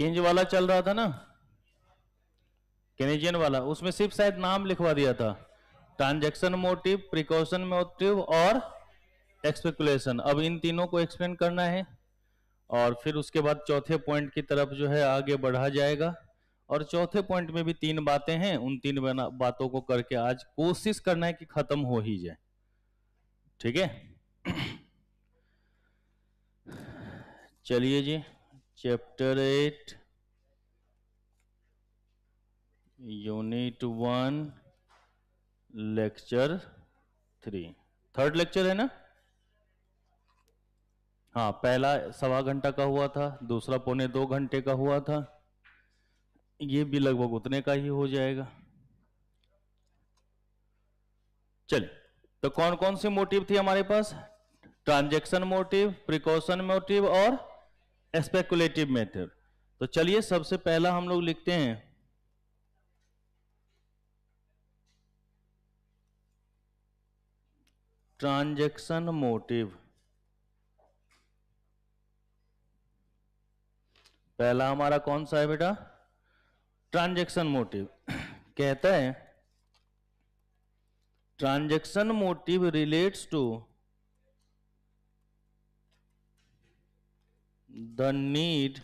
किंज वाला चल रहा था ना, केनेजियन वाला, उसमें सिर्फ शायद नाम लिखवा दिया था, ट्रांजैक्शन मोटिव, प्रिकॉशन मोटिव और एक्सपेकुलेशन। अब इन तीनों को एक्सप्लेन करना है और फिर उसके बाद चौथे पॉइंट की तरफ जो है आगे बढ़ा जाएगा। और चौथे पॉइंट में भी 3 बातें हैं, उन 3 बातों को करके आज कोशिश करना है कि खत्म हो ही जाए। ठीक है, चलिए जी, chapter 8 unit 1 lecture 3, third lecture है ना। हाँ, पहला 1.25 घंटा का हुआ था, दूसरा 1.25 घंटे का हुआ था, ये भी लगभग उतने का ही हो जाएगा। चलिए, तो कौन कौन से मोटिव थे हमारे पास? ट्रांजैक्शन मोटिव, प्रिकॉशन मोटिव और स्पेकुलेटिव मेथड। तो चलिए सबसे पहला हम लोग लिखते हैं ट्रांजैक्शन मोटिव। पहला हमारा कौन सा है बेटा? Transaction motive. कहता है transaction motive relates to the need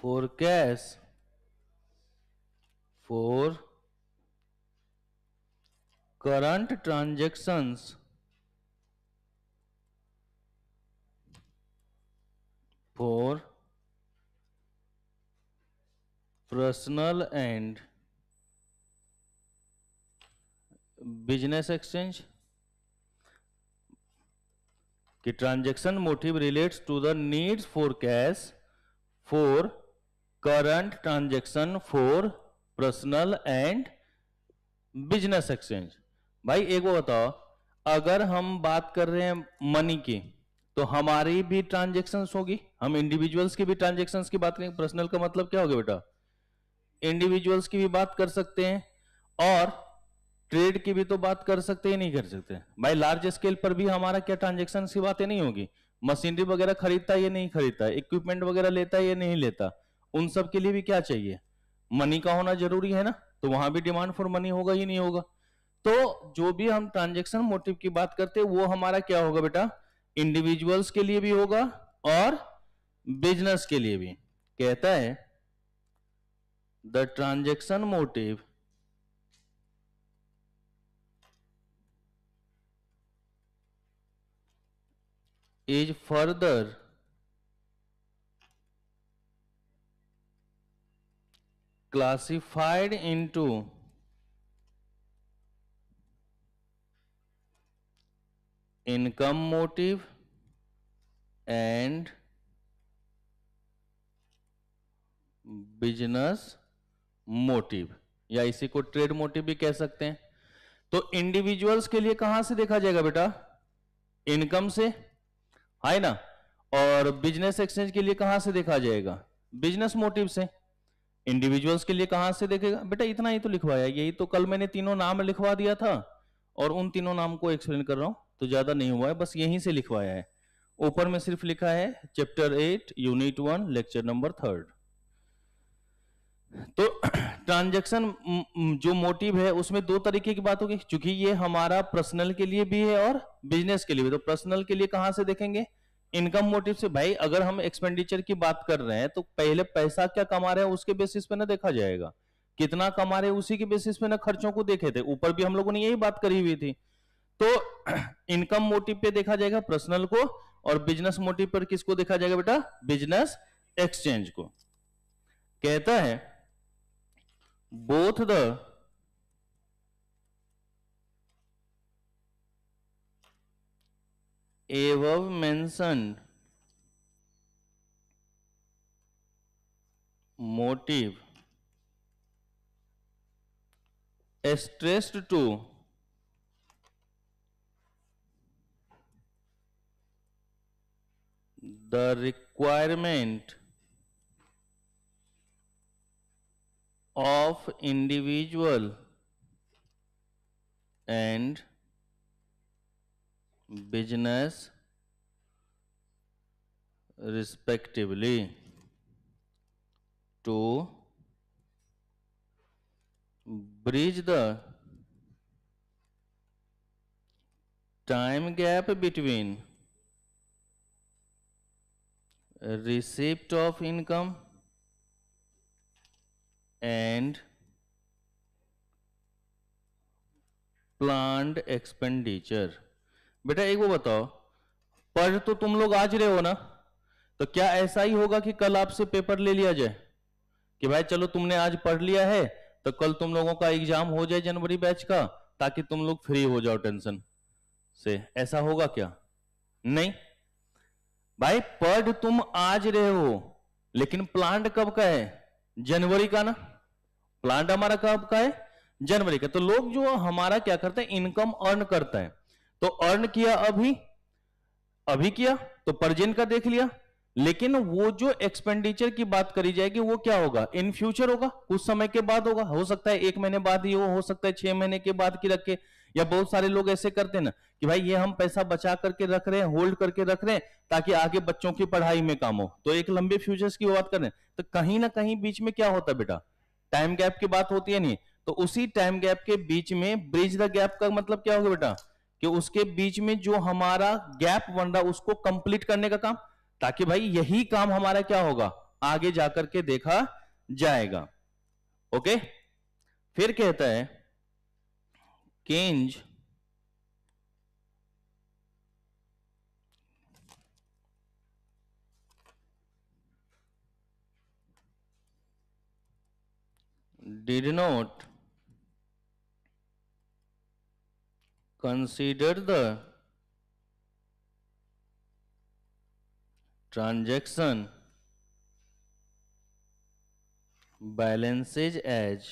for cash for current transactions for personal and business exchange। कि transaction motive relates to the needs for cash for current transaction for personal and business exchange. भाई एक वो बताओ, अगर हम बात कर रहे हैं मनी की तो हमारी भी ट्रांजैक्शंस होगी, हम इंडिविजुअल्स की भी ट्रांजैक्शंस की बात करेंगे। पर्सनल का मतलब क्या हो गया बेटा? इंडिविजुअल्स की भी बात कर सकते हैं और ट्रेड की भी तो बात कर सकते हैं, नहीं कर सकते भाई? लार्ज स्केल पर भी हमारा क्या ट्रांजैक्शन की बातें नहीं होगी? मशीनरी वगैरह खरीदता है या नहीं खरीदता, इक्विपमेंट वगैरह लेता है या नहीं लेता, उन सब के लिए भी क्या चाहिए? मनी का होना जरूरी है ना। तो वहां भी डिमांड फॉर मनी होगा ही नहीं होगा। तो जो भी हम ट्रांजैक्शन मोटिव की बात करते हैं वो हमारा क्या होगा बेटा? इंडिविजुअल्स के लिए भी होगा और बिजनेस के लिए भी। कहता है the transaction motive is further classified into income motive and business motive, या इसी को ट्रेड मोटिव भी कह सकते हैं। तो इंडिविजुअल्स के लिए कहां से देखा जाएगा बेटा? इनकम से, है ना। और बिजनेस एक्सचेंज के लिए कहां से देखा जाएगा? बिजनेस मोटिव से। इंडिविजुअल्स के लिए कहां से देखेगा बेटा? इतना ही तो लिखवाया, यही तो कल मैंने तीनों नाम लिखवा दिया था और उन तीनों नाम को एक्सप्लेन कर रहा हूं, तो ज्यादा नहीं हुआ है, बस यहीं से लिखवाया है। ऊपर में सिर्फ लिखा है चैप्टर 8 यूनिट 1 लेक्चर नंबर 3। तो ट्रांजैक्शन जो मोटिव है उसमें 2 तरीके की बात होगी, क्योंकि ये हमारा पर्सनल के लिए भी है और बिजनेस के लिए भी। तो पर्सनल के लिए कहां से देखेंगे? इनकम मोटिव से। भाई अगर हम एक्सपेंडिचर की बात कर रहे हैं तो पहले पैसा क्या कमा रहे हैं उसके बेसिस पे ना देखा जाएगा, कितना कमा रहे हैं उसी के बेसिस पे ना खर्चों को देखे थे। ऊपर भी हम लोगों ने यही बात करी हुई थी। तो इनकम मोटिव पे देखा जाएगा पर्सनल को, और बिजनेस मोटिव पर किसको देखा जाएगा बेटा? बिजनेस एक्सचेंज को। कहता है both the above mentioned motive stressed to the requirement of individual and business respectively to bridge the time gap between receipt of income and planned expenditure। बेटा एक वो बताओ, पढ़ तो तुम लोग आज रहे हो ना, तो क्या ऐसा ही होगा कि कल आपसे पेपर ले लिया जाए कि भाई चलो तुमने आज पढ़ लिया है तो कल तुम लोगों का एग्जाम हो जाए जनवरी बैच का, ताकि तुम लोग फ्री हो जाओ टेंशन से? ऐसा होगा क्या? नहीं भाई, पढ़ तुम आज रहे हो, लेकिन प्लांट कब का है? जनवरी का ना। प्लांट हमारा कब का है? जनवरी का। तो लोग जो हमारा क्या करते हैं, इनकम अर्न करता है, तो अर्न किया अभी किया तो प्रेजेंट का देख लिया, लेकिन वो जो एक्सपेंडिचर की बात करी जाएगी वो क्या होगा? इन फ्यूचर होगा, कुछ समय के बाद होगा। हो सकता है 1 महीने बाद ही हो सकता है 6 महीने के बाद की रखे, या बहुत सारे लोग ऐसे करते हैं ना कि भाई ये हम पैसा बचा करके रख रहे हैं, होल्ड करके रख रहे हैं ताकि आगे बच्चों की पढ़ाई में काम हो, तो एक लंबे फ्यूचर्स की बात कर रहे हैं। तो कहीं ना कहीं बीच में क्या होता है बेटा? टाइम गैप की बात होती है नहीं? तो उसी टाइम गैप के बीच में ब्रिज द गैप का मतलब क्या होगा बेटा? कि उसके बीच में जो हमारा गैप बन रहा उसको कंप्लीट करने का काम, ताकि भाई यही काम हमारा क्या होगा, आगे जाकर के देखा जाएगा। ओके, फिर कहता है केंज did not consider the transaction balances as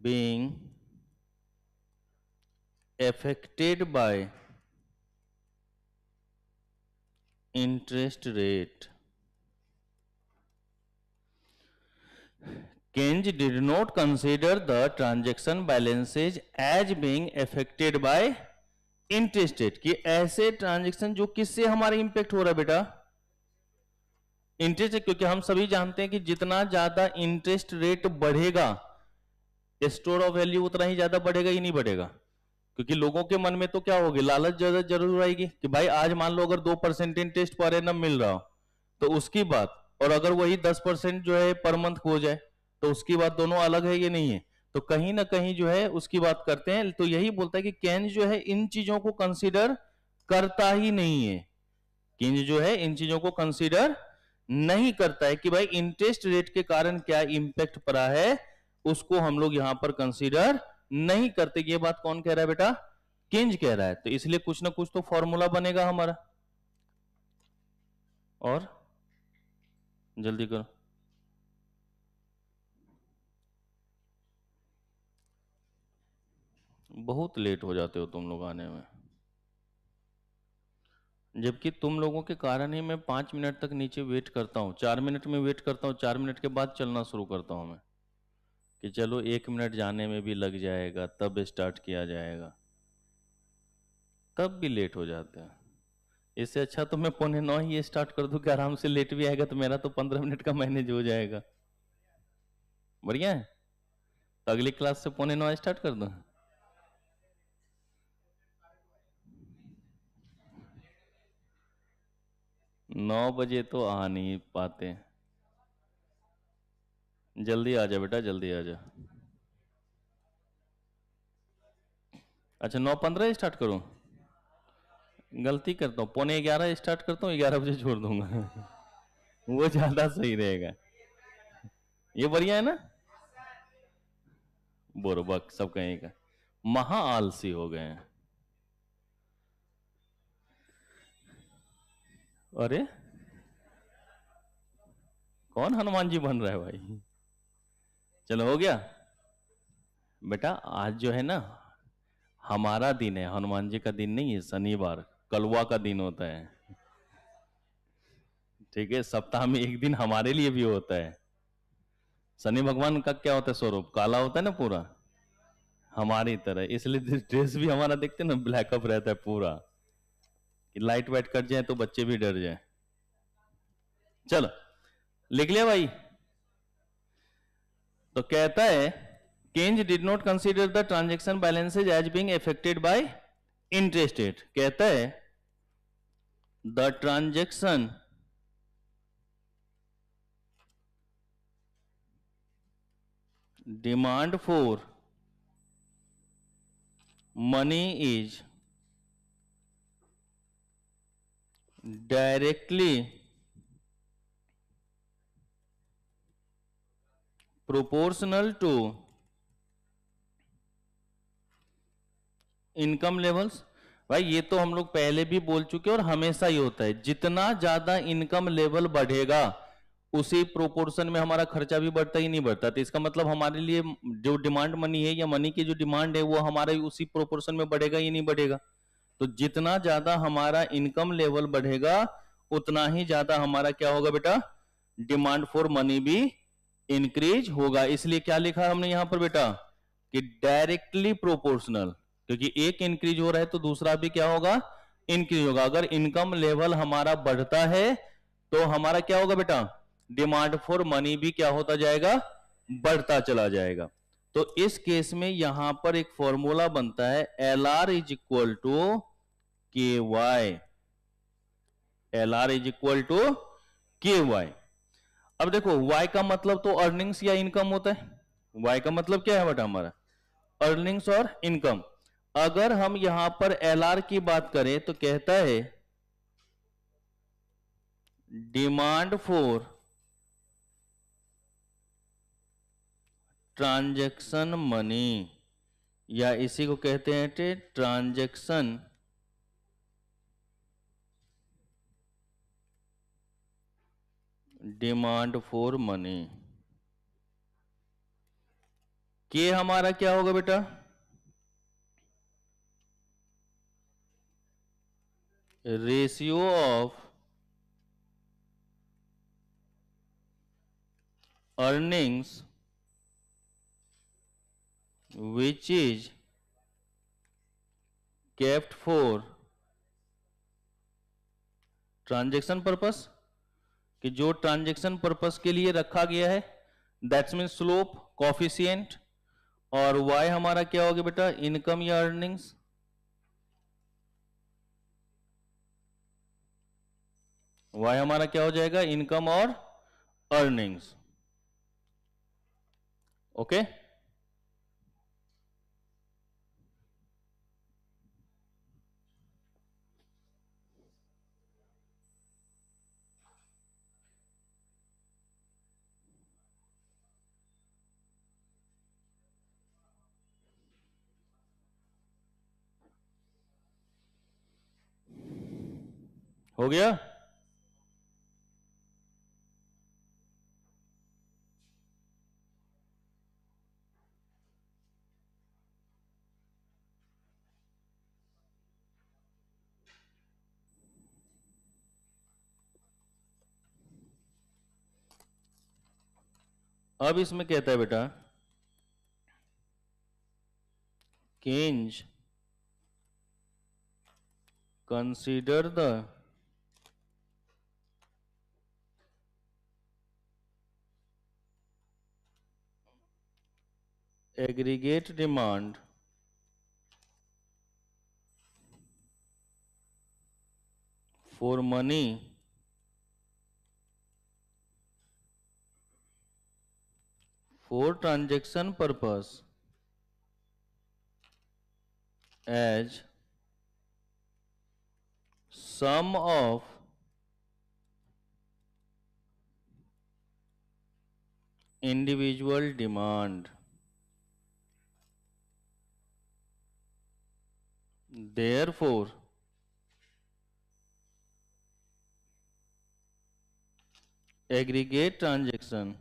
being affected by interest rate। Keynes did not consider the transaction balances as being affected by interest rate, कि ऐसे ट्रांजेक्शन जो किससे हमारा इंपैक्ट हो रहा है बेटा? इंटरेस्ट। क्योंकि हम सभी जानते हैं कि जितना ज्यादा इंटरेस्ट रेट बढ़ेगा स्टोर ऑफ वैल्यू उतना ही ज्यादा बढ़ेगा ही नहीं बढ़ेगा? क्योंकि लोगों के मन में तो क्या होगी, लालच जरूर आएगी कि भाई आज मान लो अगर 2% इंटरेस्ट पर एनम मिल रहा हो तो उसकी बात, और अगर वही 10% जो है पर मंथ हो जाए तो उसकी बात, दोनों अलग है ये नहीं है? तो कहीं ना कहीं जो है उसकी बात करते हैं। तो यही बोलता है कि केंज जो है इन चीजों को कंसीडर करता ही नहीं है। केंज जो है इन चीजों को कंसीडर नहीं करता है कि भाई इंटरेस्ट रेट के कारण क्या इंपैक्ट पड़ा है, उसको हम लोग यहां पर कंसीडर नहीं करते। ये बात कौन कह रहा है बेटा? केंज कह रहा है। तो इसलिए कुछ ना कुछ तो फॉर्मूला बनेगा हमारा। और जल्दी करो, बहुत लेट हो जाते हो तुम लोग आने में, जबकि तुम लोगों के कारण ही मैं 5 मिनट तक नीचे वेट करता हूँ, 4 मिनट में वेट करता हूँ, 4 मिनट के बाद चलना शुरू करता हूँ मैं, कि चलो 1 मिनट जाने में भी लग जाएगा तब स्टार्ट किया जाएगा, तब भी लेट हो जाते हैं। इससे अच्छा तो मैं 8:45 ही स्टार्ट कर दूं कि आराम से, लेट भी आएगा तो मेरा तो 15 मिनट का मैनेज हो जाएगा। बढ़िया है, तो अगली क्लास से 8:45 स्टार्ट कर दूं। नौ बजे तो आ नहीं पाते, जल्दी आ जा बेटा, जल्दी आ जा। अच्छा 9:15 स्टार्ट करूं? गलती करता हूँ, 11:15 स्टार्ट करता हूँ, 11 बजे छोड़ दूंगा वो ज्यादा सही रहेगा। ये बढ़िया है ना? बोरबक सब कहेगा, महा आलसी हो गए हैं। अरे कौन हनुमान जी बन रहा है भाई? चलो हो गया बेटा। आज जो है ना हमारा दिन है, हनुमान जी का दिन नहीं है। शनिवार कलवा का दिन होता है, ठीक है? सप्ताह में एक दिन हमारे लिए भी होता है। शनि भगवान का क्या होता है स्वरूप? काला होता है ना पूरा, हमारी तरह, इसलिए ड्रेस भी हमारा देखते हैं ना ब्लैक अप रहता है पूरा, लाइट वाइट कट जाए तो बच्चे भी डर जाए। चलो लिख लिया भाई। तो कहता है Keynes did not consider the transaction balances as being affected by interest rate. कहता है the transaction demand for money is directly proportional to income levels. भाई ये तो हम लोग पहले भी बोल चुके और हमेशा ही होता है, जितना ज्यादा इनकम लेवल बढ़ेगा उसी प्रोपोर्शन में हमारा खर्चा भी बढ़ता ही नहीं बढ़ता। तो इसका मतलब हमारे लिए जो डिमांड मनी है या मनी की जो डिमांड है वो हमारा उसी प्रोपोर्शन में बढ़ेगा ही नहीं बढ़ेगा। तो जितना ज्यादा हमारा इनकम लेवल बढ़ेगा उतना ही ज्यादा हमारा क्या होगा बेटा, डिमांड फॉर मनी भी इंक्रीज होगा। इसलिए क्या लिखा हमने यहां पर बेटा कि डायरेक्टली प्रोपोर्शनल, क्योंकि एक इंक्रीज हो रहा है तो दूसरा भी क्या होगा, इंक्रीज होगा। अगर इनकम लेवल हमारा बढ़ता है तो हमारा क्या होगा बेटा, डिमांड फॉर मनी भी क्या होता जाएगा, बढ़ता चला जाएगा। तो इस केस में यहां पर एक फॉर्मूला बनता है L R is equal to K Y. L R is equal to K Y. अब देखो y का मतलब तो अर्निंग्स या इनकम होता है। y का मतलब क्या है बेटा हमारा, अर्निंग्स और इनकम। अगर हम यहां पर एलआर की बात करें तो कहता है डिमांड फॉर ट्रांजैक्शन मनी, या इसी को कहते हैं ट्रांजैक्शन डिमांड फॉर मनी। के हमारा क्या होगा बेटा, ratio of earnings which is kept for transaction purpose, कि जो ट्रांजेक्शन पर्पस के लिए रखा गया है, दैट्स मीन स्लोप कॉफिशिएंट। और y हमारा क्या होगा बेटा, इनकम या अर्निंग्स। y हमारा क्या हो जाएगा, इनकम और अर्निंग्स। ओके हो गया। अब इसमें कहता है बेटा Keynes consider the aggregate demand for money for transaction purpose as sum of individual demand, therefore aggregate transaction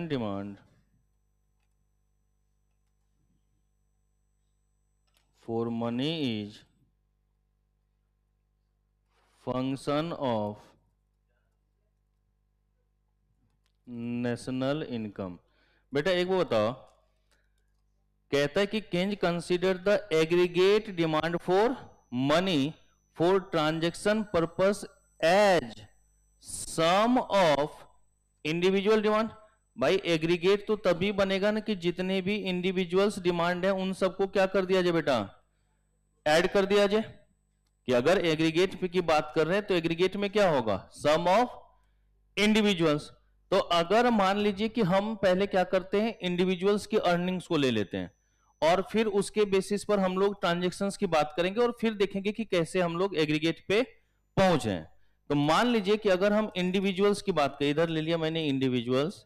demand for money is function of national income। बेटा एक वो बताओ, कहता है कि can consider the aggregate demand for money for transaction purpose as sum of individual demand. भाई aggregate तो तभी बनेगा ना कि जितने भी इंडिविजुअल्स डिमांड है उन सबको क्या कर दिया जाए बेटा, ऐड कर दिया जाए। कि अगर एग्रीगेट की बात कर रहे हैं तो एग्रीगेट में क्या होगा, सम ऑफ इंडिविजुअल्स। तो अगर मान लीजिए कि हम पहले क्या करते हैं, इंडिविजुअल्स की अर्निंग्स को ले लेते हैं और फिर उसके बेसिस पर हम लोग ट्रांजेक्शन्स की बात करेंगे और फिर देखेंगे कि कैसे हम लोग एग्रीगेट पे पहुंचे। तो मान लीजिए कि अगर हम इंडिविजुअल्स की बात करें, इधर ले लिया मैंने इंडिविजुअल्स,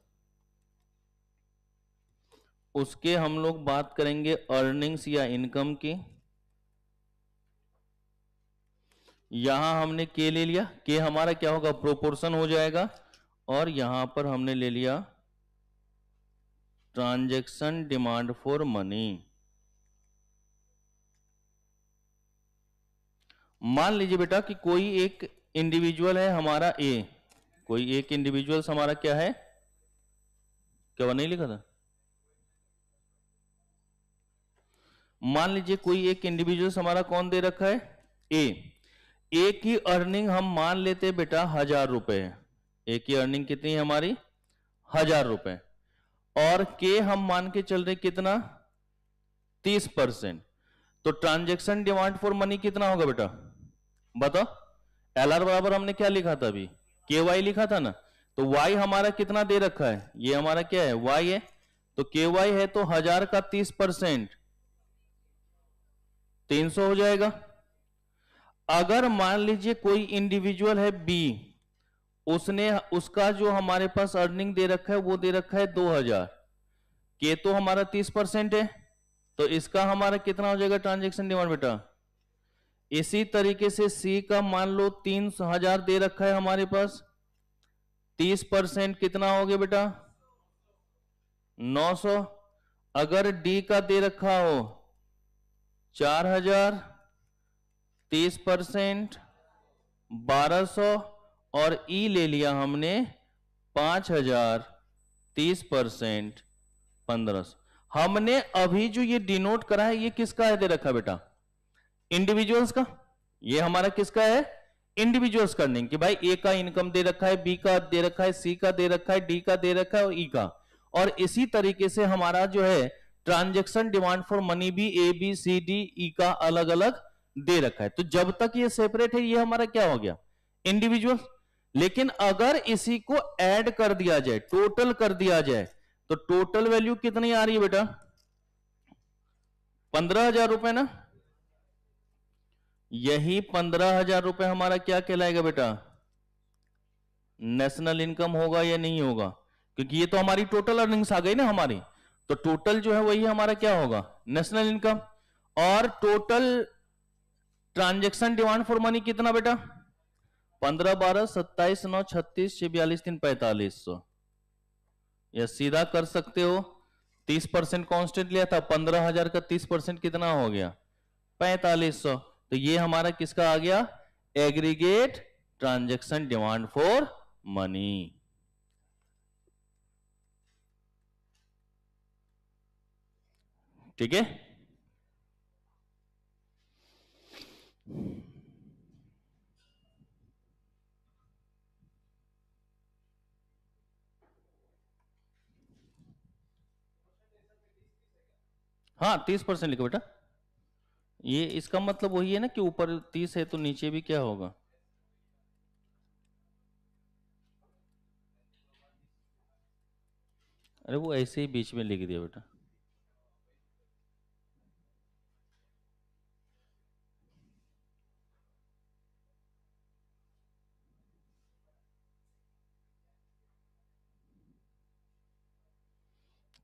उसके हम लोग बात करेंगे अर्निंग्स या इनकम की। यहां हमने के ले लिया, के हमारा क्या होगा, प्रोपोर्शन हो जाएगा, और यहां पर हमने ले लिया ट्रांजैक्शन डिमांड फॉर मनी। मान लीजिए बेटा कि कोई एक इंडिविजुअल है हमारा ए, कोई एक इंडिविजुअल हमारा क्या है, क्या वो नहीं लिखा था, मान लीजिए कोई एक इंडिविजुअल हमारा कौन दे रखा है, ए की अर्निंग हम मान लेते हैं बेटा 1000 रुपए है। ए की अर्निंग कितनी है हमारी, 1000 रुपए, और के हम मान के चल रहे कितना, 30%। तो ट्रांजैक्शन डिमांड फॉर मनी कितना होगा बेटा, बताओ। एलआर बराबर हमने क्या लिखा था अभी, के वाई लिखा था ना। तो वाई हमारा कितना दे रखा है, ये हमारा क्या है, वाई है। तो के वाई है तो 1000 का 30% 300 हो जाएगा। अगर मान लीजिए कोई इंडिविजुअल है बी, उसने उसका जो हमारे पास अर्निंग दे रखा है वो दे रखा है 2000, के तो हमारा 30% है, तो इसका हमारा कितना हो जाएगा ट्रांजैक्शन डिमांड बेटा। इसी तरीके से सी का मान लो 3000 दे रखा है हमारे पास, 30% कितना हो गया बेटा, 900। अगर डी का दे रखा हो 4000, 30% 1200, और ई ले लिया हमने 5000, 30% 1500। हमने अभी जो ये डिनोट करा है ये किसका है दे रखा बेटा, इंडिविजुअल्स का। ये हमारा किसका है, इंडिविजुअल्स का अर्निंग, कि भाई ए का इनकम दे रखा है, बी का दे रखा है, सी का दे रखा है, डी का दे रखा है और ई का। और इसी तरीके से हमारा जो है ट्रांजैक्शन डिमांड फॉर मनी भी A B C D E का अलग अलग दे रखा है। तो जब तक ये सेपरेट है ये हमारा क्या हो गया, इंडिविजुअल। लेकिन अगर इसी को ऐड कर दिया जाए, टोटल कर दिया जाए, तो टोटल वैल्यू कितनी आ रही है बेटा, 15,000 रुपए ना। यही 15,000 रुपए हमारा क्या कहलाएगा बेटा, नेशनल इनकम होगा या नहीं होगा, क्योंकि ये तो हमारी टोटल अर्निंग्स आ गई ना हमारी। तो टोटल जो है वही हमारा क्या होगा, नेशनल इनकम। और total transaction demand for money कितना बेटा, 15, 12, 27, 9, 36, 6, 42, 3, 4500। या सीधा कर सकते हो, 30% कांस्टेंट लिया था, 15,000 का 30% कितना हो गया, 4500। तो ये हमारा किसका आ गया, aggregate transaction demand for money. ठीक है। हाँ 30% लिखो बेटा। ये इसका मतलब वही है ना कि ऊपर 30 है तो नीचे भी क्या होगा, अरे वो ऐसे ही बीच में लिख दिया बेटा।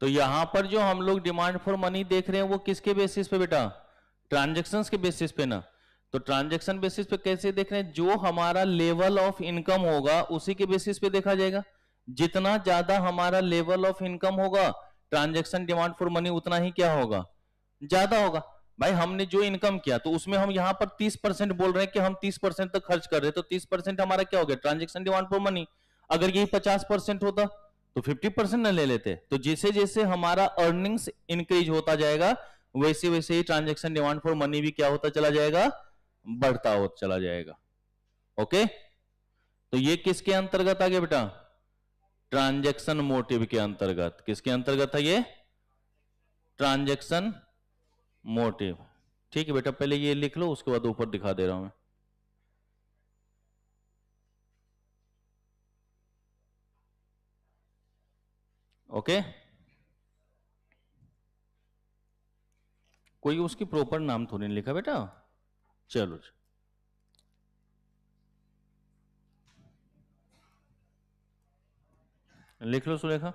तो यहां पर जो हम लोग डिमांड फॉर मनी देख रहे हैं वो किसके बेसिस पे बेटा, ट्रांजैक्शंस के बेसिस पे ना। तो ट्रांजैक्शन बेसिस पे कैसे देख रहे हैं, जो हमारा लेवल ऑफ इनकम होगा उसी के बेसिस पे देखा जाएगा। जितना ज्यादा हमारा लेवल ऑफ इनकम होगा ट्रांजैक्शन डिमांड फॉर मनी उतना ही क्या होगा, ज्यादा होगा। भाई हमने जो इनकम किया तो उसमें हम यहां पर 30% बोल रहे हैं कि हम 30% तक खर्च कर रहे हैं, तो 30% हमारा क्या हो गया, ट्रांजैक्शन डिमांड फॉर मनी। अगर यही 50% होता तो 50% न ले लेते। तो जैसे जैसे हमारा अर्निंग्स इंक्रीज होता जाएगा वैसे वैसे ही ट्रांजैक्शन डिमांड फॉर मनी भी क्या होता चला जाएगा, बढ़ता होता चला जाएगा। ओके, तो ये किसके अंतर्गत आ गया बेटा, ट्रांजैक्शन मोटिव के अंतर्गत। किसके अंतर्गत है ये, ट्रांजैक्शन मोटिव। ठीक है बेटा, पहले ये लिख लो, उसके बाद ऊपर दिखा दे रहा हूं मैं। ओके, कोई उसकी प्रॉपर नाम थोड़ी नहीं लिखा बेटा। चलो लिख लो सुलेखा।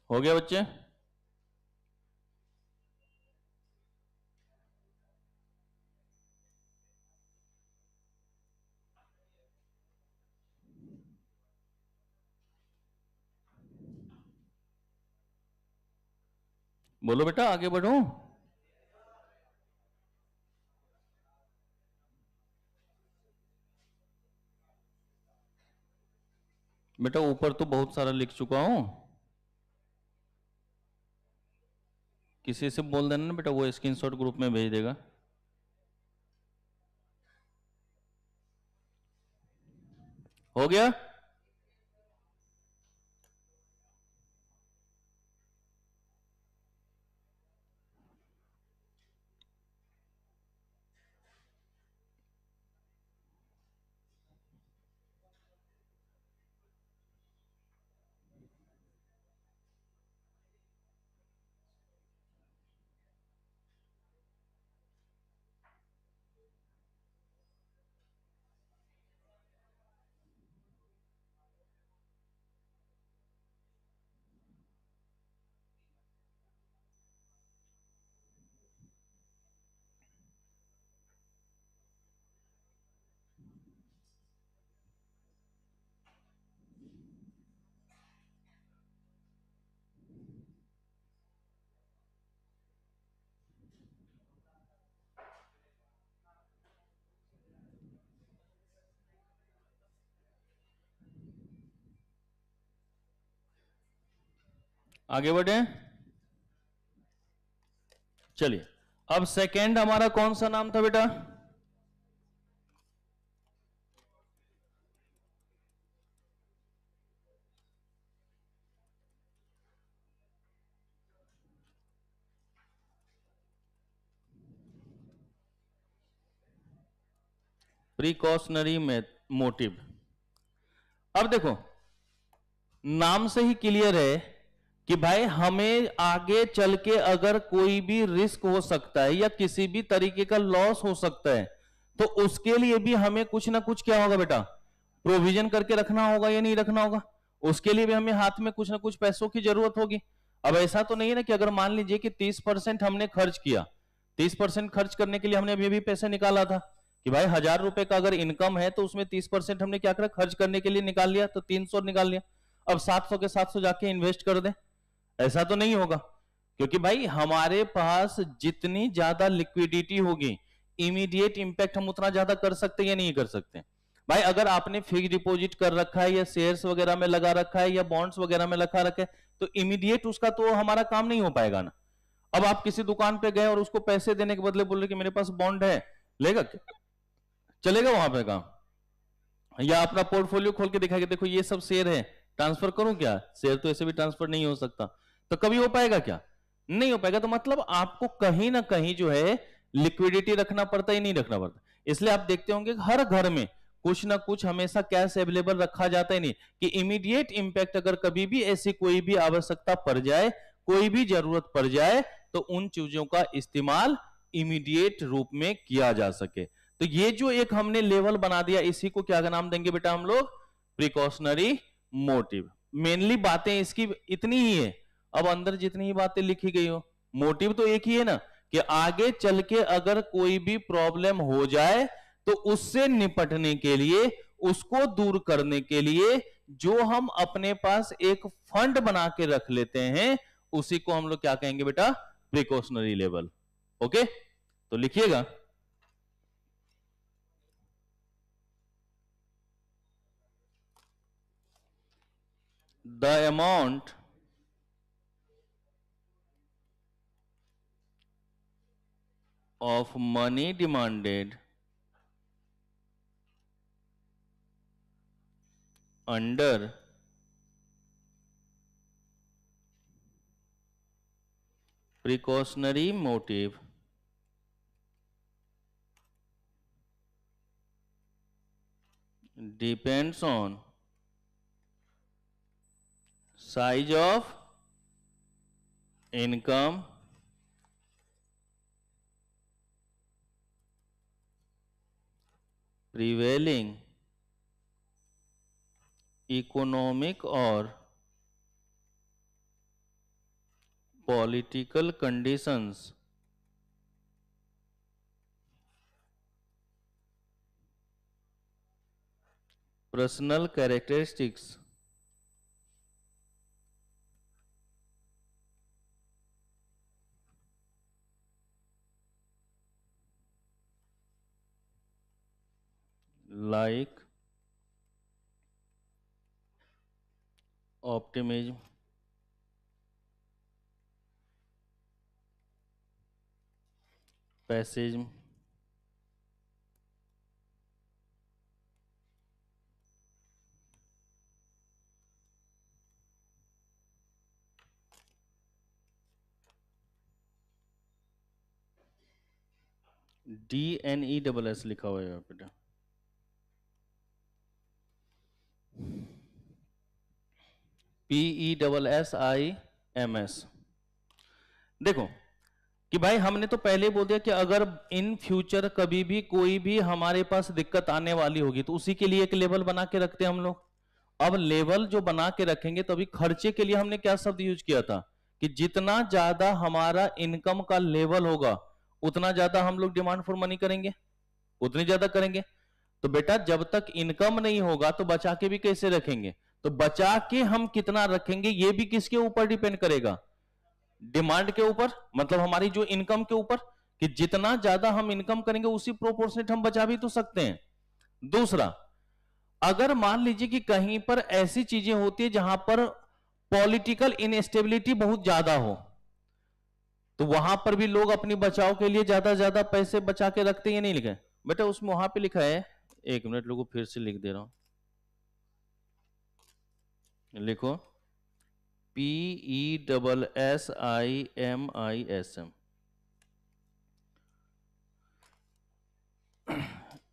हो गया बच्चे, बोलो बेटा आगे बढ़ो। बेटा ऊपर तो बहुत सारा लिख चुका हूं, किसी से बोल देना ना बेटा, वो स्क्रीनशॉट ग्रुप में भेज देगा। हो गया, आगे बढ़े। चलिए, अब सेकंड हमारा कौन सा नाम था बेटा, प्रिकॉशनरी मोटिव। अब देखो नाम से ही क्लियर है कि भाई हमें आगे चल के अगर कोई भी रिस्क हो सकता है या किसी भी तरीके का लॉस हो सकता है तो उसके लिए भी हमें कुछ ना कुछ क्या होगा बेटा, प्रोविजन करके रखना होगा या नहीं रखना होगा। उसके लिए भी हमें हाथ में कुछ ना कुछ पैसों की जरूरत होगी। अब ऐसा तो नहीं है ना कि अगर मान लीजिए कि 30% हमने खर्च किया, 30% खर्च करने के लिए हमने अभी भी पैसे निकाला था कि भाई 1000 रुपए का अगर इनकम है तो उसमें 30% हमने क्या करा, खर्च करने के लिए निकाल लिया, तो 300 निकाल लिया। अब 700 के 700 जाके इन्वेस्ट कर दे, ऐसा तो नहीं होगा। क्योंकि भाई हमारे पास जितनी ज्यादा लिक्विडिटी होगी इमीडिएट इंपैक्ट हम उतना ज्यादा कर सकते हैं या नहीं कर सकते। भाई अगर आपने फिक्स डिपॉजिट कर रखा है या शेयर्स वगैरह में लगा रखा है या बॉन्ड्स वगैरह में लगा रखा है तो इमीडिएट उसका तो हमारा काम नहीं हो पाएगा ना। अब आप किसी दुकान पे गए और उसको पैसे देने के बदले बोल रहे कि मेरे पास बॉन्ड है, लेगा क्या, चलेगा वहां पे काम? या अपना पोर्टफोलियो खोल के दिखाएगा देखो ये सब शेयर है, ट्रांसफर करूं क्या, शेयर तो ऐसे भी ट्रांसफर नहीं हो सकता, तो कभी हो पाएगा क्या, नहीं हो पाएगा। तो मतलब आपको कहीं ना कहीं जो है लिक्विडिटी रखना पड़ता ही नहीं रखना पड़ता। इसलिए आप देखते होंगे हर घर में कुछ ना कुछ हमेशा कैश अवेलेबल रखा जाता ही नहीं कि इमीडिएट इंपैक्ट अगर कभी भी ऐसी कोई भी आवश्यकता पड़ जाए, कोई भी जरूरत पड़ जाए तो उन चीजों का इस्तेमाल इमीडिएट रूप में किया जा सके। तो ये जो एक हमने लेवल बना दिया इसी को क्या नाम देंगे बेटा हम लोग, प्रिकॉशनरी मोटिव। मेनली बातें इसकी इतनी ही है, अब अंदर जितनी ही बातें लिखी गई हो मोटिव तो एक ही है ना कि आगे चल के अगर कोई भी प्रॉब्लम हो जाए तो उससे निपटने के लिए, उसको दूर करने के लिए जो हम अपने पास एक फंड बना के रख लेते हैं, उसी को हम लोग क्या कहेंगे बेटा? Precautionary level. ओके, तो लिखिएगा, the amount of money demanded under precautionary motive depends on size of income, prevailing economic or political conditions, personal characteristics, like optimism, pessimism, DNESS लिखा हुआ है बेटा। PESSIMS। देखो कि भाई हमने तो पहले बोल दिया कि अगर इन फ्यूचर कभी भी कोई भी हमारे पास दिक्कत आने वाली होगी तो उसी के लिए एक लेवल बना के रखते हैं हम लोग। अब लेवल जो बना के रखेंगे तो अभी खर्चे के लिए हमने क्या शब्द यूज किया था कि जितना ज्यादा हमारा इनकम का लेवल होगा उतना ज्यादा हम लोग डिमांड फॉर मनी करेंगे, उतनी ज्यादा करेंगे। तो बेटा जब तक इनकम नहीं होगा तो बचा के भी कैसे रखेंगे? तो बचा के हम कितना रखेंगे ये भी किसके ऊपर डिपेंड करेगा? डिमांड के ऊपर, मतलब हमारी जो इनकम के ऊपर, कि जितना ज्यादा हम इनकम करेंगे उसी प्रोपोर्शनेट हम बचा भी तो सकते हैं। दूसरा, अगर मान लीजिए कि कहीं पर ऐसी चीजें होती है जहां पर पॉलिटिकल इनस्टेबिलिटी बहुत ज्यादा हो, तो वहां पर भी लोग अपनी बचाव के लिए ज्यादा पैसे बचा के रखते हैं। नहीं लिखा बेटा उसमें, वहां पे लिखा है, एक मिनट लोगों फिर से लिख दे रहा हूं, लिखो PESSIMISM।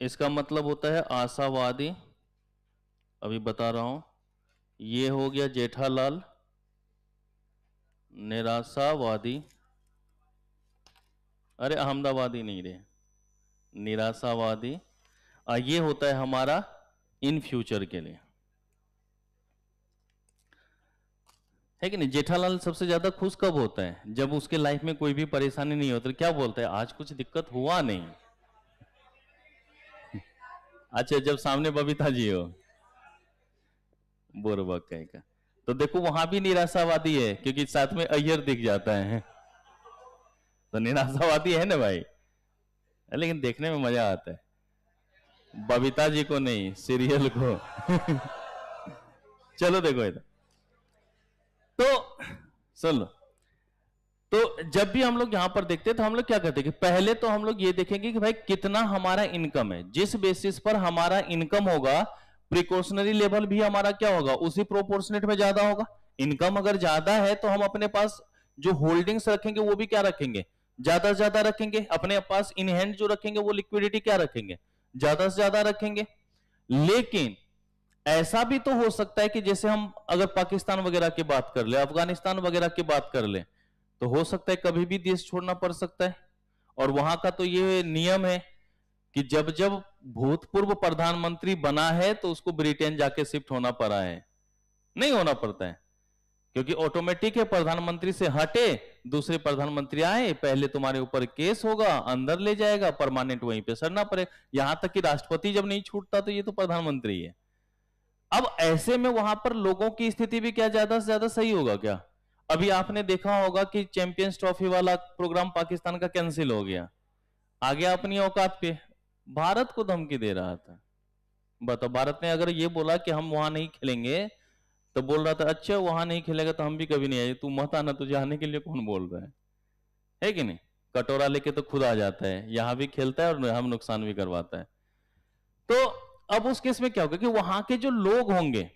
इसका मतलब होता है आशावादी। अभी बता रहा हूं, ये हो गया जेठालाल, निराशावादी, अरे अहमदाबादी नहीं रहे, निराशावादी। ये होता है हमारा इन फ्यूचर के लिए, है कि नहीं? जेठालाल सबसे ज्यादा खुश कब होता है? जब उसके लाइफ में कोई भी परेशानी नहीं होती। क्या बोलता है? आज कुछ दिक्कत हुआ नहीं। अच्छा, जब सामने बबीता जी हो, बोरबक का, तो देखो वहां भी निराशावादी है क्योंकि साथ में अय्यर दिख जाता है, तो निराशावादी है ना भाई, लेकिन देखने में मजा आता है। बबीता जी को नहीं, सीरियल को। चलो देखो इधर, तो सुन लो। तो जब भी हम लोग यहां पर देखते हैं तो हम लोग क्या करते हैं कि पहले तो हम लोग ये देखेंगे कि भाई कितना हमारा इनकम है। जिस बेसिस पर हमारा इनकम होगा, प्रिकॉशनरी लेवल भी हमारा क्या होगा? उसी प्रोपोर्शनेट में ज्यादा होगा। इनकम अगर ज्यादा है तो हम अपने पास जो होल्डिंग्स रखेंगे वो भी क्या रखेंगे? ज्यादा से ज्यादा रखेंगे। अपने पास इन हैंड जो रखेंगे वो लिक्विडिटी क्या रखेंगे? ज्यादा से ज्यादा रखेंगे। लेकिन ऐसा भी तो हो सकता है कि जैसे हम अगर पाकिस्तान वगैरह की बात कर ले, अफगानिस्तान वगैरह की बात कर ले, तो हो सकता है कभी भी देश छोड़ना पड़ सकता है। और वहां का तो ये नियम है कि जब जब भूतपूर्व प्रधानमंत्री बना है तो उसको ब्रिटेन जाके शिफ्ट होना पड़ा है, नहीं होना पड़ता है। क्योंकि ऑटोमेटिक है, प्रधानमंत्री से हटे दूसरे प्रधानमंत्री आए, पहले तुम्हारे ऊपर केस होगा, अंदर ले जाएगा, परमानेंट वहीं पे सरना पड़ेगा। यहां तक कि राष्ट्रपति जब नहीं छूटता तो ये तो प्रधानमंत्री है। अब ऐसे में वहां पर लोगों की स्थिति भी क्या ज्यादा से ज्यादा सही होगा क्या? अभी आपने देखा होगा कि चैंपियंस ट्रॉफी वाला प्रोग्राम पाकिस्तान का कैंसिल हो गया, आ गया अपनी औकात पे, भारत को धमकी दे रहा था। बताओ, भारत ने अगर ये बोला कि हम वहां नहीं खेलेंगे, तो बोल रहा था अच्छा वहां नहीं खेलेगा तो हम भी कभी नहीं आए, तू मत आना, तुझे आने के लिए कौन बोल रहा है कि नहीं? कटोरा लेके तो खुद आ जाता है, यहां भी खेलता है और हम नुकसान भी करवाता है। तो अब उस केस में क्या होगा कि वहां के जो लोग होंगे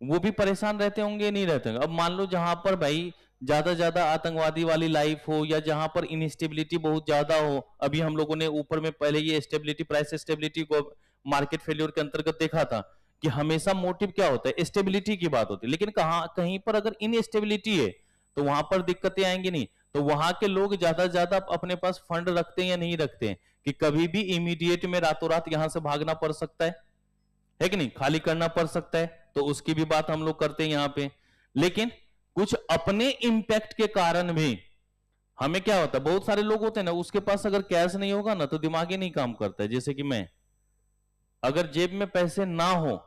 वो भी परेशान रहते होंगे, नहीं रहते होंगे। अब मान लो जहां पर भाई ज्यादा आतंकवादी वाली लाइफ हो, या जहां पर इनस्टेबिलिटी बहुत ज्यादा हो, अभी हम लोगों ने ऊपर में पहले ये स्टेबिलिटी, प्राइस स्टेबिलिटी को मार्केट फेल्योर के अंतर्गत देखा था कि हमेशा मोटिव क्या होता है, स्टेबिलिटी की बात होती है। लेकिन कहीं पर अगर इनस्टेबिलिटी है तो वहां पर दिक्कतें आएंगी नहीं। तो वहां के लोग ज्यादा अपने पास फंड रखते हैं या नहीं रखते हैं कि कभी भी इमीडिएट में रातों रात यहां से भागना पड़ सकता है कि नहीं, खाली करना पड़ सकता है, तो उसकी भी बात हम लोग करते हैं यहां पे। लेकिन कुछ अपने इंपैक्ट के कारण भी हमें क्या होता है, बहुत सारे लोग होते हैं ना, उसके पास अगर कैश नहीं होगा ना तो दिमाग ही नहीं काम करता है। जैसे कि मैं, अगर जेब में पैसे ना हो,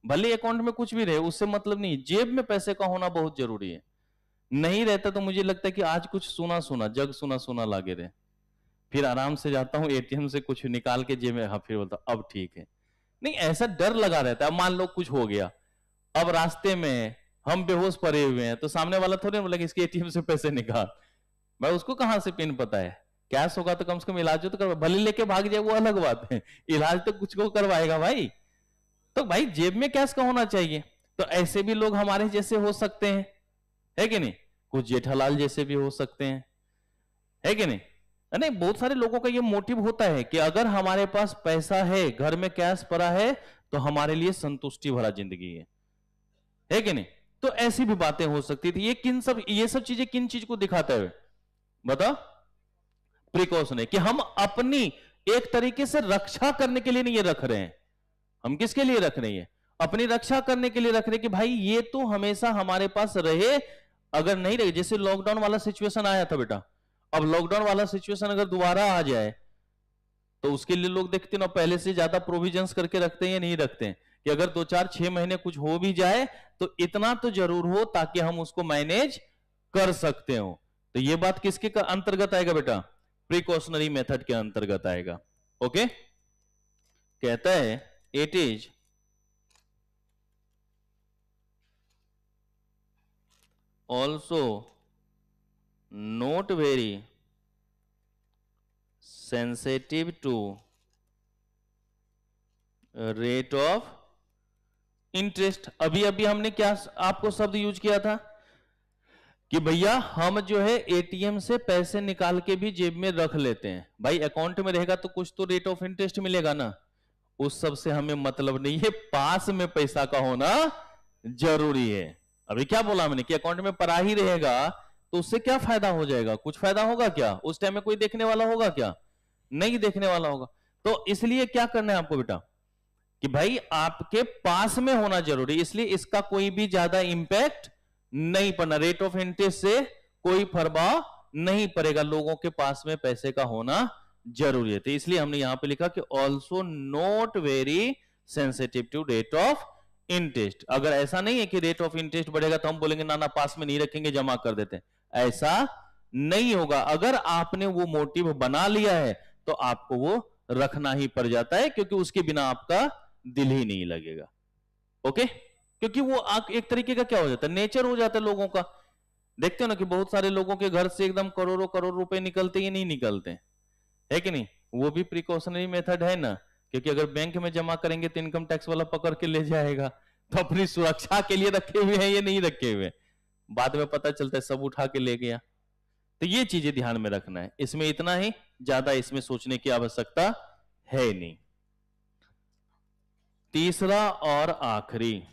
भले अकाउंट में कुछ भी रहे उससे मतलब नहीं, जेब में पैसे का होना बहुत जरूरी है। नहीं रहता तो मुझे लगता है कि आज कुछ सुना सुना, जग सुना सुना लागे रहे, फिर आराम से जाता हूं एटीएम से कुछ निकाल के जेब में, हाँ फिर बोलता अब ठीक है। नहीं, ऐसा डर लगा रहता है। मान लो कुछ हो गया, अब रास्ते में हम बेहोश पड़े हुए हैं, तो सामने वाला थोड़े बोला कि इसके एटीएम से पैसे निकाल, भाई उसको कहां से पिन पता है? कैश होगा तो कम से कम इलाज तो करवा, भले लेके भाग जाए वो अलग बात है, इलाज तो कुछ को करवाएगा भाई। तो भाई जेब में कैश का होना चाहिए। तो ऐसे भी लोग हमारे जैसे हो सकते हैं, है कि नहीं? कुछ जेठालाल जैसे भी हो सकते हैं, है कि नहीं? नहीं, बहुत सारे लोगों का ये मोटिव होता है कि अगर हमारे पास पैसा है, घर में कैश पड़ा है, तो हमारे लिए संतुष्टि भरा जिंदगी है कि नहीं? तो ऐसी भी बातें हो सकती थी। ये सब चीजें किन चीज को दिखाता है बताओ? प्रिकॉशन है कि हम अपनी एक तरीके से रक्षा करने के लिए नहीं ये रख रहे हैं। हम किसके लिए रख रहे हैं? अपनी रक्षा करने के लिए रख रहे हैं कि भाई ये तो हमेशा हमारे पास रहे, अगर नहीं रहे, जैसे लॉकडाउन वाला सिचुएशन आया था बेटा, अब लॉकडाउन वाला सिचुएशन अगर दोबारा आ जाए तो उसके लिए लोग देखते ना पहले से ज्यादा प्रोविजंस करके रखते हैं या नहीं रखते हैं कि अगर 2 4 6 महीने कुछ हो भी जाए तो इतना तो जरूर हो ताकि हम उसको मैनेज कर सकते हो। तो ये बात किसके का अंतर्गत आएगा बेटा? प्रिकॉशनरी मेथड के अंतर्गत आएगा। ओके, कहता है it is also not very sensitive to rate of interest. अभी अभी हमने क्या आपको शब्द यूज किया था कि भैया हम जो है एटीएम से पैसे निकाल के भी जेब में रख लेते हैं, भाई अकाउंट में रहेगा तो कुछ तो रेट ऑफ इंटरेस्ट मिलेगा ना, उस सब से हमें मतलब नहीं है, पास में पैसा का होना जरूरी है। अभी क्या बोला मैंने कि अकाउंट में पड़ा ही रहेगा तो उससे क्या फायदा हो जाएगा? कुछ फायदा होगा क्या? उस टाइम में कोई देखने वाला होगा क्या? नहीं देखने वाला होगा। तो इसलिए क्या करना है आपको बेटा कि भाई आपके पास में होना जरूरी, इसलिए इसका कोई भी ज्यादा इंपैक्ट नहीं पड़ना, रेट ऑफ इंटरेस्ट से कोई प्रभाव नहीं पड़ेगा, लोगों के पास में पैसे का होना जरूरी है। तो इसलिए हमने यहां पे लिखा कि also not very sensitive to rate of interest. अगर ऐसा नहीं है कि रेट ऑफ इंटरेस्ट बढ़ेगा तो हम बोलेंगे ना ना पास में नहीं रखेंगे, जमा कर देते हैं, ऐसा नहीं होगा। अगर आपने वो मोटिव बना लिया है तो आपको वो रखना ही पड़ जाता है, क्योंकि उसके बिना आपका दिल ही नहीं लगेगा। ओके, क्योंकि वो एक तरीके का क्या हो जाता है, नेचर हो जाता है लोगों का। देखते हो ना कि बहुत सारे लोगों के घर से एकदम करोड़ों करोड़ रुपए निकलते ही नहीं निकलते, है कि नहीं? वो भी प्रिकॉशनरी मेथड है ना, क्योंकि अगर बैंक में जमा करेंगे तो इनकम टैक्स वाला पकड़ के ले जाएगा, तो अपनी सुरक्षा के लिए रखे हुए हैं ये नहीं रखे हुए, बाद में पता चलता है सब उठा के ले गया। तो ये चीजें ध्यान में रखना है, इसमें इतना ही, ज्यादा इसमें सोचने की आवश्यकता है नहीं। तीसरा और आखिरी,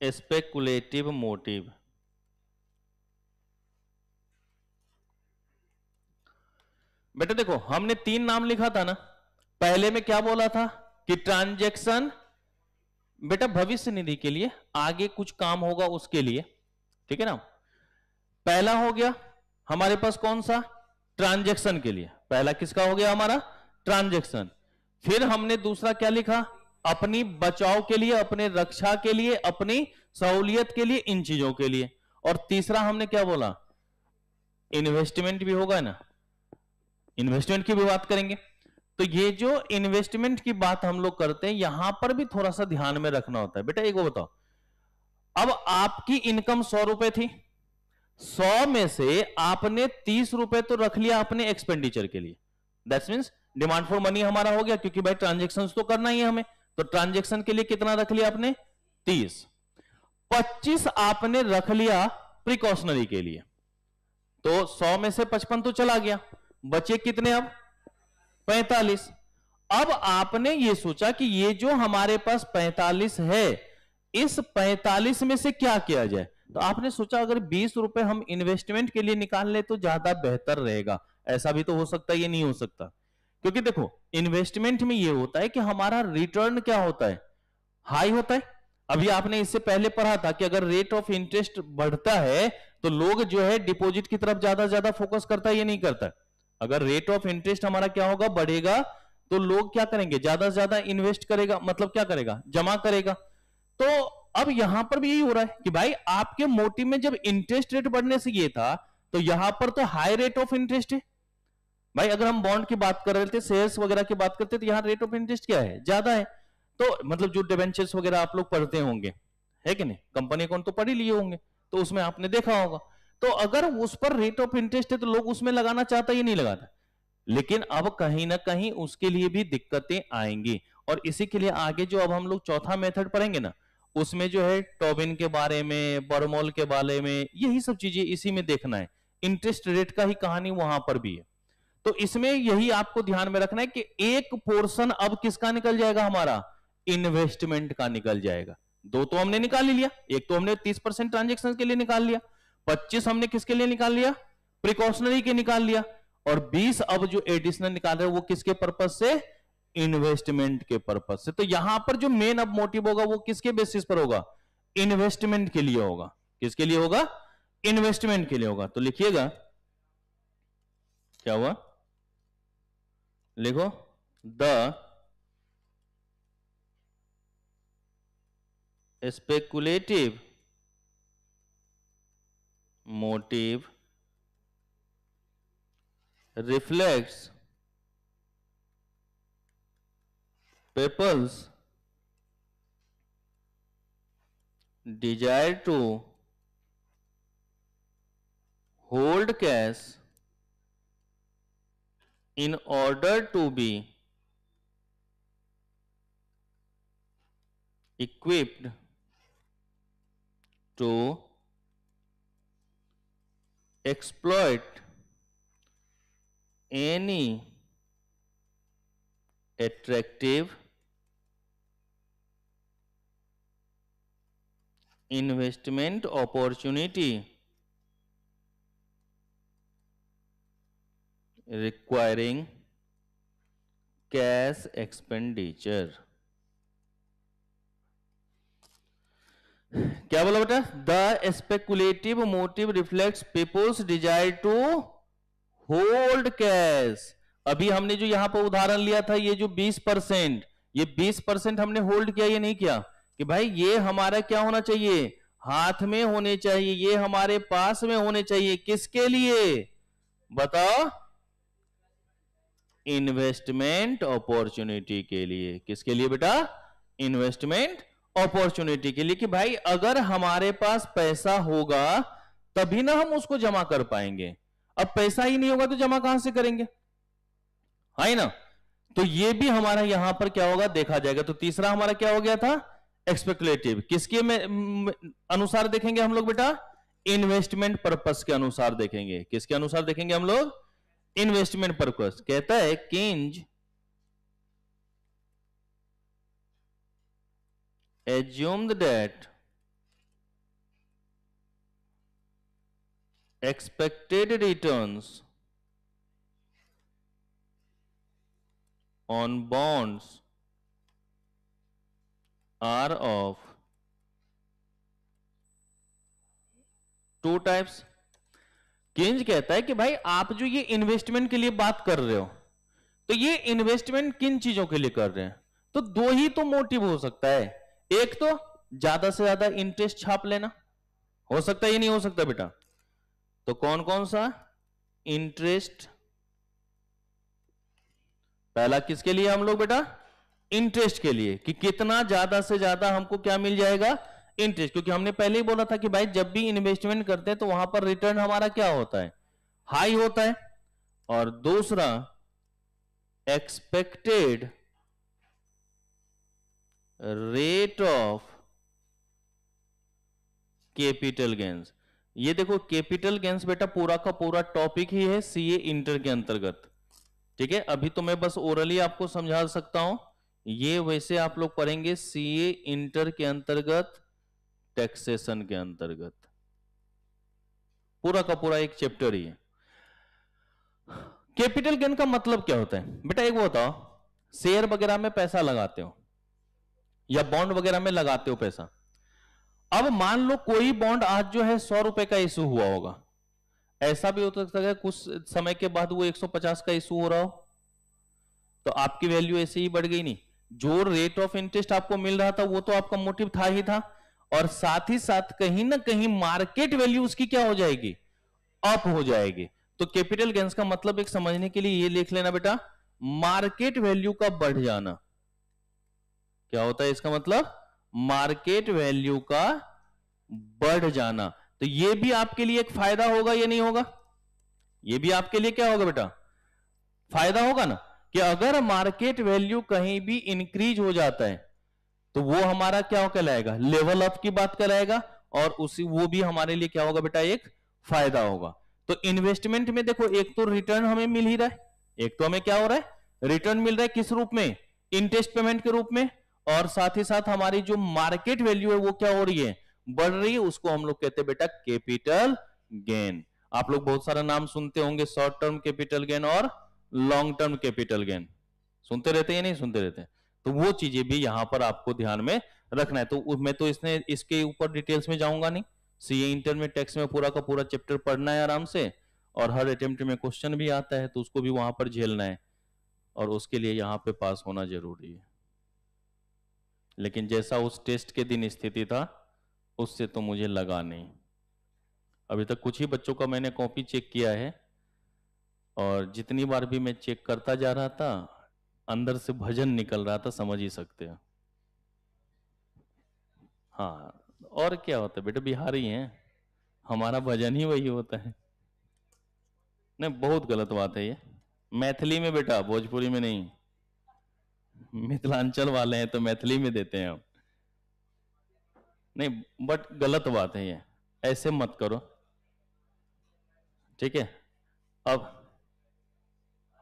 स्पेकुलेटिव मोटिव। बेटा देखो हमने 3 नाम लिखा था ना, पहले में क्या बोला था कि ट्रांजैक्शन बेटा भविष्य निधि के लिए, आगे कुछ काम होगा उसके लिए, ठीक है ना। पहला हो गया हमारे पास कौन सा, ट्रांजैक्शन के लिए, पहला किसका हो गया हमारा, ट्रांजैक्शन। फिर हमने दूसरा क्या लिखा, अपनी बचाव के लिए, अपने रक्षा के लिए, अपनी सहूलियत के लिए, इन चीजों के लिए। और तीसरा हमने क्या बोला, इन्वेस्टमेंट भी होगा ना, इन्वेस्टमेंट की भी बात करेंगे। तो ये जो इन्वेस्टमेंट की बात हम लोग करते हैं, यहां पर भी थोड़ा सा ध्यान में रखना होता है। बेटा एक वो बताओ, अब आपकी इनकम 100 रुपए थी, 100 में से आपने 30 रुपए तो रख लिया अपने एक्सपेंडिचर के लिए, that's means demand for money हमारा हो गया, क्योंकि भाई ट्रांजेक्शन तो करना ही है हमें, तो ट्रांजेक्शन के लिए कितना रख लिया आपने, 30। 25 आपने रख लिया प्रिकॉशनरी के लिए, तो 100 में से 55 तो चला गया, बचे कितने अब, 45। अब आपने ये सोचा कि ये जो हमारे पास 45 है, इस 45 में से क्या किया जाए, तो आपने सोचा अगर 20 रुपए हम इन्वेस्टमेंट के लिए निकाल ले तो ज्यादा बेहतर रहेगा। ऐसा भी तो हो सकता है, ये नहीं हो सकता, क्योंकि देखो इन्वेस्टमेंट में ये होता है कि हमारा रिटर्न क्या होता है, हाई होता है। अभी आपने इससे पहले पढ़ा था कि अगर रेट ऑफ इंटरेस्ट बढ़ता है तो लोग जो है डिपॉजिट की तरफ ज्यादा फोकस करता है, ये नहीं करता। अगर रेट ऑफ इंटरेस्ट हमारा क्या होगा, बढ़ेगा, तो लोग क्या करेंगे, ज्यादा से ज्यादा इन्वेस्ट करेगा, मतलब क्या करेगा, जमा करेगा। तो अब यहां पर भी यही हो रहा है कि भाई आपके मोटिव में जब इंटरेस्ट रेट बढ़ने से ये था, तो यहां पर तो हाई रेट ऑफ इंटरेस्ट है। भाई अगर हम बॉन्ड की बात कर रहे थे, शेयर्स वगैरह की बात करते, तो यहां रेट ऑफ इंटरेस्ट क्या है, ज्यादा है। तो मतलब जो डिबेंचर्स वगैरह आप लोग पढ़ते होंगे, है कि नहीं, कंपनी कौन तो पढ़ ही लिए होंगे, तो उसमें आपने देखा होगा। तो अगर उस पर रेट ऑफ इंटरेस्ट है तो लोग उसमें लगाना चाहता ही नहीं लगाता। लेकिन अब कहीं ना कहीं उसके लिए भी दिक्कतें आएंगी, और इसी के लिए आगे जो अब हम लोग चौथा मेथड पढ़ेंगे ना, उसमें जो है टोबिन के बारे में, बर्मोल के बारे में, यही सब चीजें इसी में देखना है। इंटरेस्ट रेट का ही कहानी वहां पर भी है। तो इसमें यही आपको ध्यान में रखना है कि एक पोर्शन अब किसका निकल जाएगा, हमारा इन्वेस्टमेंट का निकल जाएगा। दो तो हमने निकाल ही लिया, एक तो हमने 30% ट्रांजेक्शन के लिए निकाल लिया, 25 हमने किसके लिए निकाल लिया, प्रिकॉशनरी के निकाल लिया, और 20 अब जो एडिशनल निकाल रहे हैं वो किसके पर्पज से, इन्वेस्टमेंट के पर्पज से। तो यहां पर जो मेन अब मोटिव होगा वो किसके बेसिस पर होगा, इन्वेस्टमेंट के लिए होगा। किसके लिए होगा, इन्वेस्टमेंट के लिए होगा। तो लिखिएगा क्या हुआ, लिखो, the speculative motive reflects people's desire to hold cash in order to be equipped to exploit any attractive investment opportunity requiring cash expenditure। क्या बोला बेटा, the speculative motive reflects people's desire to hold cash. अभी हमने जो यहां पर उदाहरण लिया था, ये जो 20%, ये 20% हमने होल्ड किया, ये नहीं किया कि भाई ये हमारा क्या होना चाहिए, हाथ में होने चाहिए, ये हमारे पास में होने चाहिए। किसके लिए बताओ, इन्वेस्टमेंट अपॉर्चुनिटी के लिए। किसके लिए बेटा, इन्वेस्टमेंट अपॉर्चुनिटी के लिए, कि भाई अगर हमारे पास पैसा होगा तभी ना हम उसको जमा कर पाएंगे। अब पैसा ही नहीं होगा तो जमा कहां से करेंगे, है ना। तो ये भी हमारा यहां पर क्या होगा, देखा जाएगा। तो तीसरा हमारा क्या हो गया था, एक्सपेकुलेटिव। किसके अनुसार देखेंगे हम लोग बेटा, इन्वेस्टमेंट पर्पस के अनुसार देखेंगे। किसके अनुसार देखेंगे हम लोग, इन्वेस्टमेंट पर्पस। कहता है किंज assumed that expected returns on bonds are of two types. केंज कहता है कि भाई आप जो ये इन्वेस्टमेंट के लिए बात कर रहे हो, तो ये इन्वेस्टमेंट किन चीजों के लिए कर रहे हैं? तो दो ही तो मोटिव हो सकता है, एक तो ज्यादा से ज्यादा इंटरेस्ट छाप लेना, हो सकता है ये नहीं हो सकता बेटा? तो कौन कौन सा? इंटरेस्ट, पहला किसके लिए हम लोग बेटा? इंटरेस्ट के लिए, कि कितना ज्यादा से ज्यादा हमको क्या मिल जाएगा? इंटरेस्ट। क्योंकि हमने पहले ही बोला था कि भाई जब भी इन्वेस्टमेंट करते हैं तो वहां पर रिटर्न हमारा क्या होता है? हाई होता है। और दूसरा expected rate of capital gains. ये देखो कैपिटल गेन्स बेटा पूरा का पूरा टॉपिक ही है सीए इंटर के अंतर्गत, ठीक है? अभी तो मैं बस ओरली आपको समझा सकता हूं, ये वैसे आप लोग पढ़ेंगे सीए इंटर के अंतर्गत, टैक्सेशन के अंतर्गत, पूरा का पूरा एक चैप्टर ही है। कैपिटल गेन का मतलब क्या होता है बेटा? एक वो बताओ, शेयर वगैरह में पैसा लगाते हो या बॉन्ड वगैरह में लगाते हो पैसा। अब मान लो कोई बॉन्ड आज जो है 100 रुपए का इशू हुआ होगा, ऐसा भी हो सकता है कुछ समय के बाद वो 150 का इशू हो रहा हो, तो आपकी वैल्यू ऐसे ही बढ़ गई नहीं? जो रेट ऑफ इंटरेस्ट आपको मिल रहा था वो तो आपका मोटिव था ही था, और साथ ही साथ कहीं ना कहीं मार्केट वैल्यू उसकी क्या हो जाएगी? अप हो जाएगी। तो कैपिटल गेन्स का मतलब एक समझने के लिए ये लिख लेना बेटा, मार्केट वैल्यू का बढ़ जाना। क्या होता है इसका मतलब? मार्केट वैल्यू का बढ़ जाना। तो ये भी आपके लिए एक फायदा होगा या नहीं होगा? ये भी आपके लिए क्या होगा बेटा? फायदा होगा ना, कि अगर मार्केट वैल्यू कहीं भी इंक्रीज हो जाता है तो वो हमारा क्या कहलाएगा? लेवल अप की बात कराएगा, और उसी वो भी हमारे लिए क्या होगा बेटा? एक फायदा होगा। तो इन्वेस्टमेंट में देखो, एक तो रिटर्न हमें मिल ही रहा है, एक तो हमें क्या हो रहा है? रिटर्न मिल रहा है। किस रूप में? इंटरेस्ट पेमेंट के रूप में। और साथ ही साथ हमारी जो मार्केट वैल्यू है वो क्या हो रही है? बढ़ रही है। उसको हम लोग कहते हैं बेटा कैपिटल गेन। आप लोग बहुत सारा नाम सुनते होंगे, शॉर्ट टर्म कैपिटल गेन और लॉन्ग टर्म कैपिटल गेन, सुनते रहते हैं या नहीं सुनते रहते हैं? तो वो चीजें भी यहां पर आपको ध्यान में रखना है। तो मैं तो इसके ऊपर डिटेल्स में जाऊंगा नहीं, सीए इंटर में टैक्स में पूरा का पूरा चैप्टर पढ़ना है आराम से, और हर अटेम्प्ट में क्वेश्चन भी आता है तो उसको भी वहां पर झेलना है, और उसके लिए यहां पे पास होना जरूरी है। लेकिन जैसा उस टेस्ट के दिन स्थिति था उससे तो मुझे लगा नहीं। अभी तक कुछ ही बच्चों का मैंने कॉपी चेक किया है, और जितनी बार भी मैं चेक करता जा रहा था अंदर से भजन निकल रहा था, समझ ही सकते हो। हाँ, और क्या होता है बेटा, बिहारी हैं, हमारा भजन ही वही होता है। नहीं, बहुत गलत बात है ये। मैथिली में बेटा, भोजपुरी में नहीं। मिथिलांचल वाले हैं तो मैथिली में देते हैं हम। नहीं, बट गलत बात है ये, ऐसे मत करो, ठीक है? अब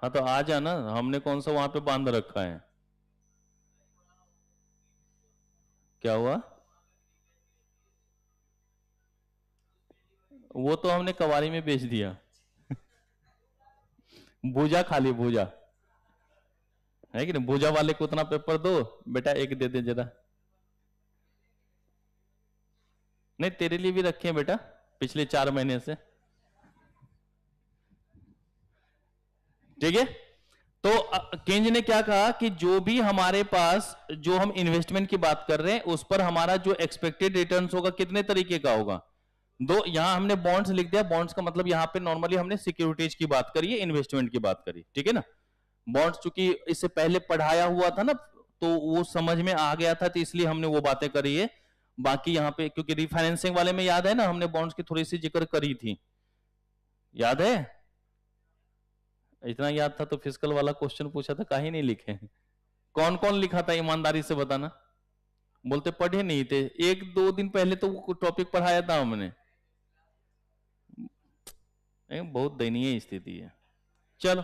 हाँ तो आ जाना, हमने कौन सा वहां पे बांध रखा है? क्या हुआ? वो तो हमने कवारी में बेच दिया। भूजा खाली भूजा है कि नहीं? भूजा वाले को उतना पेपर दो बेटा, एक दे दे जरा। नहीं, तेरे लिए भी रखे हैं बेटा पिछले 4 महीने से, ठीक है? तो केंज ने क्या कहा कि जो भी हमारे पास, जो हम इन्वेस्टमेंट की बात कर रहे हैं उस पर हमारा जो एक्सपेक्टेड रिटर्न्स होगा कितने तरीके का होगा? दो। यहां हमने बॉन्ड्स लिख दिया, बॉन्ड्स का मतलब यहां पे नॉर्मली हमने सिक्योरिटीज की बात करी है, इन्वेस्टमेंट की बात करी, ठीक है ना? बॉन्ड्स चूंकि इससे पहले पढ़ाया हुआ था ना तो वो समझ में आ गया था, तो इसलिए हमने वो बातें करी है। बाकी यहाँ पे क्योंकि रिफाइनेंसिंग वाले में याद है ना, हमने बॉन्ड्स की थोड़ी सी जिक्र करी थी, याद है? इतना याद था तो फिजिकल वाला क्वेश्चन पूछा था, काहे नहीं लिखे? कौन कौन लिखा था ईमानदारी से बताना। बोलते पढ़े नहीं थे, 1-2 दिन पहले तो वो टॉपिक पढ़ाया था हमने। बहुत दयनीय स्थिति है। चलो,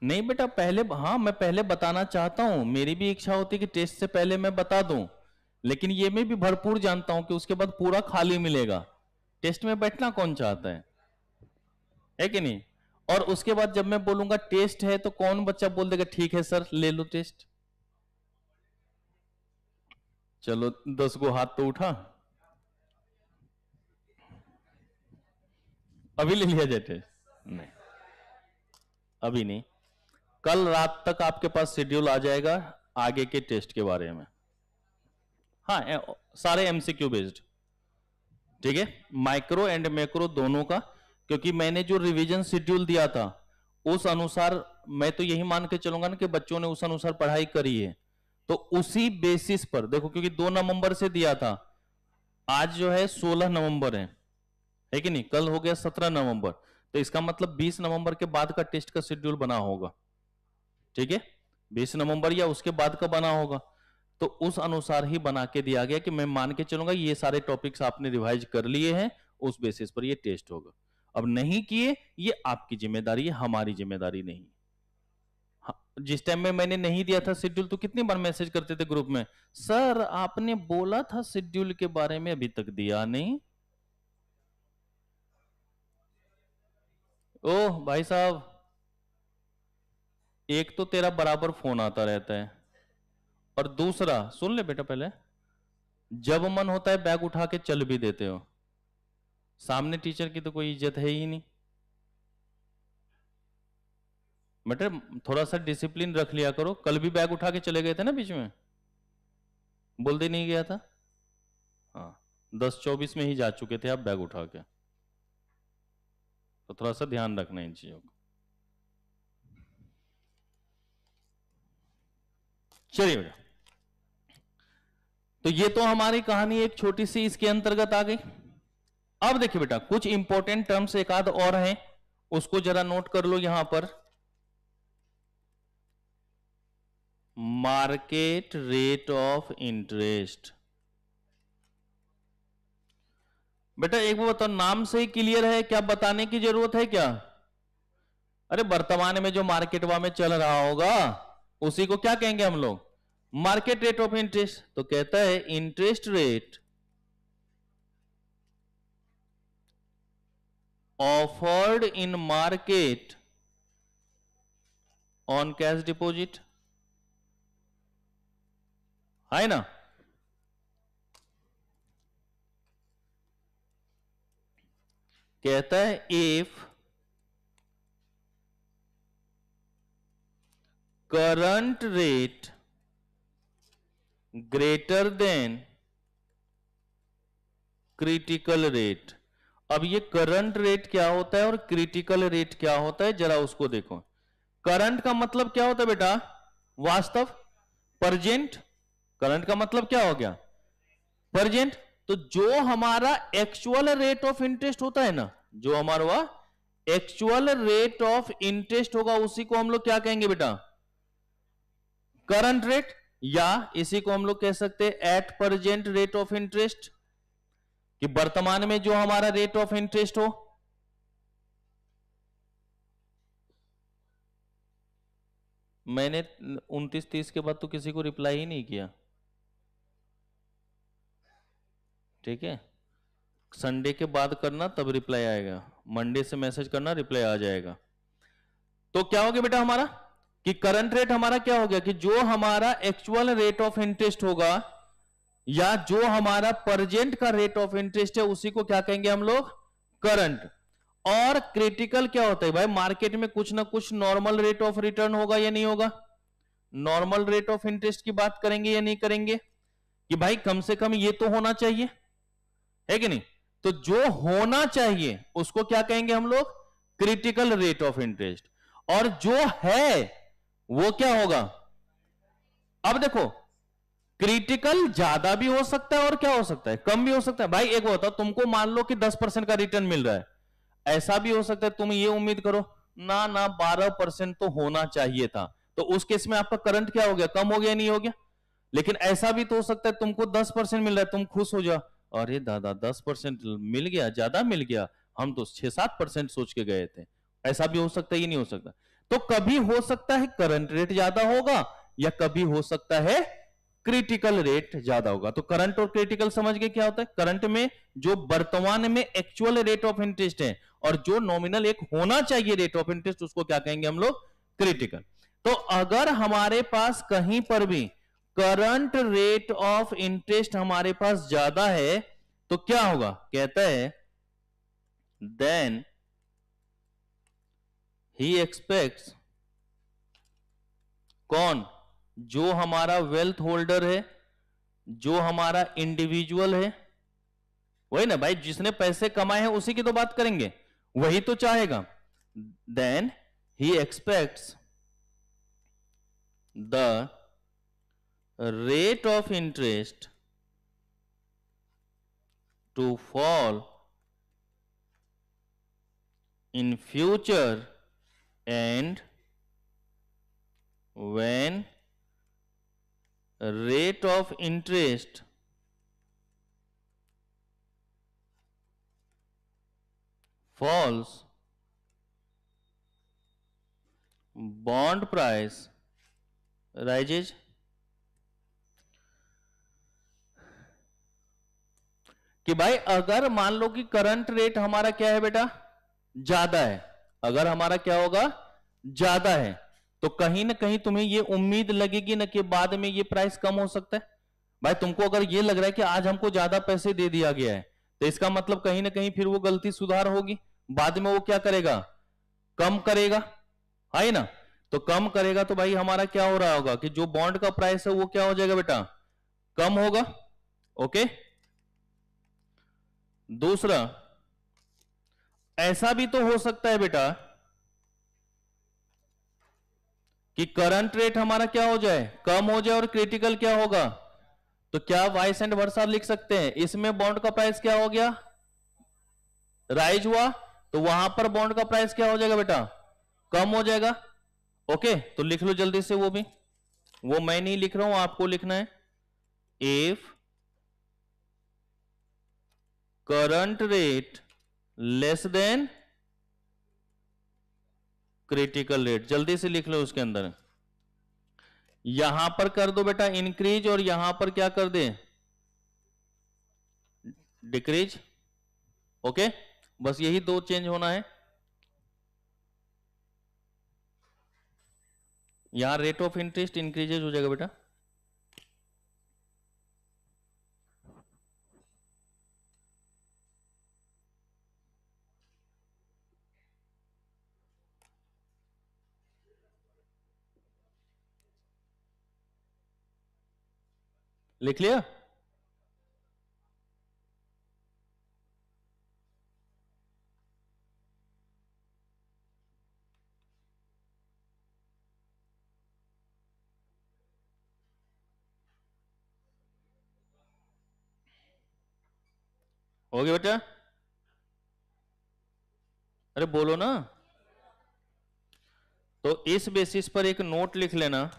नहीं बेटा पहले, हाँ मैं पहले बताना चाहता हूं, मेरी भी इच्छा होती है कि टेस्ट से पहले मैं बता दूं, लेकिन ये मैं भी भरपूर जानता हूं कि उसके बाद पूरा खाली मिलेगा। टेस्ट में बैठना कौन चाहता है? है कि नहीं? और उसके बाद जब मैं बोलूंगा टेस्ट है तो कौन बच्चा बोल देगा ठीक है सर ले लो टेस्ट? चलो 10 को हाथ तो उठा, अभी ले लिया जाए टेस्ट? नहीं, अभी नहीं, कल रात तक आपके पास शेड्यूल आ जाएगा आगे के टेस्ट के बारे में। हाँ, सारे एमसीक्यू बेस्ड, ठीक है, माइक्रो एंड मैक्रो दोनों का, क्योंकि मैंने जो रिवीजन शेड्यूल दिया था उस अनुसार मैं तो यही मान के चलूंगा ना कि बच्चों ने उस अनुसार पढ़ाई करी है, तो उसी बेसिस पर देखो, क्योंकि 2 नवंबर से दिया था, आज जो है 16 नवंबर है कि नहीं, कल हो गया 17 नवंबर, तो इसका मतलब 20 नवंबर के बाद का टेस्ट का शेड्यूल बना होगा, ठीक है, 20 नवंबर या उसके बाद का बना होगा, तो उस अनुसार ही बना के दिया गया कि मैं मान के चलूंगा ये सारे टॉपिक्स आपने रिवाइज कर लिए हैं, उस बेसिस पर ये टेस्ट होगा। अब नहीं किए ये आपकी जिम्मेदारी है, हमारी जिम्मेदारी नहीं। जिस टाइम में मैंने नहीं दिया था शेड्यूल तो कितनी बार मैसेज करते थे ग्रुप में, सर आपने बोला था शेड्यूल के बारे में अभी तक दिया नहीं। ओह भाई साहब, एक तो तेरा बराबर फोन आता रहता है, और दूसरा सुन ले बेटा, पहले जब मन होता है बैग उठा के चल भी देते हो, सामने टीचर की तो कोई इज्जत है ही नहीं। बेटा थोड़ा सा डिसिप्लिन रख लिया करो, कल भी बैग उठा के चले गए थे ना बीच में, बोल दे नहीं गया था? हाँ, 10-24 में ही जा चुके थे आप बैग उठा के, तो थोड़ा सा ध्यान रखना इन चीजों को। चलिए बेटा, तो ये तो हमारी कहानी एक छोटी सी इसके अंतर्गत आ गई। अब देखिए बेटा, कुछ इंपॉर्टेंट टर्म्स एक आध और हैं, उसको जरा नोट कर लो यहां पर। मार्केट रेट ऑफ इंटरेस्ट, बेटा एक बार बताओ, नाम से ही क्लियर है, क्या बताने की जरूरत है क्या? अरे वर्तमान में जो मार्केट में चल रहा होगा उसी को क्या कहेंगे हम लोग? Market rate of interest. तो कहता है interest rate offered in market on cash deposit, है ना? कहता है if current rate greater than critical rate. अब ये करंट रेट क्या होता है और क्रिटिकल रेट क्या होता है, जरा उसको देखो। करंट का मतलब क्या होता है बेटा? वास्तव, प्रेजेंट। करंट का मतलब क्या हो गया? प्रेजेंट। तो जो हमारा एक्चुअल रेट ऑफ इंटरेस्ट होता है ना, जो हमारा एक्चुअल रेट ऑफ इंटरेस्ट होगा उसी को हम लोग क्या कहेंगे बेटा? करंट रेट, या इसी को हम लोग कह सकते हैं at present rate of interest, कि वर्तमान में जो हमारा रेट ऑफ इंटरेस्ट हो। मैंने 29-30 के बाद तो किसी को रिप्लाई ही नहीं किया, ठीक है? संडे के बाद करना तब रिप्लाई आएगा, मंडे से मैसेज करना रिप्लाई आ जाएगा। तो क्या हो गया बेटा हमारा कि करंट रेट हमारा क्या हो गया कि जो हमारा एक्चुअल रेट ऑफ इंटरेस्ट होगा या जो हमारा प्रेजेंट का रेट ऑफ इंटरेस्ट है उसी को क्या कहेंगे हम लोग? करंट। और क्रिटिकल क्या होता है भाई? मार्केट में कुछ ना कुछ नॉर्मल रेट ऑफ रिटर्न होगा या नहीं होगा? नॉर्मल रेट ऑफ इंटरेस्ट की बात करेंगे या नहीं करेंगे कि भाई कम से कम ये तो होना चाहिए, है कि नहीं? तो जो होना चाहिए उसको क्या कहेंगे हम लोग? Critical rate of interest. और जो है वो क्या होगा? अब देखो, क्रिटिकल ज्यादा भी हो सकता है और क्या हो सकता है? कम भी हो सकता है। भाई एक बात बताओ, तुमको मान लो कि 10% का रिटर्न मिल रहा है, ऐसा भी हो सकता है तुम ये उम्मीद करो ना 12% तो होना चाहिए था, तो उस केस में आपका करंट क्या हो गया? कम हो गया, नहीं हो गया? लेकिन ऐसा भी तो हो सकता है तुमको 10% मिल रहा है, तुम खुश हो जाओ, अरे दादा 10% मिल गया, ज्यादा मिल गया, हम तो 6-7% सोच के गए थे। ऐसा भी हो सकता है, ये नहीं हो सकता। तो कभी हो सकता है करंट रेट ज्यादा होगा या कभी हो सकता है क्रिटिकल रेट ज्यादा होगा। तो करंट और क्रिटिकल समझ गए क्या होता है? करंट में जो वर्तमान में एक्चुअल रेट ऑफ इंटरेस्ट है और जो नॉमिनल एक होना चाहिए रेट ऑफ इंटरेस्ट उसको क्या कहेंगे हम लोग, क्रिटिकल। तो अगर हमारे पास कहीं पर भी करंट रेट ऑफ इंटरेस्ट हमारे पास ज्यादा है तो क्या होगा, कहता है देन ही एक्सपेक्ट्स, कौन, जो हमारा वेल्थ होल्डर है, जो हमारा इंडिविजुअल है, वही ना भाई, जिसने पैसे कमाए हैं उसी की तो बात करेंगे, वही तो चाहेगा। Then he expects the rate of interest to fall in future and when rate of interest falls bond price rises। कि भाई अगर मान लो कि करंट रेट हमारा क्या है बेटा, ज्यादा है, अगर हमारा क्या होगा, ज्यादा है, तो कहीं ना कहीं तुम्हें ये उम्मीद लगेगी ना कि बाद में ये प्राइस कम हो सकता है। भाई तुमको अगर ये लग रहा है कि आज हमको ज्यादा पैसे दे दिया गया है तो इसका मतलब कहीं ना कहीं फिर वो गलती सुधार होगी, बाद में वो क्या करेगा, कम करेगा, है ना। तो कम करेगा तो भाई हमारा क्या हो रहा होगा कि जो बॉन्ड का प्राइस है वो क्या हो जाएगा बेटा, कम होगा। ओके, दूसरा ऐसा भी तो हो सकता है बेटा कि करंट रेट हमारा क्या हो जाए, कम हो जाए, और क्रिटिकल क्या होगा, तो क्या वाइस एंड वर्सा लिख सकते हैं, इसमें बॉन्ड का प्राइस क्या हो गया, राइज हुआ, तो वहां पर बॉन्ड का प्राइस क्या हो जाएगा बेटा, कम हो जाएगा। ओके, तो लिख लो जल्दी से, वो भी, वो मैं नहीं लिख रहा हूं, आपको लिखना है। If current rate less than critical rate, जल्दी से लिख लो उसके अंदर, यहां पर कर दो बेटा इंक्रीज और यहां पर क्या कर दे, डिक्रीज। ओके, बस यही दो चेंज होना है। यहां रेट ऑफ इंटरेस्ट इंक्रीजेज हो जाएगा बेटा, लिख लिया। हो गया बेटा, अरे बोलो ना। तो इस बेसिस पर एक नोट लिख लेना,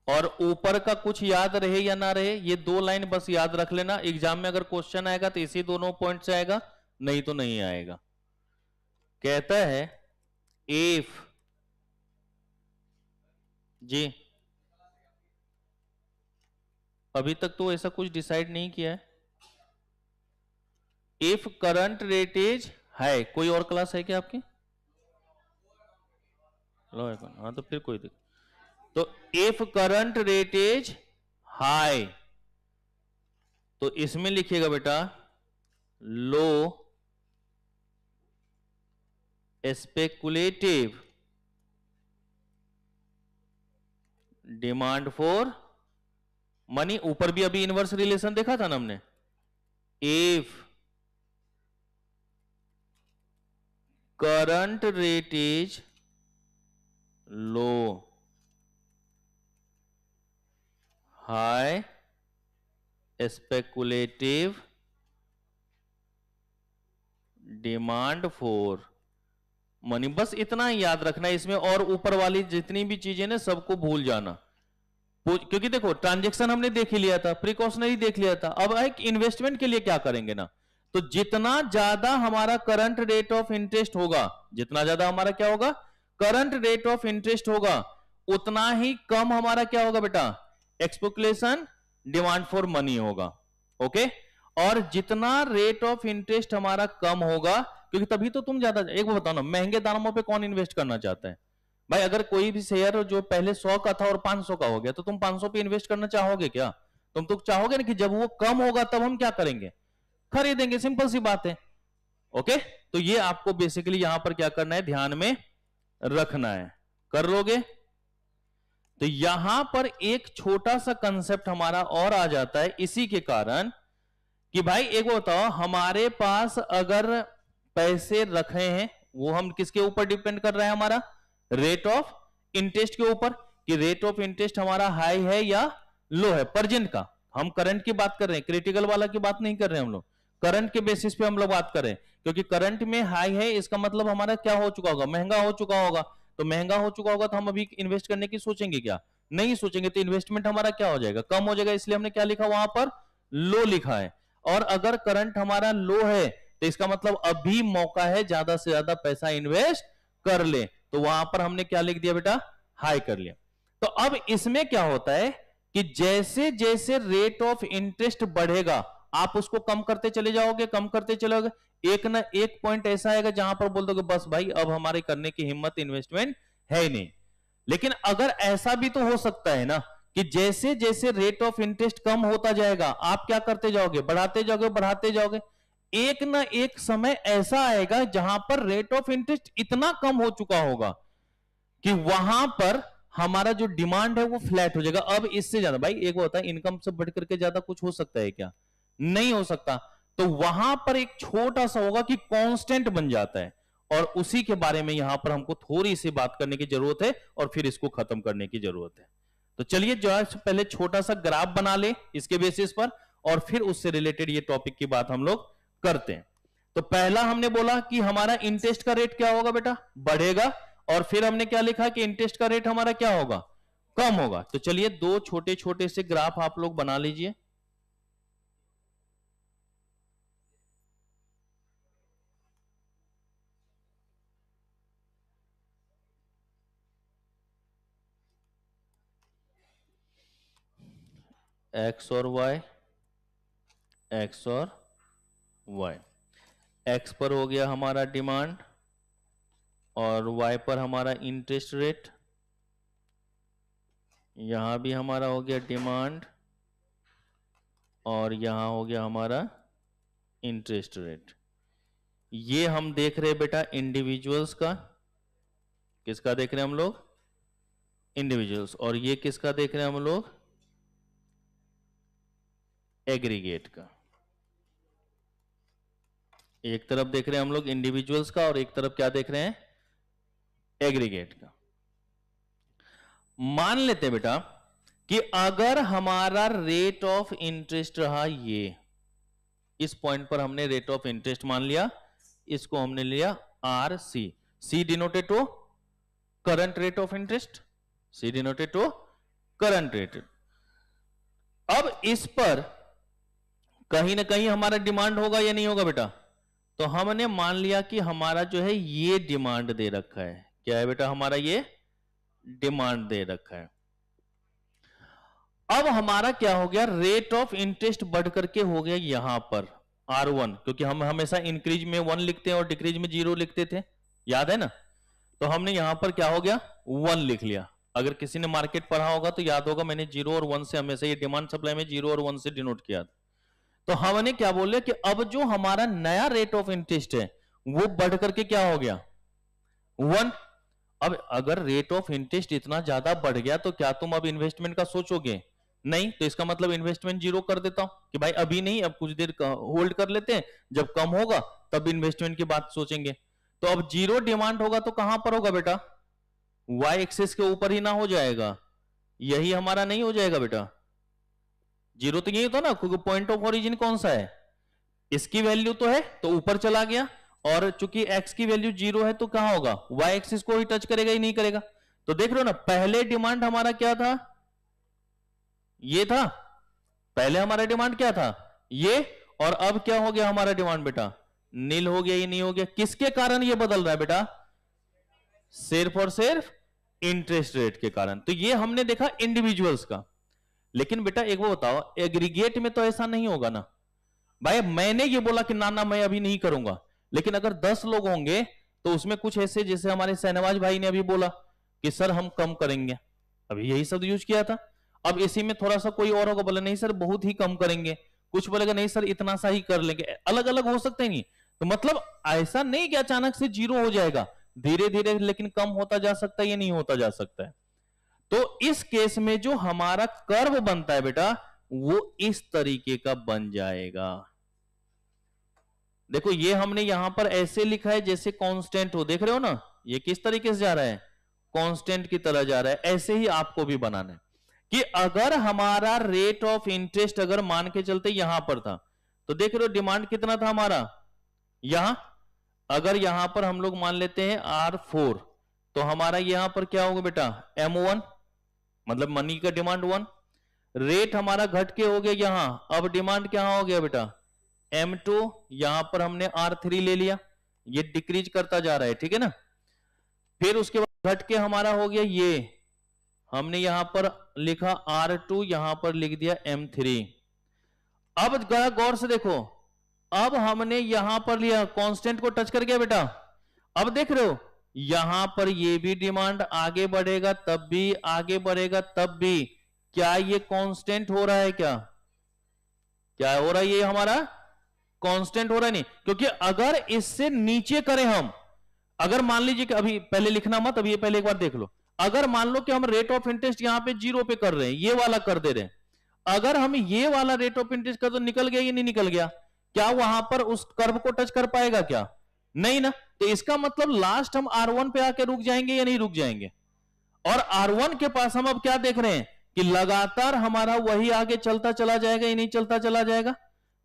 और ऊपर का कुछ याद रहे या ना रहे, ये दो लाइन बस याद रख लेना, एग्जाम में अगर क्वेश्चन आएगा तो इसी दोनों पॉइंट से आएगा, नहीं तो नहीं आएगा। कहता है इफ, जी अभी तक तो ऐसा कुछ डिसाइड नहीं किया है। If current rate is high, कोई और क्लास है क्या आपकी, हाँ तो फिर कोई दिक्कत, तो if current rate is high, तो इसमें लिखिएगा बेटा लो स्पेकुलेटिव डिमांड फॉर मनी। ऊपर भी अभी इनवर्स रिलेशन देखा था ना हमने, if current rate is low high speculative demand for money, बस इतना ही याद रखना इसमें, और ऊपर वाली जितनी भी चीजें ना सबको भूल जाना, क्योंकि देखो ट्रांजैक्शन हमने देख ही लिया था, प्रिकॉशनरी देख लिया था, अब एक इन्वेस्टमेंट के लिए क्या करेंगे ना, तो जितना ज्यादा हमारा करंट रेट ऑफ इंटरेस्ट होगा, जितना ज्यादा हमारा क्या होगा, करंट रेट ऑफ इंटरेस्ट होगा, उतना ही कम हमारा क्या होगा बेटा, एक्सपेक्टेशन डिमांड फॉर मनी होगा। ओके, और जितना रेट ऑफ इंटरेस्ट हमारा कम होगा, क्योंकि तभी तो तुम ज्यादा, एक बार बताओ ना, महंगे दामों पे कौन इन्वेस्ट करना चाहता है भाई? अगर कोई भी शेयर जो पहले 100 का था और 500 का हो गया, तो तुम 500 पे इन्वेस्ट करना चाहोगे क्या? तुम तो चाहोगे ना कि जब वो कम होगा तब हम क्या करेंगे, खरीदेंगे। सिंपल सी बात है। ओके, तो ये आपको बेसिकली यहां पर क्या करना है, ध्यान में रखना है। कर लोगे? तो यहां पर एक छोटा सा कंसेप्ट हमारा और आ जाता है इसी के कारण कि भाई एक बताओ, हमारे पास अगर पैसे रखे हैं, वो हम किसके ऊपर डिपेंड कर रहा है, हमारा रेट ऑफ इंटरेस्ट के ऊपर, कि रेट ऑफ इंटरेस्ट हमारा हाई है या लो है, प्रेजेंट का। हम करंट की बात कर रहे हैं, क्रिटिकल वाला की बात नहीं कर रहे हैं हम लोग, करंट के बेसिस पे हम लोग बात कर रहे हैं। क्योंकि करंट में हाई है, इसका मतलब हमारा क्या हो चुका होगा, महंगा हो चुका होगा। तो महंगा हो चुका होगा तो हम अभी इन्वेस्ट करने की सोचेंगे क्या? नहीं सोचेंगे। तो इन्वेस्टमेंट हमारा क्या हो जाएगा, कम हो जाएगा। इसलिए हमने क्या लिखा वहां पर, लो लिखा है। और अगर करंट हमारा लो है तो इसका मतलब अभी मौका है ज्यादा से ज्यादा पैसा इन्वेस्ट कर ले, तो वहां पर हमने क्या लिख दिया बेटा, हाई कर लिया। तो अब इसमें क्या होता है कि जैसे जैसे रेट ऑफ इंटरेस्ट बढ़ेगा, आप उसको कम करते चले जाओगे, कम करते चले जाओगे। एक ना एक पॉइंट ऐसा आएगा जहां पर बोल दोगे बस भाई अब हमारे करने की हिम्मत, इन्वेस्टमेंट है ही नहीं। लेकिन अगर ऐसा भी तो हो सकता है ना कि जैसे जैसे रेट ऑफ इंटरेस्ट कम होता जाएगा, आप क्या करते जाओगे, बढ़ाते जाओगे, बढ़ाते जाओगे। एक ना एक समय ऐसा आएगा जहां पर रेट ऑफ इंटरेस्ट इतना कम हो चुका होगा कि वहां पर हमारा जो डिमांड है वो फ्लैट हो जाएगा। अब इससे ज्यादा भाई एक होता है, इनकम से बढ़ करके ज्यादा कुछ हो सकता है क्या? नहीं हो सकता। तो वहां पर एक छोटा सा होगा कि कांस्टेंट बन जाता है, और उसी के बारे में यहां पर हमको थोड़ी सी बात करने की जरूरत है और फिर इसको खत्म करने की जरूरत है। तो चलिए जो है पहले छोटा सा ग्राफ बना ले इसके बेसिस पर, और फिर उससे रिलेटेड ये टॉपिक की बात हम लोग करते हैं। तो पहला हमने बोला कि हमारा इंटरेस्ट का रेट क्या होगा बेटा, बढ़ेगा। और फिर हमने क्या लिखा कि इंटरेस्ट का रेट हमारा क्या होगा, कम होगा। तो चलिए दो छोटे छोटे से ग्राफ आप लोग बना लीजिए। एक्स और वाई, एक्स और वाई। एक्स पर हो गया हमारा डिमांड और वाई पर हमारा इंटरेस्ट रेट। यहां भी हमारा हो गया डिमांड और यहां हो गया हमारा इंटरेस्ट रेट। ये हम देख रहे हैं बेटा इंडिविजुअल्स का, किसका देख रहे हैं हम लोग, इंडिविजुअल्स। और ये किसका देख रहे हैं हम लोग, एग्रीगेट का। एक तरफ देख रहे हैं हम लोग इंडिविजुअल्स का और एक तरफ क्या देख रहे हैं, एग्रीगेट का। मान लेते हैं बेटा कि अगर हमारा रेट ऑफ इंटरेस्ट रहा ये, इस पॉइंट पर हमने रेट ऑफ इंटरेस्ट मान लिया, इसको हमने लिया R C. C denoted to current rate of interest, C denoted to current rate. अब इस पर कहीं ना कहीं हमारा डिमांड होगा या नहीं होगा बेटा? तो हमने मान लिया कि हमारा जो है ये डिमांड दे रखा है। क्या है बेटा, हमारा ये डिमांड दे रखा है। अब हमारा क्या हो गया, रेट ऑफ इंटरेस्ट बढ़ करके हो गया यहां पर R1, क्योंकि हम हमेशा इंक्रीज में 1 लिखते हैं और डिक्रीज में 0 लिखते थे, याद है ना? तो हमने यहां पर क्या हो गया, 1 लिख लिया। अगर किसी ने मार्केट पढ़ा होगा तो याद होगा, मैंने 0 और 1 से हमेशा ये डिमांड सप्लाई में 0 और 1 से डिनोट किया था। तो हमने क्या बोले कि अब जो हमारा नया रेट ऑफ इंटरेस्ट है वो बढ़ करके क्या हो गया, 1। अब अगर रेट ऑफ इंटरेस्ट इतना ज्यादा बढ़ गया तो क्या तुम अब इन्वेस्टमेंट का सोचोगे? नहीं। तो इसका मतलब इन्वेस्टमेंट 0 कर देता हूं कि भाई अभी नहीं, अब कुछ देर होल्ड कर लेते हैं, जब कम होगा तब इन्वेस्टमेंट की बात सोचेंगे। तो अब 0 डिमांड होगा तो कहां पर होगा बेटा, वाई एक्सिस के ऊपर ही ना हो जाएगा, यही हमारा नहीं हो जाएगा बेटा। 0 तो यही होता ना, क्योंकि पॉइंट ऑफ ओरिजिन कौन सा है, इसकी वैल्यू तो है तो ऊपर चला गया, और चूंकि x की वैल्यू 0 है तो कहां होगा, y एक्सिस को ही टच करेगा ही नहीं करेगा। तो देख रहे हो ना, पहले डिमांड हमारा क्या था, ये था। पहले हमारा डिमांड क्या था, ये। और अब क्या हो गया हमारा डिमांड बेटा, नील हो गया, ये नहीं हो गया। किसके कारण ये बदल रहा है बेटा, सिर्फ और सिर्फ इंटरेस्ट रेट के कारण। तो ये हमने देखा इंडिविजुअल्स का। लेकिन बेटा एक वो बताओ, एग्रीगेट में तो ऐसा नहीं होगा ना। भाई मैंने ये बोला कि ना ना मैं अभी नहीं करूंगा, लेकिन अगर 10 लोग होंगे तो उसमें कुछ ऐसे, जैसे हमारे शहनवाज भाई ने अभी बोला कि सर हम कम करेंगे, अभी यही शब्द यूज किया था। अब इसी में थोड़ा सा कोई और होगा, बोले नहीं सर बहुत ही कम करेंगे, कुछ बोलेगा नहीं सर इतना सा ही कर लेंगे, अलग अलग हो सकते हैं। नहीं तो मतलब ऐसा नहीं कि अचानक से जीरो हो जाएगा, धीरे धीरे लेकिन कम होता जा सकता है, ये नहीं होता जा सकता है। तो इस केस में जो हमारा कर्व बनता है बेटा वो इस तरीके का बन जाएगा। देखो ये हमने यहां पर ऐसे लिखा है जैसे कांस्टेंट हो, देख रहे हो ना, ये किस तरीके से जा रहा है, कांस्टेंट की तरह जा रहा है। ऐसे ही आपको भी बनाना है कि अगर हमारा रेट ऑफ इंटरेस्ट अगर मान के चलते यहां पर था, तो देख रहे हो डिमांड कितना था हमारा यहां, अगर यहां पर हम लोग मान लेते हैं R4, तो हमारा यहां पर क्या होगा बेटा M1, मतलब मनी का डिमांड 1, रेट हमारा घट के हो गया यहां, अब डिमांड क्या हो गया बेटा M2, यहां पर हमने R3 ले लिया, ये डिक्रीज करता जा रहा है, ठीक है ना। फिर उसके बाद घट के हमारा हो गया ये, हमने यहां पर लिखा R2, यहां पर लिख दिया M3। अब गौर से देखो, अब हमने यहां पर लिया कांस्टेंट को टच कर गया बेटा, अब देख रहे हो यहां पर ये भी डिमांड आगे बढ़ेगा, तब भी आगे बढ़ेगा, तब भी क्या ये कांस्टेंट हो रहा है, क्या हो रहा है, ये हमारा कांस्टेंट हो रहा है नहीं, क्योंकि अगर इससे नीचे करें हम, अगर मान लीजिए कि अभी पहले लिखना मत, अभी ये पहले एक बार देख लो, अगर मान लो कि हम रेट ऑफ इंटरेस्ट यहां पे 0 पे कर रहे हैं, ये वाला कर दे रहे हैं, अगर हम ये वाला रेट ऑफ इंटरेस्ट कर, तो निकल गया, ये नहीं निकल गया, क्या वहां पर उस कर्व को टच कर पाएगा क्या, नहीं ना। तो इसका मतलब लास्ट हम R1 पे आके रुक जाएंगे या नहीं रुक जाएंगे, और R1 के पास हम अब क्या देख रहे हैं कि लगातार हमारा वही आगे चलता चला जाएगा या नहीं चलता चला जाएगा।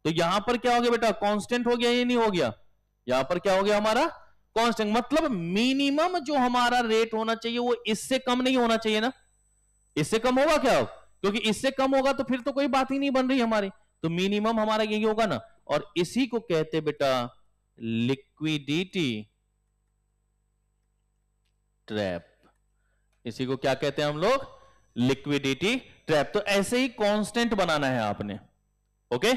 तो यहां पर क्या हो गया बेटा कांस्टेंट हो गया या नहीं हो गया, यहां पर क्या हो गया हमारा कांस्टेंट, मतलब मिनिमम जो हमारा रेट होना चाहिए वो इससे कम नहीं होना चाहिए ना, इससे कम होगा क्या, क्योंकि इससे कम होगा तो फिर तो कोई बात ही नहीं बन रही हमारी, तो मिनिमम हमारा यही होगा ना, और इसी को कहते बेटा लिक्विडिटी ट्रैप, इसी को क्या कहते हैं हम लोग, लिक्विडिटी ट्रैप। तो ऐसे ही कांस्टेंट बनाना है आपने, ओके।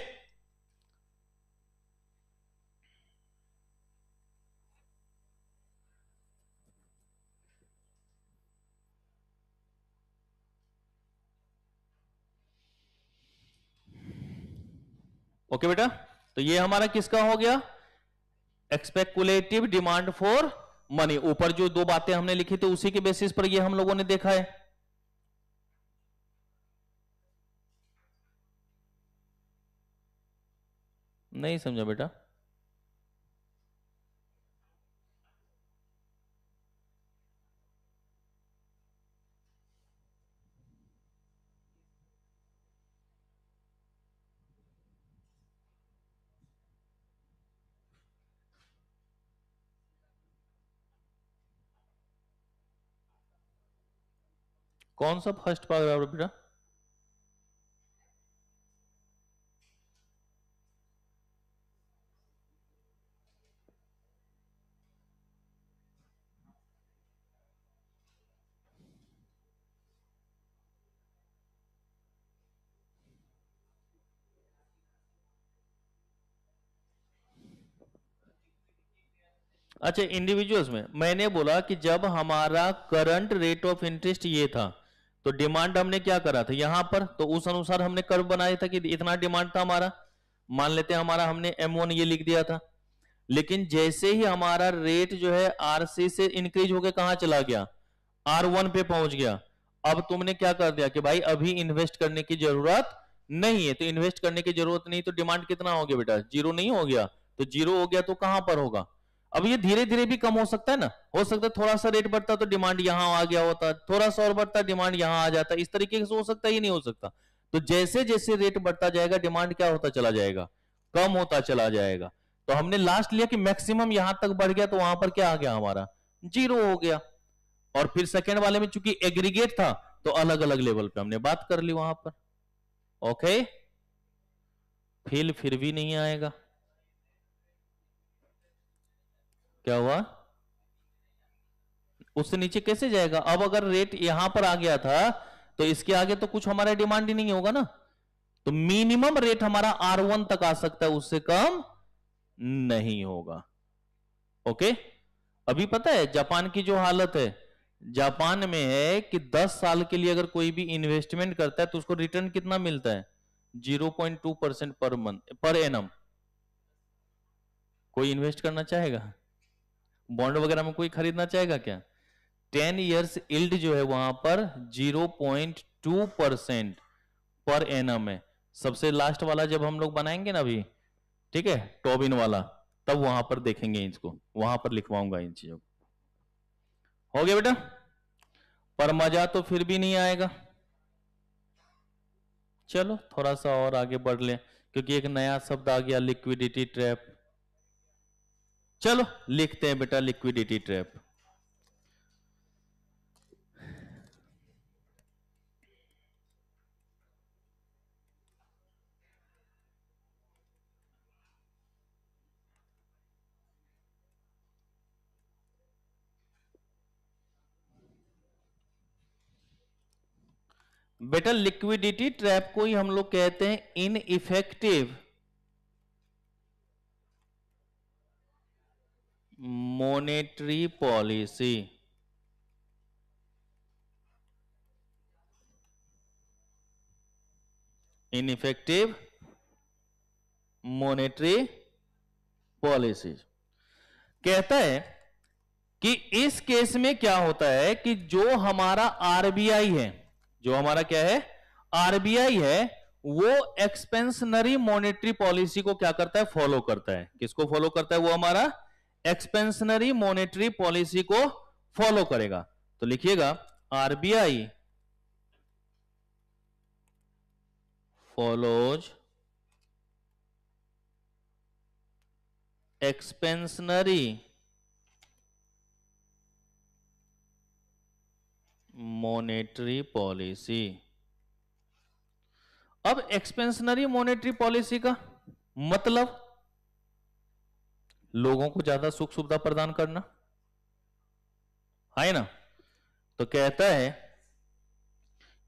ओके बेटा, तो ये हमारा किसका हो गया, एक्सपेक्युलेटिव डिमांड फॉर मनी, ऊपर जो दो बातें हमने लिखी थी उसी के बेसिस पर ये हम लोगों ने देखा है। नहीं समझा बेटा, कौन सा फर्स्ट पैराग्राफ बेटा, अच्छा इंडिविजुअल्स में मैंने बोला कि जब हमारा करंट रेट ऑफ इंटरेस्ट ये था, तो डिमांड हमने क्या करा था यहां पर, तो उस अनुसार हमने कर्व बनाया था कि इतना डिमांड था हमारा, मान लेते हैं हमारा हमने M1 ये लिख दिया था, लेकिन जैसे ही हमारा रेट जो है RC से इंक्रीज होकर कहां चला गया, R1 पे पहुंच गया, अब तुमने क्या कर दिया कि भाई अभी इन्वेस्ट करने की जरूरत नहीं है, तो इन्वेस्ट करने की जरूरत नहीं, तो डिमांड कितना हो गया बेटा, जीरो नहीं हो गया, तो जीरो हो गया तो कहां पर होगा, अब ये धीरे धीरे भी कम हो सकता है ना, हो सकता है थोड़ा सा रेट बढ़ता तो डिमांड यहां आ गया होता, थोड़ा सा और बढ़ता डिमांड यहां आ जाता, इस तरीके से हो सकता है, ये नहीं हो सकता। तो जैसे जैसे रेट बढ़ता जाएगा डिमांड क्या होता चला जाएगा, कम होता चला जाएगा। तो हमने लास्ट लिया कि मैक्सिमम यहां तक बढ़ गया, तो वहां पर क्या आ गया हमारा जीरो हो गया, और फिर सेकेंड वाले में चूंकि एग्रीगेट था तो अलग अलग लेवल पे हमने बात कर ली वहां पर, ओके। फिर भी नहीं आएगा, क्या हुआ, उससे नीचे कैसे जाएगा, अब अगर रेट यहां पर आ गया था तो इसके आगे तो कुछ हमारा डिमांड ही नहीं होगा ना, तो मिनिमम रेट हमारा R1 तक आ सकता है, उससे कम नहीं होगा। ओके, अभी पता है जापान की जो हालत है, जापान में है कि 10 साल के लिए अगर कोई भी इन्वेस्टमेंट करता है तो उसको रिटर्न कितना मिलता है? 0.2% पर मंथ पर एनम। कोई इन्वेस्ट करना चाहेगा? बॉन्ड वगैरह में कोई खरीदना चाहेगा क्या? 10 इयर्स इल्ड जो है वहां पर 0.2% पर एनम है। सबसे लास्ट वाला जब हम लोग बनाएंगे ना अभी, ठीक है, टॉबिन वाला, तब वहां पर देखेंगे इसको, वहां पर लिखवाऊंगा इन चीजों को। हो गया बेटा? पर मजा तो फिर भी नहीं आएगा। चलो थोड़ा सा और आगे बढ़ ले, क्योंकि एक नया शब्द आ गया, लिक्विडिटी ट्रैप। चलो लिखते हैं बेटा लिक्विडिटी ट्रैप। बेटा लिक्विडिटी ट्रैप को ही हम लोग कहते हैं ineffective monetary policy. Ineffective monetary policy कहता है कि इस केस में क्या होता है कि जो हमारा आरबीआई है, जो हमारा क्या है, आरबीआई है, वो एक्सपेंशनरी मॉनेटरी पॉलिसी को क्या करता है? फॉलो करता है। किसको फॉलो करता है? वो हमारा एक्सपेंशनरी मॉनेटरी पॉलिसी को फॉलो करेगा। तो लिखिएगा RBI follows expansionary monetary policy. अब एक्सपेंशनरी मॉनेटरी पॉलिसी का मतलब लोगों को ज्यादा सुख सुविधा प्रदान करना है ना। तो कहता है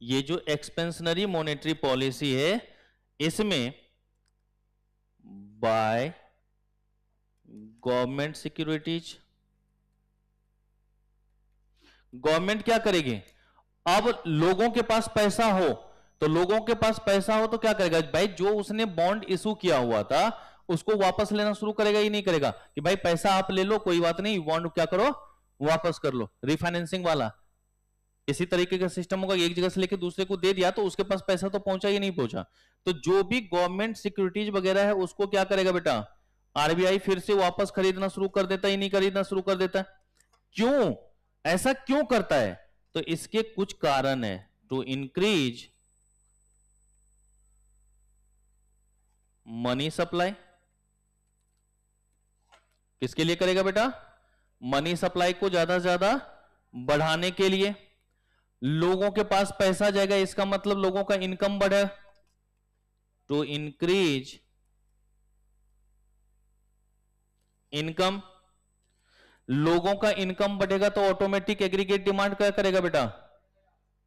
ये जो एक्सपेंशनरी मॉनेटरी पॉलिसी है, इसमें बाय गवर्नमेंट सिक्योरिटीज, गवर्नमेंट क्या करेगी? अब लोगों के पास पैसा हो, तो लोगों के पास पैसा हो तो क्या करेगा भाई? जो उसने बॉन्ड इशू किया हुआ था उसको वापस लेना शुरू करेगा ही नहीं करेगा कि भाई पैसा आप ले लो, कोई बात नहीं, बॉन्ड क्या करो, वापस कर लो। रिफाइनेंसिंग वाला इसी तरीके का सिस्टम होगा, एक जगह से लेके दूसरे को दे दिया तो उसके पास पैसा तो पहुंचा ही नहीं पहुंचा। तो जो भी गवर्नमेंट सिक्योरिटीज वगैरह है उसको क्या करेगा बेटा? आरबीआई फिर से वापस खरीदना शुरू कर देता है, नहीं खरीदना शुरू कर देता है। क्यों ऐसा क्यों करता है? तो इसके कुछ कारण है। टू इंक्रीज मनी सप्लाई, किसके लिए करेगा बेटा? मनी सप्लाई को ज्यादा से ज्यादा बढ़ाने के लिए। लोगों के पास पैसा जाएगा, इसका मतलब लोगों का इनकम बढ़े। टू इंक्रीज इनकम, लोगों का इनकम बढ़ेगा तो ऑटोमेटिक एग्रीगेट डिमांड क्या करेगा बेटा?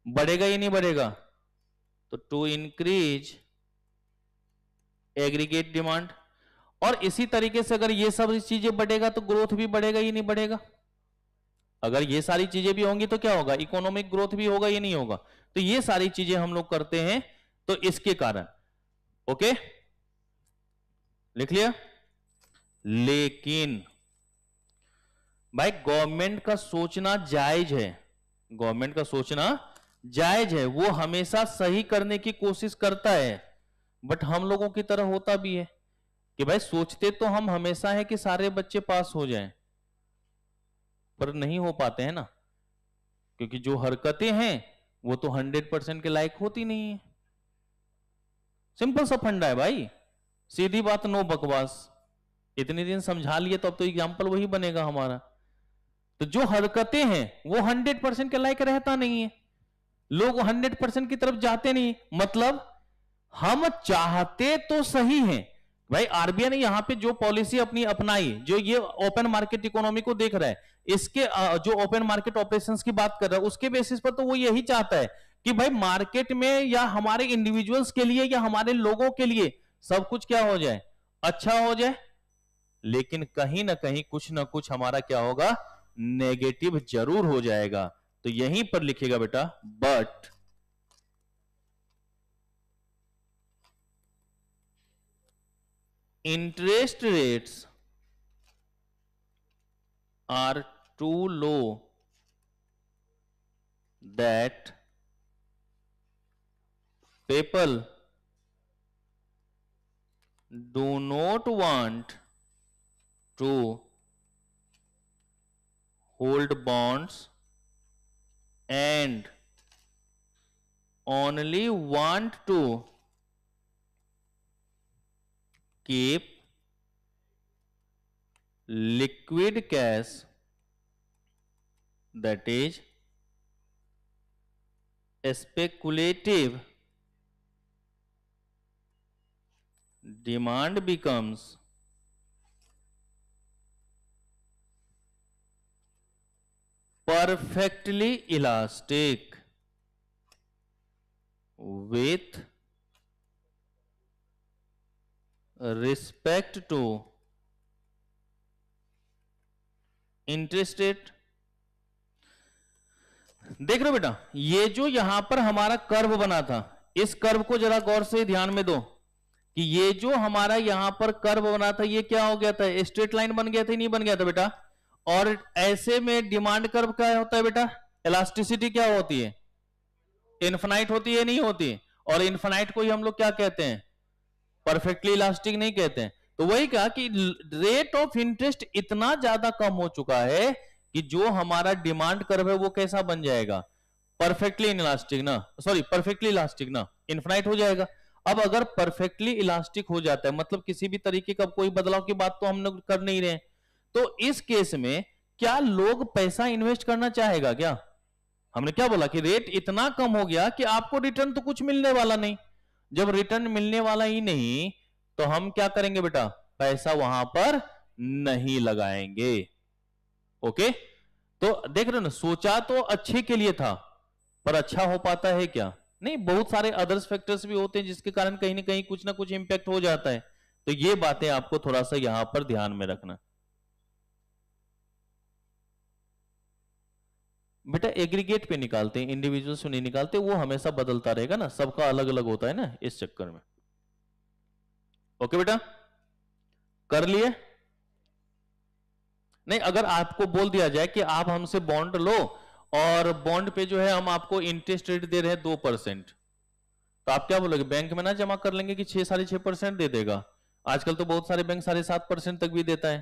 बढ़ेगा ही नहीं बढ़ेगा? तो टू इंक्रीज एग्रीगेट डिमांड। और इसी तरीके से अगर ये सब चीजें बढ़ेगा तो ग्रोथ भी बढ़ेगा ही नहीं बढ़ेगा? अगर ये सारी चीजें भी होंगी तो क्या होगा? इकोनॉमिक ग्रोथ भी होगा, ये नहीं होगा? तो ये सारी चीजें हम लोग करते हैं तो इसके कारण। ओके लिख लिया। लेकिन भाई गवर्नमेंट का सोचना जायज है, गवर्नमेंट का सोचना जायज है, वो हमेशा सही करने की कोशिश करता है। बट हम लोगों की तरह होता भी है कि भाई सोचते तो हम हमेशा है कि सारे बच्चे पास हो जाएं, पर नहीं हो पाते हैं ना, क्योंकि जो हरकतें हैं वो तो 100% के लायक होती नहीं है। सिंपल सा फंडा है भाई, सीधी बात, नो बकवास। इतने दिन समझा लिए तो अब तो एग्जाम्पल वही बनेगा हमारा। तो जो हरकतें हैं वो 100% के लायक रहता नहीं है, लोग 100% की तरफ जाते नहीं। मतलब हम चाहते तो सही हैं भाई आरबीआई ने यहां पे जो पॉलिसी अपनी अपनाई, जो ये ओपन मार्केट इकोनॉमी को देख रहा है, इसके जो ओपन मार्केट ऑपरेशंस की बात कर रहा है, उसके बेसिस पर तो वो यही चाहता है कि भाई मार्केट में या हमारे इंडिविजुअल्स के लिए या हमारे लोगों के लिए सब कुछ क्या हो जाए, अच्छा हो जाए। लेकिन कहीं ना कहीं कुछ ना कुछ हमारा क्या होगा, नेगेटिव जरूर हो जाएगा। तो यहीं पर लिखेगा बेटा, but interest rates are too low that people do not want to hold bonds and only want to keep liquid cash, that is speculative demand becomes perfectly elastic with respect to interest rate. देख रहे हो बेटा, ये जो यहां पर हमारा curve बना था, इस कर्व को जरा गौर से ध्यान में दो कि ये जो हमारा यहां पर कर्व बना था, ये क्या हो गया था, स्ट्रेट लाइन बन गया था, नहीं बन गया था बेटा। और ऐसे में डिमांड कर्व क्या होता है बेटा, इलास्टिसिटी क्या होती है, इन्फिनाइट होती है, नहीं होती। और इन्फिनाइट को ही हम लोग क्या कहते हैं, परफेक्टली इलास्टिक नहीं कहते हैं। तो वही कहा कि रेट ऑफ इंटरेस्ट इतना ज्यादा कम हो चुका है कि जो हमारा डिमांड कर्व है वो कैसा बन जाएगा, परफेक्टली इलास्टिक ना, सॉरी परफेक्टली इलास्टिक ना, इन्फिनाइट हो जाएगा। अब अगर परफेक्टली इलास्टिक हो जाता है, मतलब किसी भी तरीके का कोई बदलाव की बात तो हम लोग कर नहीं रहे, तो इस केस में क्या लोग पैसा इन्वेस्ट करना चाहेगा क्या। हमने क्या बोला कि रेट इतना कम हो गया कि आपको रिटर्न तो कुछ मिलने वाला नहीं। जब रिटर्न मिलने वाला ही नहीं तो हम क्या करेंगे बेटा, पैसा वहां पर नहीं लगाएंगे। ओके, तो देख रहे हो ना, सोचा तो अच्छे के लिए था, पर अच्छा हो पाता है क्या, नहीं। बहुत सारे अदर्स फैक्टर्स भी होते हैं जिसके कारण कहीं ना कहीं कुछ ना कुछ इंपैक्ट हो जाता है। तो ये बातें आपको थोड़ा सा यहां पर ध्यान में रखना। बेटा एग्रीगेट पे निकालते हैं, इंडिविजुअल्स पे नहीं निकालते, वो हमेशा बदलता रहेगा ना, सबका अलग अलग होता है ना, इस चक्कर में। ओके बेटा, कर लिए। नहीं, अगर आपको बोल दिया जाए कि आप हमसे बॉन्ड लो और बॉन्ड पे जो है हम आपको इंटरेस्ट रेट दे रहे हैं 2%, तो आप क्या बोलोगे, बैंक में ना जमा कर लेंगे कि 6-6.5% दे देगा। आजकल तो बहुत सारे बैंक 7.5% तक भी देता है।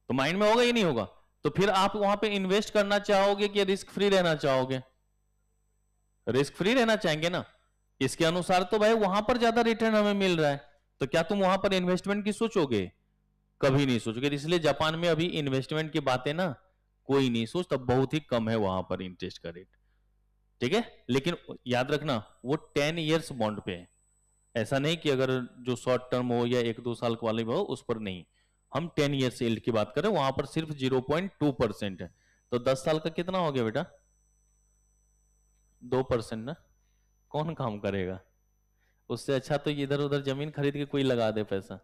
तो माइंड में होगा ही नहीं होगा। तो फिर आप वहां पे इन्वेस्ट करना चाहोगे कि रिस्क फ्री रहना चाहोगे, रिस्क फ्री रहना चाहेंगे ना। इसके अनुसार तो भाई वहां पर ज्यादा रिटर्न हमें मिल रहा है, तो क्या तुम वहां पर इन्वेस्टमेंट की सोचोगे, कभी नहीं सोचोगे। इसलिए जापान में अभी इन्वेस्टमेंट की बातें ना कोई नहीं सोचता, बहुत ही कम है वहां पर इंटरेस्ट का रेट। ठीक है, लेकिन याद रखना वो 10 ईयर्स बॉन्ड पे है, ऐसा नहीं कि अगर जो शॉर्ट टर्म हो या 1-2 साल वाले हो उस पर नहीं। हम 10 ईयर्स एल्ड की बात करें, वहां पर सिर्फ 0.2% है। तो 10 साल का कितना हो गया बेटा, 2% ना, कौन काम करेगा। उससे अच्छा तो इधर उधर जमीन खरीद के कोई लगा दे पैसा।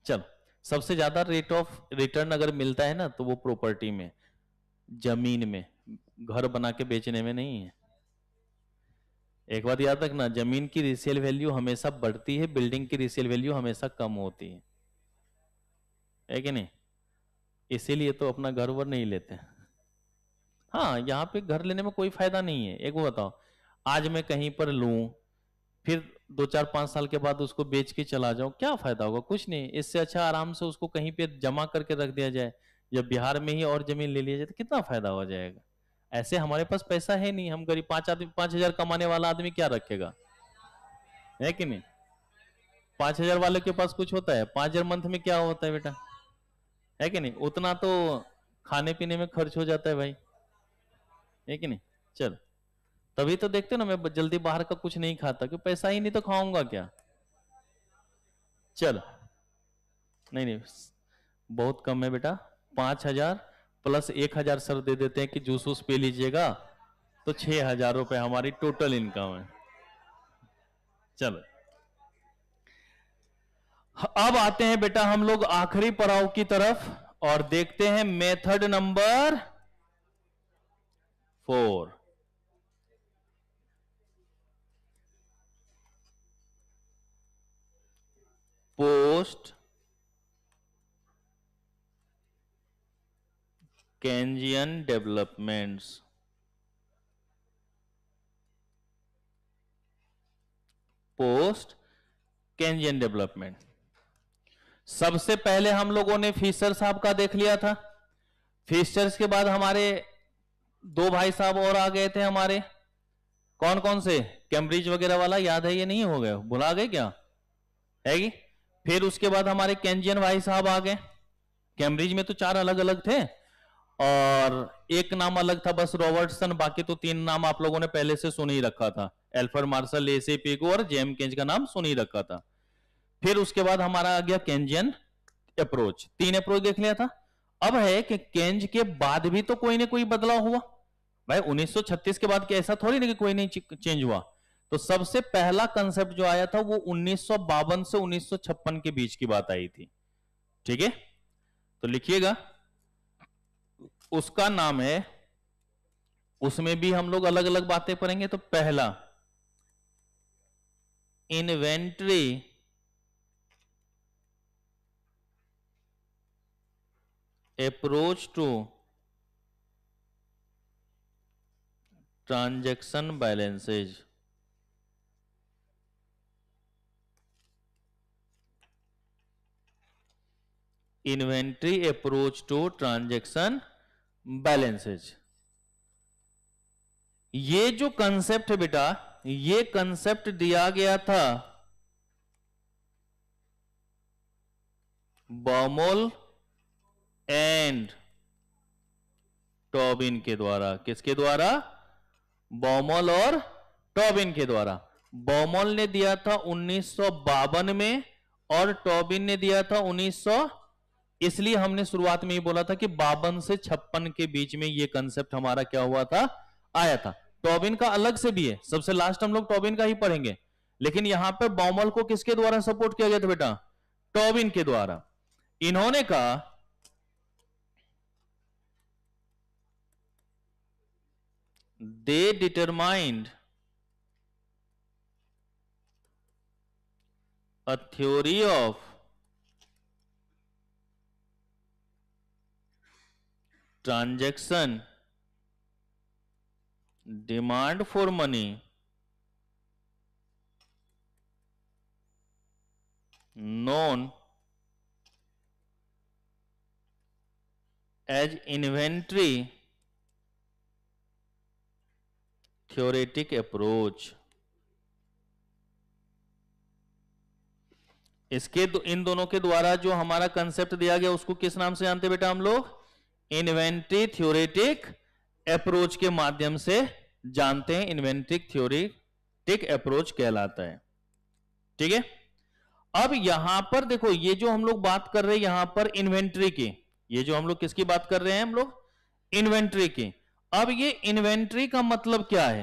चलो, सबसे ज्यादा रेट ऑफ रिटर्न अगर मिलता है ना तो वो प्रॉपर्टी में, जमीन में, घर बना के बेचने में नहीं है। एक बात याद रखना, जमीन की रीसेल वैल्यू हमेशा बढ़ती है, बिल्डिंग की रीसेल वैल्यू हमेशा कम होती है कि नहीं। इसीलिए तो अपना घर वर नहीं लेते। हाँ, यहाँ पे घर लेने में कोई फायदा नहीं है। एक वो बताओ, आज मैं कहीं पर लूं, फिर 2-4-5 साल के बाद उसको बेच के चला जाऊं, क्या फायदा होगा, कुछ नहीं। इससे अच्छा आराम से उसको कहीं पे जमा करके रख दिया जाए, जब बिहार में ही और जमीन ले लिया जाए तो कितना फायदा हो जाएगा। ऐसे हमारे पास पैसा है नहीं, हम गरीब 5,000 कमाने वाला आदमी क्या रखेगा, है कि नहीं। 5,000 वाले के पास कुछ होता है, 5,000 मंथ में क्या होता है बेटा, है कि नहीं। उतना तो खाने पीने में खर्च हो जाता है भाई, है कि नहीं। चल, तभी तो देखते ना मैं जल्दी बाहर का कुछ नहीं खाता, क्यों, पैसा ही नहीं तो खाऊंगा क्या। चलो, नहीं नहीं, बहुत कम है बेटा। 5,000 प्लस 1,000 सर दे देते हैं कि जूस वूस पी लीजिएगा, तो 6,000 रुपए हमारी टोटल इनकम है। चलो, अब आते हैं बेटा हम लोग आखिरी पड़ाव की तरफ और देखते हैं method number 4। Post Keynesian developments. Post Keynesian development. सबसे पहले हम लोगों ने फिशर साहब का देख लिया था। फिशर्स के बाद हमारे दो भाई साहब और आ गए थे हमारे, कौन कौन से? कैम्ब्रिज वगैरह वाला याद है? ये नहीं हो गए, भुला गए क्या है कि? फिर उसके बाद हमारे केंजियन भाई साहब आ गए। कैम्ब्रिज में तो 4 अलग अलग थे और एक नाम अलग था बस, रॉबर्टसन। बाकी तो 3 नाम आप लोगों ने पहले से सुन ही रखा था, एल्फ्रेड मार्शल, लेसे पिगो और जेम केंज का नाम सुन ही रखा था। फिर उसके बाद हमारा आ गया केंजियन अप्रोच। 3 अप्रोच देख लिया था। अब है कि केंज के बाद भी तो कोई ना कोई बदलाव हुआ भाई। 1936 के बाद क्या ऐसा थोड़ी ना कि कोई नहीं चेंज हुआ। तो सबसे पहला कंसेप्ट जो आया था वो 1952 से 1956 के बीच की बात आई थी। ठीक है, तो लिखिएगा, उसका नाम है, उसमें भी हम लोग अलग अलग बातें पढ़ेंगे। तो पहला, inventory approach to transaction balances. Inventory approach to transaction balances, ये जो कंसेप्ट है बेटा, ये कंसेप्ट दिया गया था बॉमोल एंड टॉबिन के द्वारा। किसके द्वारा? बॉमोल और टॉबिन के द्वारा। बॉमोल ने दिया था 1952 में और टॉबिन ने दिया था 1900। इसलिए हमने शुरुआत में ही बोला था कि 52 से 56 के बीच में ये कंसेप्ट हमारा क्या हुआ था, आया था। टॉबिन का अलग से भी है, सबसे लास्ट हम लोग टॉबिन का ही पढ़ेंगे। लेकिन यहां पे बॉमोल को किसके द्वारा सपोर्ट किया गया था बेटा? टॉबिन के द्वारा। इन्होंने कहा they determined a theory of transaction demand for money known as inventory theoretic approach। इसके इन दोनों के द्वारा जो हमारा कंसेप्ट दिया गया उसको किस नाम से जानते बेटा हम लोग? इन्वेंट्री थ्योरेटिक अप्रोच के माध्यम से जानते हैं। इन्वेंट्री थ्योरेटिक अप्रोच कहलाता है। ठीक है, अब यहां पर देखो, ये जो हम लोग बात कर रहे हैं यहां पर इन्वेंट्री की, ये जो हम लोग किसकी बात कर रहे हैं? हम लोग इन्वेंट्री की। अब ये इन्वेंट्री का मतलब क्या है?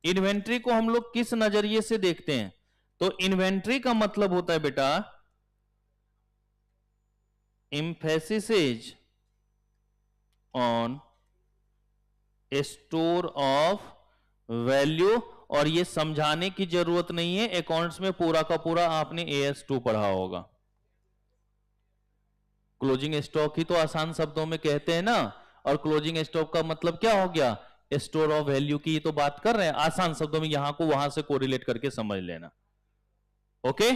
इन्वेंट्री को हम लोग किस नजरिए से देखते हैं? तो इन्वेंट्री का मतलब होता है बेटा emphasis on store of value. और ये समझाने की जरूरत नहीं है, अकाउंट्स में पूरा का पूरा आपने AS2 पढ़ा होगा। क्लोजिंग स्टॉक ही तो आसान शब्दों में कहते हैं ना, और क्लोजिंग स्टॉक का मतलब क्या हो गया? स्टोर ऑफ वैल्यू की तो बात कर रहे हैं आसान शब्दों में, यहां को वहां से कोरिलेट करके समझ लेना। ओके,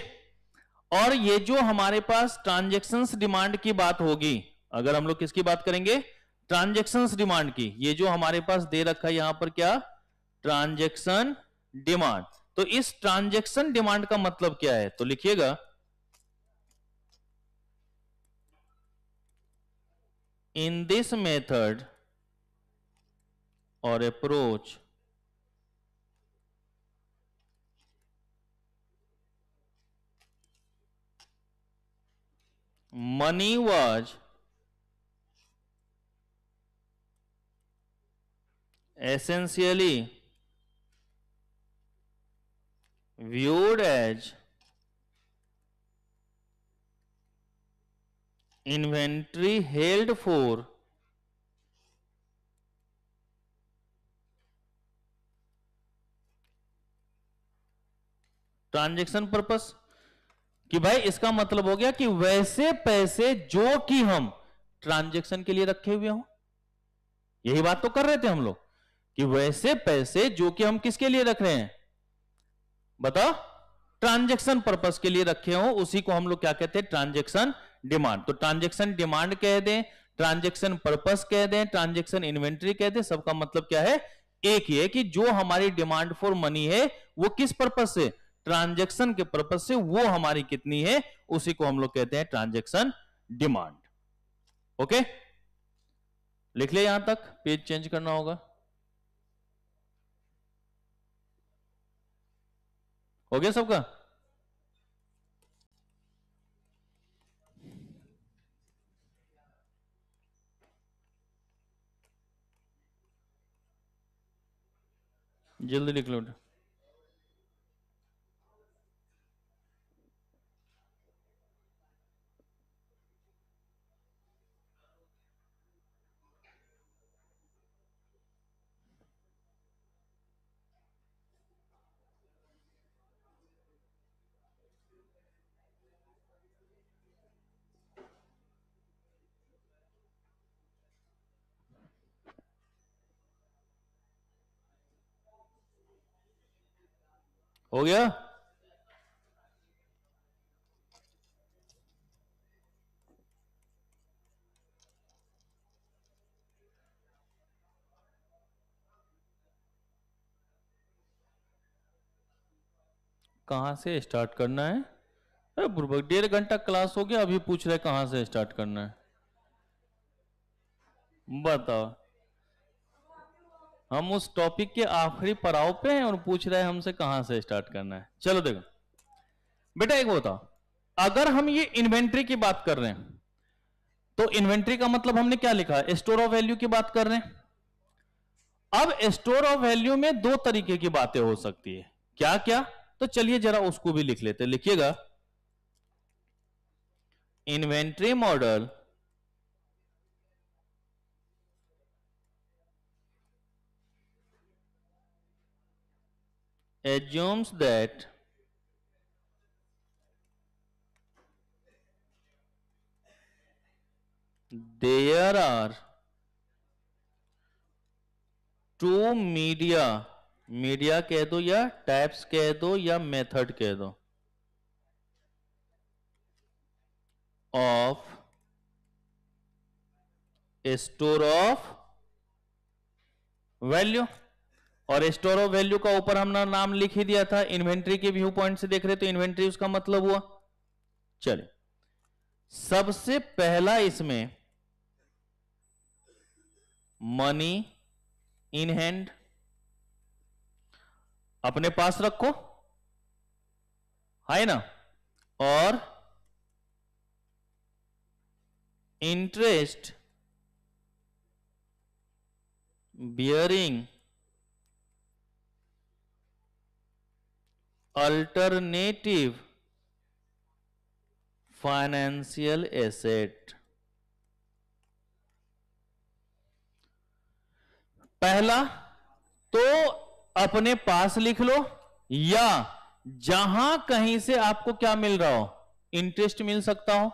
और ये जो हमारे पास ट्रांजैक्शंस डिमांड की बात होगी, अगर हम लोग किसकी बात करेंगे? ट्रांजैक्शंस डिमांड की। ये जो हमारे पास दे रखा है यहां पर क्या? Transaction demand. तो इस ट्रांजैक्शन डिमांड का मतलब क्या है? तो लिखिएगा, in this method or approach money was essentially viewed as inventory held for transaction purpose. कि भाई इसका मतलब हो गया कि वैसे पैसे जो कि हम ट्रांजेक्शन के लिए रखे हुए हों। यही बात तो कर रहे थे हम लोग कि वैसे पैसे जो कि हम किसके लिए रख रहे हैं, बताओ, ट्रांजेक्शन पर्पस के लिए रखे हो, उसी को हम लोग क्या कहते हैं, ट्रांजेक्शन डिमांड। तो ट्रांजेक्शन डिमांड कह दें, ट्रांजेक्शन पर्पस कह दें, ट्रांजेक्शन इन्वेंट्री कह दें, सबका मतलब क्या है, एक ही है कि जो हमारी डिमांड फॉर मनी है वो किस पर्पस से, ट्रांजेक्शन के पर्पस से, वो हमारी कितनी है, उसी को हम लोग कहते हैं ट्रांजेक्शन डिमांड। ओके, लिख ले, यहां तक पेज चेंज करना होगा। हो गया सबका? जल्दी लिख लो। हो गया? कहां से स्टार्ट करना है? अरे बुर्बक, 1.5 घंटा क्लास हो गया, अभी पूछ रहे कहां से स्टार्ट करना है? बताओ, हम उस टॉपिक के आखिरी पड़ाव पे हैं और पूछ रहे हैं हमसे कहां से स्टार्ट करना है। चलो देखो बेटा, एक बताओ, अगर हम ये इन्वेंट्री की बात कर रहे हैं तो इन्वेंट्री का मतलब हमने क्या लिखा, स्टोर ऑफ वैल्यू की बात कर रहे हैं। अब स्टोर ऑफ वैल्यू में दो तरीके की बातें हो सकती है, क्या क्या, तो चलिए जरा उसको भी लिख लेते, लिखिएगा, inventory model assumes that there are two media, media कह दो या टाइप्स कह दो या मेथड कह दो, ऑफ स्टोर ऑफ वैल्यू। और स्टोर ऑफ वैल्यू का ऊपर हमने नाम लिख ही दिया था, इन्वेंट्री के व्यू पॉइंट से देख रहे तो इन्वेंट्री उसका मतलब हुआ। चलिए, सबसे पहला इसमें मनी इन हैंड अपने पास रखो, है ना, और interest bearing alternative financial asset. पहला तो अपने पास लिख लो, या जहां कहीं से आपको क्या मिल रहा हो, इंटरेस्ट मिल सकता हो,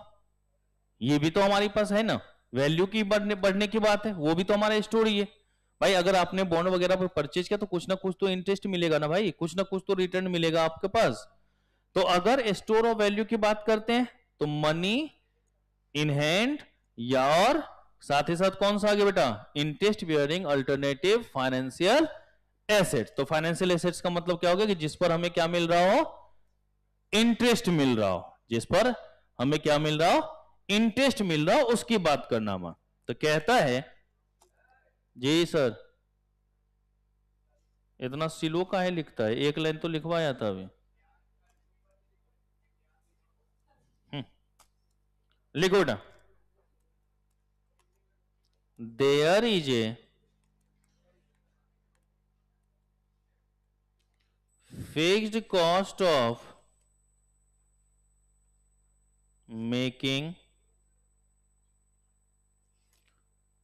ये भी तो हमारे पास है ना, वैल्यू की बढ़ने की बात है, वो भी तो हमारा स्टोरी है भाई। अगर आपने बॉन्ड वगैरह पर परचेज किया तो कुछ ना कुछ तो इंटरेस्ट मिलेगा ना भाई, कुछ ना कुछ तो रिटर्न मिलेगा आपके पास। तो अगर स्टोर ऑफ वैल्यू की बात करते हैं तो मनी इन हैंड, या और साथ ही साथ कौन सा आगे बेटा, interest bearing alternative financial assets. तो फाइनेंशियल एसेट्स का मतलब क्या होगा कि जिस पर हमें क्या मिल रहा हो, इंटरेस्ट मिल रहा हो, जिस पर हमें क्या मिल रहा हो, इंटरेस्ट मिल रहा हो, उसकी बात करना मां। तो कहता है, जी सर, इतना स्लो काहे लिखता है, एक लाइन तो लिखवाया था अभी। लिखो बेटा, there is a fixed cost of making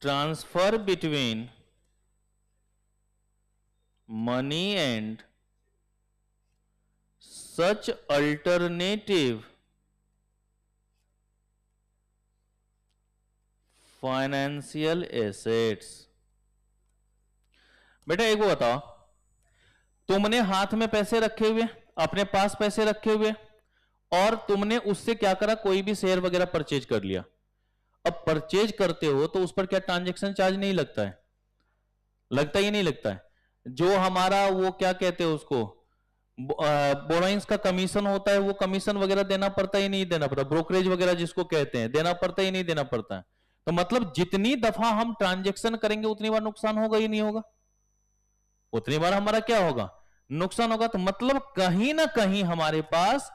transfer between money and such alternative financial assets. बेटा एक वो बताओ, तुमने हाथ में पैसे रखे हुए, अपने पास पैसे रखे हुए, और तुमने उससे क्या करा, कोई भी शेयर वगैरह परचेज कर लिया। अब परचेज करते हो तो उस पर क्या ट्रांजैक्शन चार्ज नहीं लगता है? लगता ही नहीं लगता है। जो हमारा वो क्या कहते हैं उसको, बोरोइंग्स का कमीशन होता है, वो कमीशन वगैरह देना पड़ता ही नहीं देना पड़ता, ब्रोकरेज वगैरह जिसको कहते हैं, देना पड़ता ही नहीं देना पड़ता है। तो मतलब जितनी दफा हम ट्रांजैक्शन करेंगे उतनी बार नुकसान होगा ही नहीं होगा? उतनी बार हमारा क्या होगा, नुकसान होगा। तो मतलब कहीं ना कहीं हमारे पास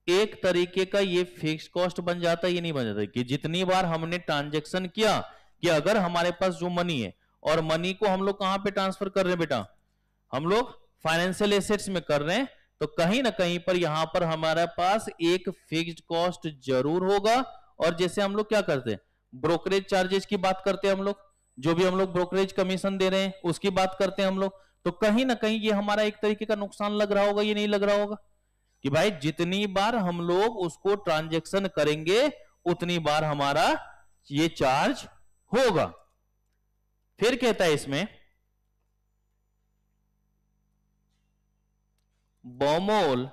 एक तरीके का ये फिक्स कॉस्ट बन जाता है, ये नहीं बन जाता कि जितनी बार हमने ट्रांजैक्शन किया, कि अगर हमारे पास जो मनी है, और मनी को हम लोग कहां पे ट्रांसफर कर रहे हैं बेटा, हम लोग फाइनेंशियल एसेट्स में कर रहे हैं, तो कहीं ना कहीं पर यहां पर हमारे पास एक फिक्स्ड कॉस्ट जरूर होगा। और जैसे हम लोग क्या करते हैं, ब्रोकरेज चार्जेस की बात करते हैं हम लोग, जो भी हम लोग ब्रोकरेज कमीशन दे रहे हैं उसकी बात करते हैं हम लोग, तो कहीं ना कहीं ये हमारा एक तरीके का नुकसान लग रहा होगा, ये नहीं लग रहा होगा कि भाई जितनी बार हम लोग उसको ट्रांजैक्शन करेंगे उतनी बार हमारा ये चार्ज होगा। फिर कहता है इसमें, Baumol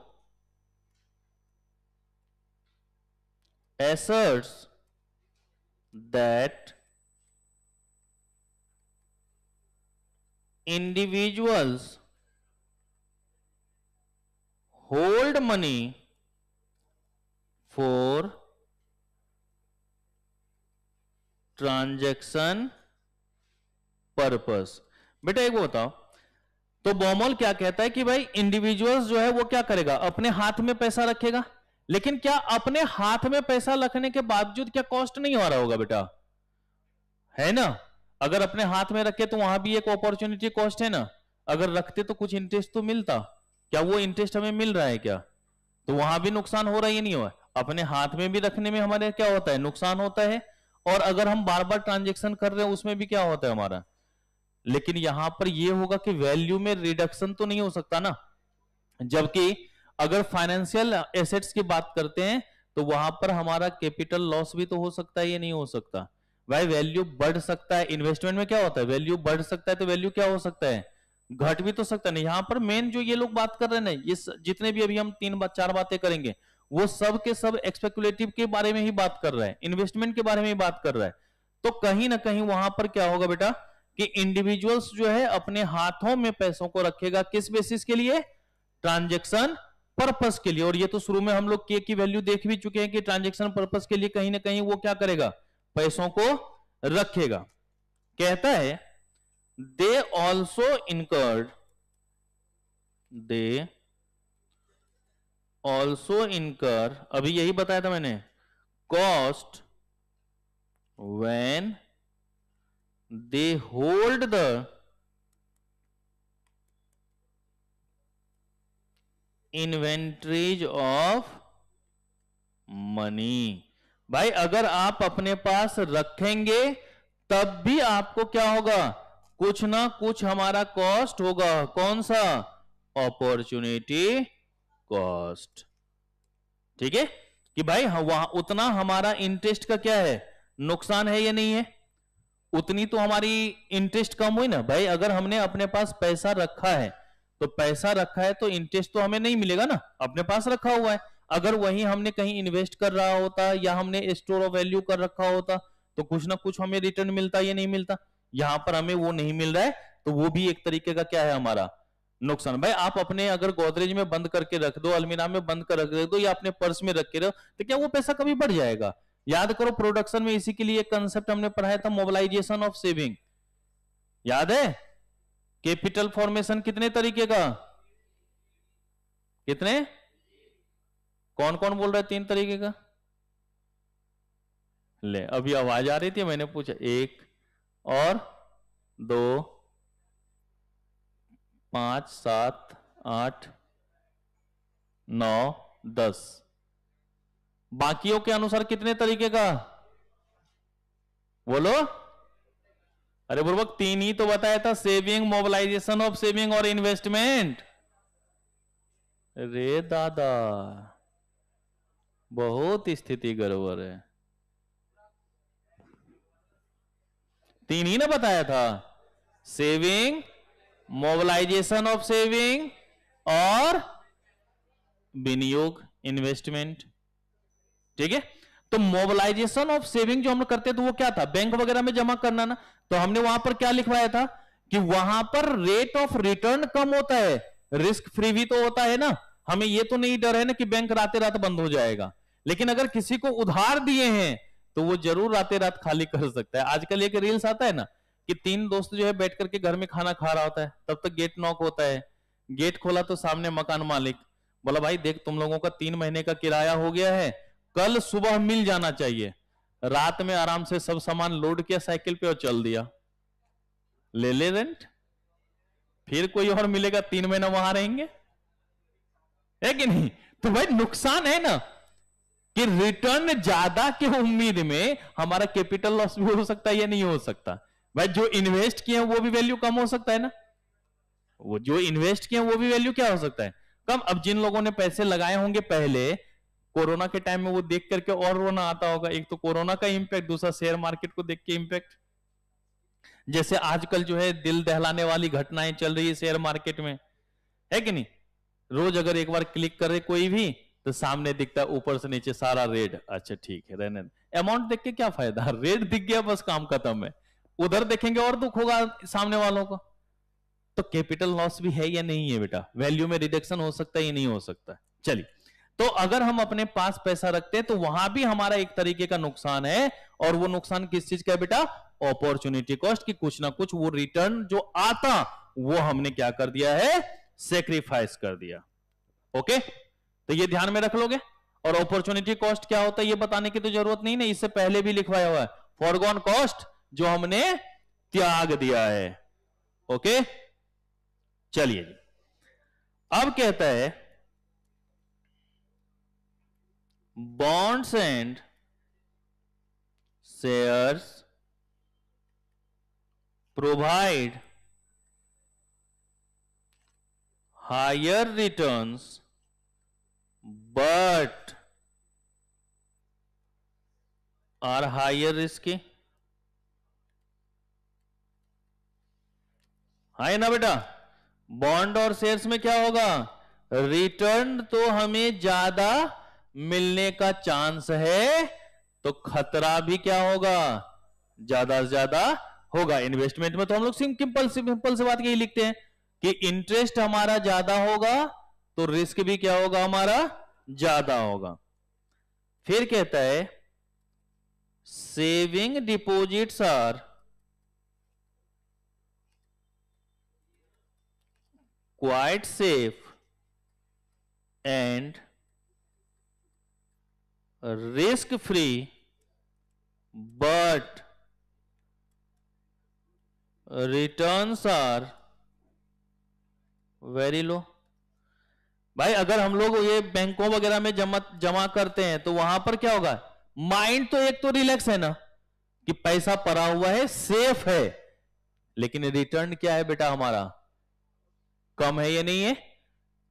asserts that individuals hold money for transaction purpose। बेटा एक वो बताओ, तो बॉमोल क्या कहता है कि भाई इंडिविजुअल्स जो है वो क्या करेगा, अपने हाथ में पैसा रखेगा, लेकिन क्या अपने हाथ में पैसा रखने के बावजूद क्या कॉस्ट नहीं हो रहा होगा बेटा, है ना? अगर अपने हाथ में रखे तो वहां भी एक अपॉर्चुनिटी कॉस्ट है ना, अगर रखते तो कुछ इंटरेस्ट तो मिलता, क्या वो इंटरेस्ट हमें मिल रहा है क्या? तो वहां भी नुकसान हो रहा है, ये नहीं हुआ। अपने हाथ में भी रखने में हमारे क्या होता है, नुकसान होता है, और अगर हम बार बार ट्रांजेक्शन कर रहे हैं उसमें भी क्या होता है हमारा। लेकिन यहां पर यह होगा कि वैल्यू में रिडक्शन तो नहीं हो सकता ना, जबकि अगर फाइनेंशियल एसेट्स की बात करते हैं तो वहां पर हमारा कैपिटल लॉस भी तो हो सकता है, ये नहीं हो सकता भाई। वैल्यू बढ़ सकता है, इन्वेस्टमेंट में क्या होता है, वैल्यू बढ़ सकता है, तो वैल्यू क्या हो सकता है, घट भी तो सकता नहीं। यहां पर मेन जो ये लोग बात कर रहे हैं ना, ये जितने भी अभी हम 3-4 बातें करेंगे वो सब के सब एक्सपेकुलेटिव के बारे में ही बात कर रहा है, इन्वेस्टमेंट के बारे में ही बात कर रहा है। तो कहीं ना कहीं वहां पर क्या होगा बेटा कि इंडिविजुअल्स जो है अपने हाथों में पैसों को रखेगा, किस बेसिस के लिए, ट्रांजैक्शन पर्पस के लिए। और ये तो शुरू में हम लोग के की वैल्यू देख भी चुके हैं कि ट्रांजैक्शन पर्पस के लिए कहीं ना कहीं वो क्या करेगा, पैसों को रखेगा। कहता है they also incurred, they also इनकर, अभी यही बताया था मैंने, cost when they hold the inventories of money. भाई अगर आप अपने पास रखेंगे तब भी आपको क्या होगा, कुछ ना कुछ हमारा कॉस्ट होगा। कौन सा, अपॉर्चुनिटी कॉस्ट। ठीक है कि भाई वहां उतना हमारा इंटरेस्ट का क्या है, नुकसान है या नहीं है, उतनी तो हमारी इंटरेस्ट कम हुई ना भाई। अगर हमने अपने पास पैसा रखा है तो पैसा रखा है तो इंटरेस्ट तो हमें नहीं मिलेगा ना, अपने पास रखा हुआ है। अगर वही हमने कहीं इन्वेस्ट कर रहा होता या हमने स्टोर ऑफ वैल्यू कर रखा होता तो कुछ ना कुछ हमें रिटर्न मिलता या नहीं मिलता। यहां पर हमें वो नहीं मिल रहा है तो वो भी एक तरीके का क्या है हमारा नुकसान। भाई आप अपने अगर गोदरेज में बंद करके रख दो, अलमीरा में बंद कर रख दो, या अपने पर्स में रख के रहो, तो क्या वो पैसा कभी बढ़ जाएगा? याद करो प्रोडक्शन में इसी के लिए एक कंसेप्ट हमने पढ़ाया था, मोबिलाइजेशन ऑफ सेविंग, याद है? कैपिटल फॉर्मेशन कितने तरीके का, कितने, कौन कौन बोल रहा है 3 तरीके का? ले, अभी आवाज आ रही थी, मैंने पूछा 1 और 2 5 7 8 9 10, बाकियों के अनुसार कितने तरीके का बोलो? अरे बुर्बक 3 ही तो बताया था, सेविंग, मोबिलाइजेशन ऑफ सेविंग और इन्वेस्टमेंट। रे दादा, बहुत स्थिति गड़बड़ है। 3 ही ना बताया था, सेविंग, मोबिलाइजेशन ऑफ सेविंग और विनियोग, इन्वेस्टमेंट। ठीक है, तो मोबिलाइजेशन ऑफ सेविंग जो हम लोग करते हैं तो वो क्या था, बैंक वगैरह में जमा करना ना। तो हमने वहां पर क्या लिखवाया था कि वहां पर रेट ऑफ रिटर्न कम होता है, रिस्क फ्री भी तो होता है ना। हमें ये तो नहीं डर है ना कि बैंक रातें रात बंद हो जाएगा, लेकिन अगर किसी को उधार दिए हैं तो वो जरूर रातें रात खाली कर सकता है। आजकल एक रील्स आता है ना कि 3 दोस्त जो है बैठ करके घर में खाना खा रहा होता है, तब तक गेट नॉक होता है, गेट खोला तो सामने मकान मालिक बोला, भाई देख तुम लोगों का 3 महीने का किराया हो गया है, कल सुबह मिल जाना चाहिए। रात में आराम से सब सामान लोड किया साइकिल पे और चल दिया, ले ले रेंट, फिर कोई और मिलेगा, 3 महीना वहां रहेंगे, है कि नहीं? तो भाई नुकसान है ना कि रिटर्न ज्यादा की उम्मीद में हमारा कैपिटल लॉस भी हो सकता है या नहीं हो सकता। भाई जो इन्वेस्ट किए हैं वो भी वैल्यू कम हो सकता है ना, वो जो इन्वेस्ट किए हैं वो भी वैल्यू क्या हो सकता है, कम। अब जिन लोगों ने पैसे लगाए होंगे पहले कोरोना के टाइम में, वो देख करके और रोना आता होगा। एक तो कोरोना का इंपैक्ट, दूसरा शेयर मार्केट को देख के इंपैक्ट। जैसे आजकल जो है दिल दहलाने वाली घटनाएं चल रही है शेयर मार्केट में, है कि नहीं? रोज अगर एक बार क्लिक करे कोई भी तो सामने दिखता है ऊपर से नीचे सारा रेड। अच्छा ठीक है, रहने अमाउंट देख के क्या फायदा, रेड दिख गया बस काम खत्म है। उधर देखेंगे और दुख होगा सामने वालों को। तो कैपिटल लॉस भी है या नहीं है बेटा, वैल्यू में रिडक्शन हो सकता है या नहीं हो सकता? चलिए, तो अगर हम अपने पास पैसा रखते हैं तो वहां भी हमारा एक तरीके का नुकसान है, और वो नुकसान किस चीज का है बेटा? अपॉर्चुनिटी कॉस्ट की कुछ ना कुछ वो रिटर्न जो आता वो हमने क्या कर दिया है, सेक्रीफाइस कर दिया। ओके, तो ये ध्यान में रख लोगे। और अपॉर्चुनिटी कॉस्ट क्या होता है ये बताने की तो जरूरत नहीं ना, इससे पहले भी लिखवाया हुआ है, फॉरगॉन कॉस्ट जो हमने त्याग दिया है। ओके, चलिए जी, अब कहता है bonds and shares provide higher returns but are higher risky. है ना बेटा, बॉन्ड और शेयर्स में क्या होगा, रिटर्न तो हमें ज्यादा मिलने का चांस है, तो खतरा भी क्या होगा, ज्यादा से ज्यादा होगा। इन्वेस्टमेंट में तो हम लोग सिंपल से बात यही लिखते हैं कि इंटरेस्ट हमारा ज्यादा होगा तो रिस्क भी क्या होगा, हमारा ज्यादा होगा। फिर कहता है saving deposits are quite safe and risk free but returns are very low। भाई अगर हम लोग ये बैंकों वगैरह में जमा करते हैं तो वहां पर क्या होगा, माइंड तो एक तो रिलैक्स है ना कि पैसा पड़ा हुआ है, सेफ है, लेकिन रिटर्न क्या है बेटा हमारा, कम है या नहीं है।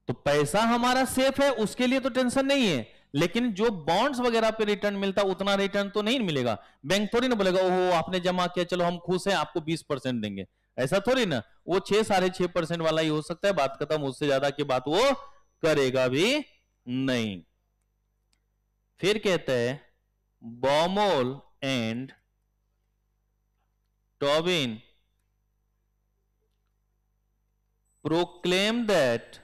तो पैसा हमारा सेफ है उसके लिए तो टेंशन नहीं है, लेकिन जो बॉन्ड्स वगैरह पे रिटर्न मिलता उतना रिटर्न तो नहीं मिलेगा। बैंक थोड़ी ना बोलेगा ओहो आपने जमा किया चलो हम खुश हैं आपको 20% देंगे, ऐसा थोड़ी ना। वो 6-6.5% वाला ही हो सकता है, बात खत्म, उससे ज्यादा की बात वो करेगा भी नहीं। फिर कहते हैं Baumol and Tobin proclaim that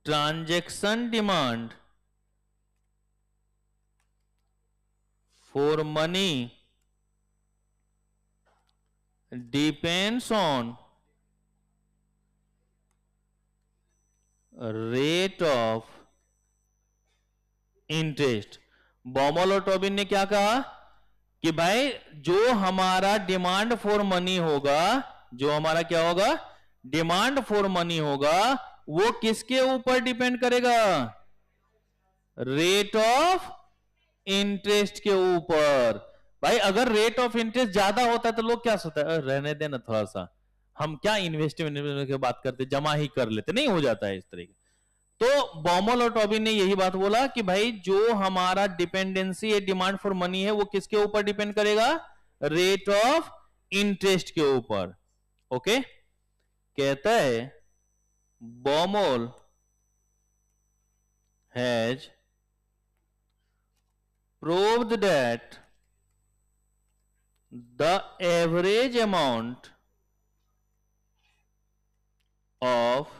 transaction demand for money depends on rate of interest. Baumol और टोबिन ने क्या कहा कि भाई जो हमारा डिमांड फॉर मनी होगा, जो हमारा क्या होगा, डिमांड फॉर मनी होगा, वो किसके ऊपर डिपेंड करेगा, रेट ऑफ इंटरेस्ट के ऊपर। भाई अगर रेट ऑफ इंटरेस्ट ज्यादा होता है तो लोग क्या सोचते हैं, रहने देना थोड़ा सा, हम क्या इन्वेस्टमेंट की बात करते, जमा ही कर लेते, नहीं हो जाता है इस तरीके। तो बॉमल और टॉबिन ने यही बात बोला कि भाई जो हमारा डिपेंडेंसी है, डिमांड फॉर मनी है, वो किसके ऊपर डिपेंड करेगा, रेट ऑफ इंटरेस्ट के ऊपर। ओके, कहता है Baumol has proved that the average amount of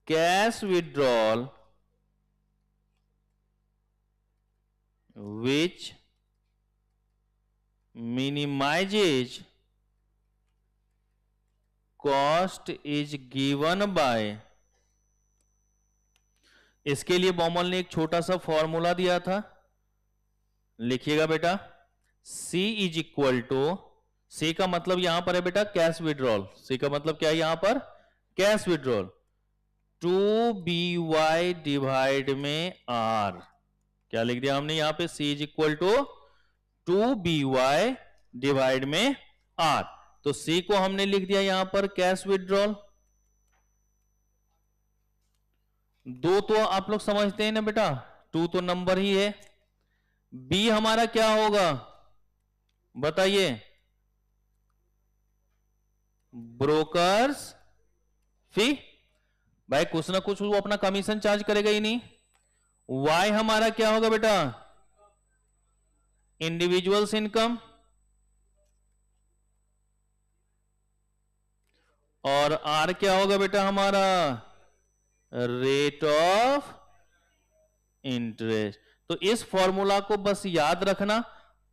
cash withdrawal which minimizes cost is given by, इसके लिए बॉमल ने एक छोटा सा फॉर्मूला दिया था, लिखिएगा बेटा, C is equal to, C का मतलब यहां पर है बेटा कैश विड्रॉल, C का मतलब क्या है यहां पर, कैश विड्रॉल, 2BY डिवाइड में R। क्या लिख दिया हमने यहां पे, C is equal to 2BY divide में R। तो C को हमने लिख दिया यहां पर कैश विड्रॉल। दो तो आप लोग समझते हैं ना बेटा, 2 तो नंबर ही है। B हमारा क्या होगा बताइए, ब्रोकर्स फी। भाई कुछ ना कुछ वो अपना कमीशन चार्ज करेगा ही नहीं। Y हमारा क्या होगा बेटा, इंडिविजुअल्स इनकम, और R क्या होगा बेटा हमारा, रेट ऑफ इंटरेस्ट। तो इस फॉर्मूला को बस याद रखना।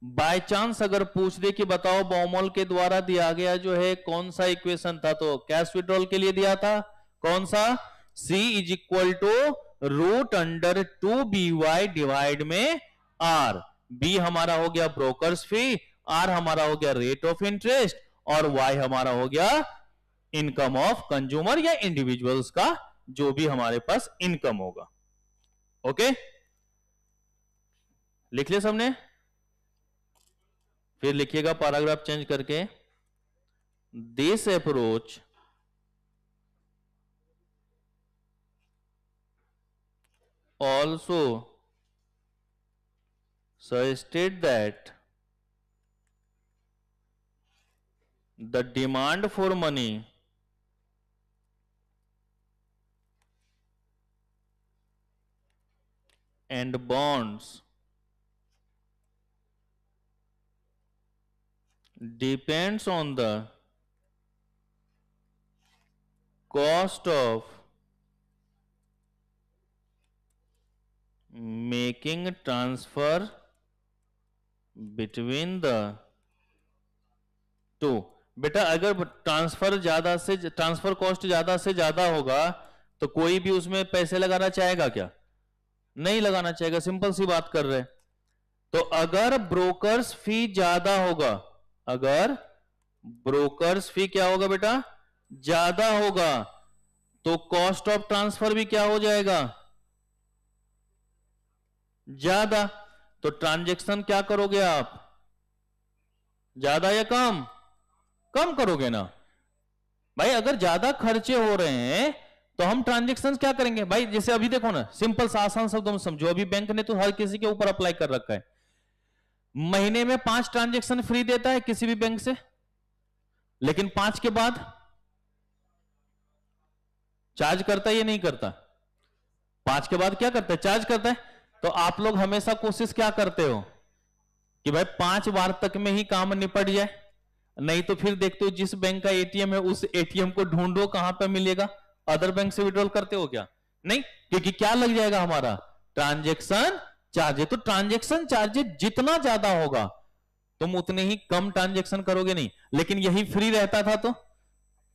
बाय चांस अगर पूछ दे कि बताओ बॉमल के द्वारा दिया गया जो है कौन सा इक्वेशन था, तो कैश विड्रॉल के लिए दिया था कौन सा, C is equal to √2BY divide में R। B हमारा हो गया ब्रोकर्स फी, R हमारा हो गया रेट ऑफ इंटरेस्ट, और Y हमारा हो गया इनकम ऑफ कंज्यूमर या इंडिविजुअल्स का जो भी हमारे पास इनकम होगा। ओके, लिख लिया सबने, फिर लिखिएगा पैराग्राफ चेंज करके, this approach also suggested that the demand for money and bonds depends on the cost of making transfer between the two। बेटा अगर ट्रांसफर कॉस्ट ज्यादा से ज्यादा होगा तो कोई भी उसमें पैसे लगाना चाहेगा क्या, नहीं लगाना चाहेगा, सिंपल सी बात कर रहे। तो अगर ब्रोकर्स फी ज्यादा होगा, अगर ब्रोकर्स फी क्या होगा बेटा, ज्यादा होगा, तो कॉस्ट ऑफ ट्रांसफर भी क्या हो जाएगा, ज्यादा। तो ट्रांजैक्शन क्या करोगे आप, ज्यादा या कम, कम करोगे ना। भाई अगर ज्यादा खर्चे हो रहे हैं तो हम ट्रांजैक्शन क्या करेंगे। भाई जैसे अभी देखो ना, सिंपल सा आसान शब्दों में समझो, अभी बैंक ने तो हर किसी के ऊपर अप्लाई कर रखा है, महीने में 5 ट्रांजैक्शन फ्री देता है किसी भी बैंक से, लेकिन 5 के बाद चार्ज करता है या नहीं करता, 5 के बाद क्या करता है, चार्ज करता है। तो आप लोग हमेशा कोशिश क्या करते हो कि भाई 5 बार तक में ही काम निपट जाए, नहीं तो फिर देखते हो जिस बैंक का एटीएम है उस एटीएम को ढूंढो कहां पे मिलेगा, अदर बैंक से विड्रॉल करते हो क्या, नहीं, क्योंकि क्या लग जाएगा हमारा, ट्रांजैक्शन चार्जेस। तो ट्रांजैक्शन चार्जेस जितना ज्यादा होगा तुम उतने ही कम ट्रांजैक्शन करोगे नहीं, लेकिन यही फ्री रहता था तो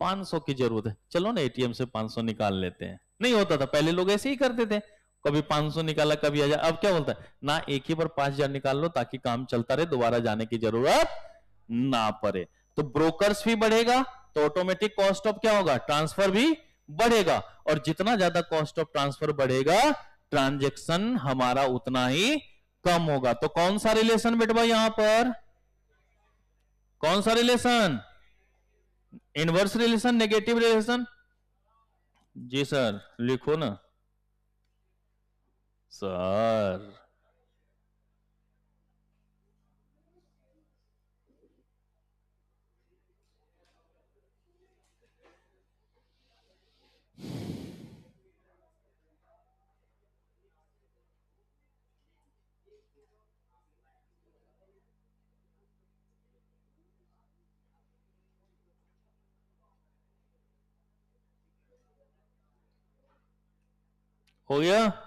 500 की जरूरत है, चलो ना एटीएम से 500 निकाल लेते हैं। नहीं होता था, पहले लोग ऐसे ही करते थे, कभी 500 निकाला कभी 1000। अब क्या बोलता है ना, एक ही बार 5000 निकाल लो ताकि काम चलता रहे, दोबारा जाने की जरूरत ना पड़े। तो ब्रोकर्स फी बढ़ेगा तो ऑटोमेटिक कॉस्ट ऑफ क्या होगा, ट्रांसफर भी बढ़ेगा, और जितना ज्यादा कॉस्ट ऑफ ट्रांसफर बढ़ेगा ट्रांजैक्शन हमारा उतना ही कम होगा। तो कौन सा रिलेशन बेटा यहां पर, कौन सा relation, inverse relation, negative relation? जी सर, लिखो ना सर। हो गया?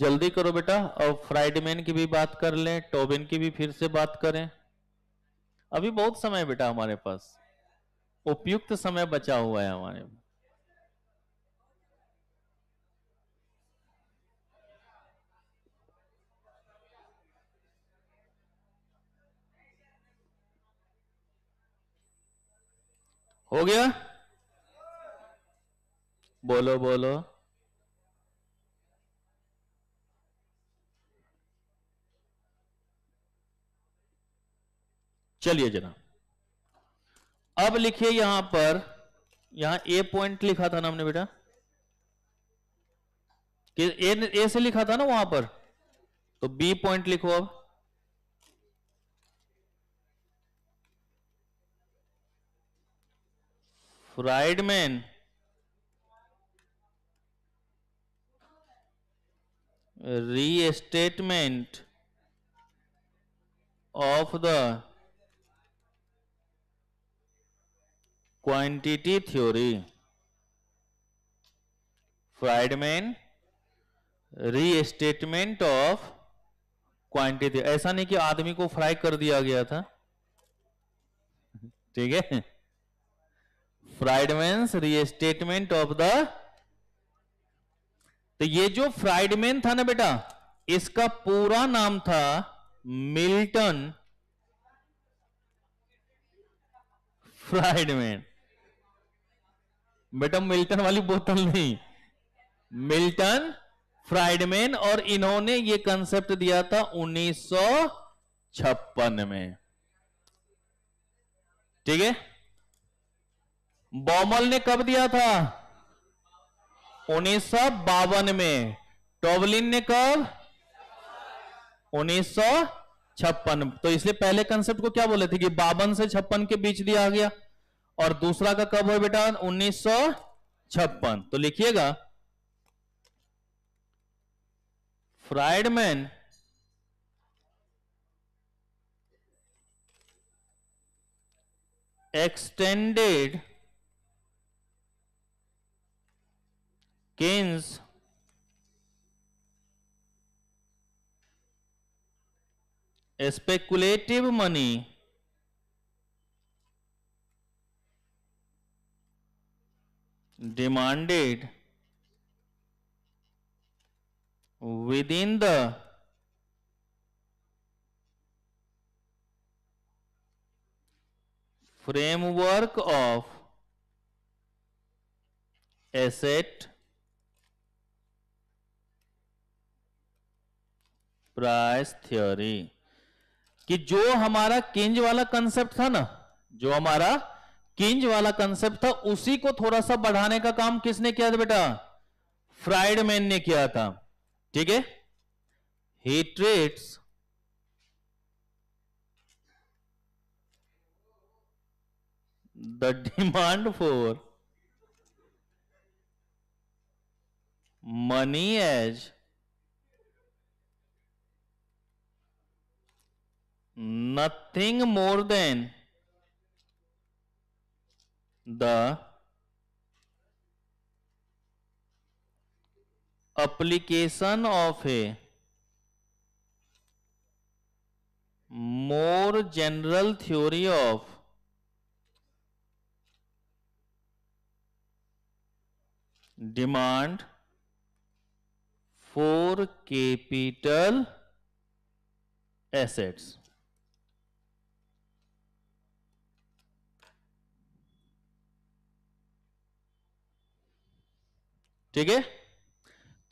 जल्दी करो बेटा। और फ्राइडमैन की भी बात कर लें, टोबिन की भी फिर से बात करें। अभी बहुत समय है बेटा हमारे पास, उपयुक्त समय बचा हुआ है हमारे। हो गया? बोलो बोलो। चलिए जरा, अब लिखिए यहां पर, यहां ए पॉइंट लिखा था ना हमने बेटा, कि ए से लिखा था ना वहां पर, तो बी पॉइंट लिखो अब। Friedman restatement of the quantity theory, Friedman restatement of quantity. ऐसा नहीं कि आदमी को फ्राई कर दिया गया था, ठीक है, फ्राइडमैन्स रीस्टेटमेंट ऑफ द। तो ये जो फ्राइडमैन था ना बेटा, इसका पूरा नाम था मिल्टन फ्राइडमैन। बेटा मिल्टन वाली बोतल नहीं, मिल्टन फ्राइडमैन, और इन्होंने ये कंसेप्ट दिया था 1956 में, ठीक है। बॉमल ने कब दिया था, 1952 में। टोबलिन ने कब, 1956। तो इसलिए पहले कंसेप्ट को क्या बोले थे कि 52 से 56 के बीच दिया गया, और दूसरा का कब है बेटा, 1956। तो लिखिएगा Friedman extended Keynes speculative money demanded within the framework of asset price theory. कि जो हमारा किंज वाला कंसेप्ट था ना, जो हमारा किंज वाला कंसेप्ट था, उसी को थोड़ा सा बढ़ाने का काम किसने किया था बेटा, फ्राइडमैन ने किया था, ठीक है। He treats the demand for money as nothing more than the application of a more general theory of demand for capital assets. ठीक है,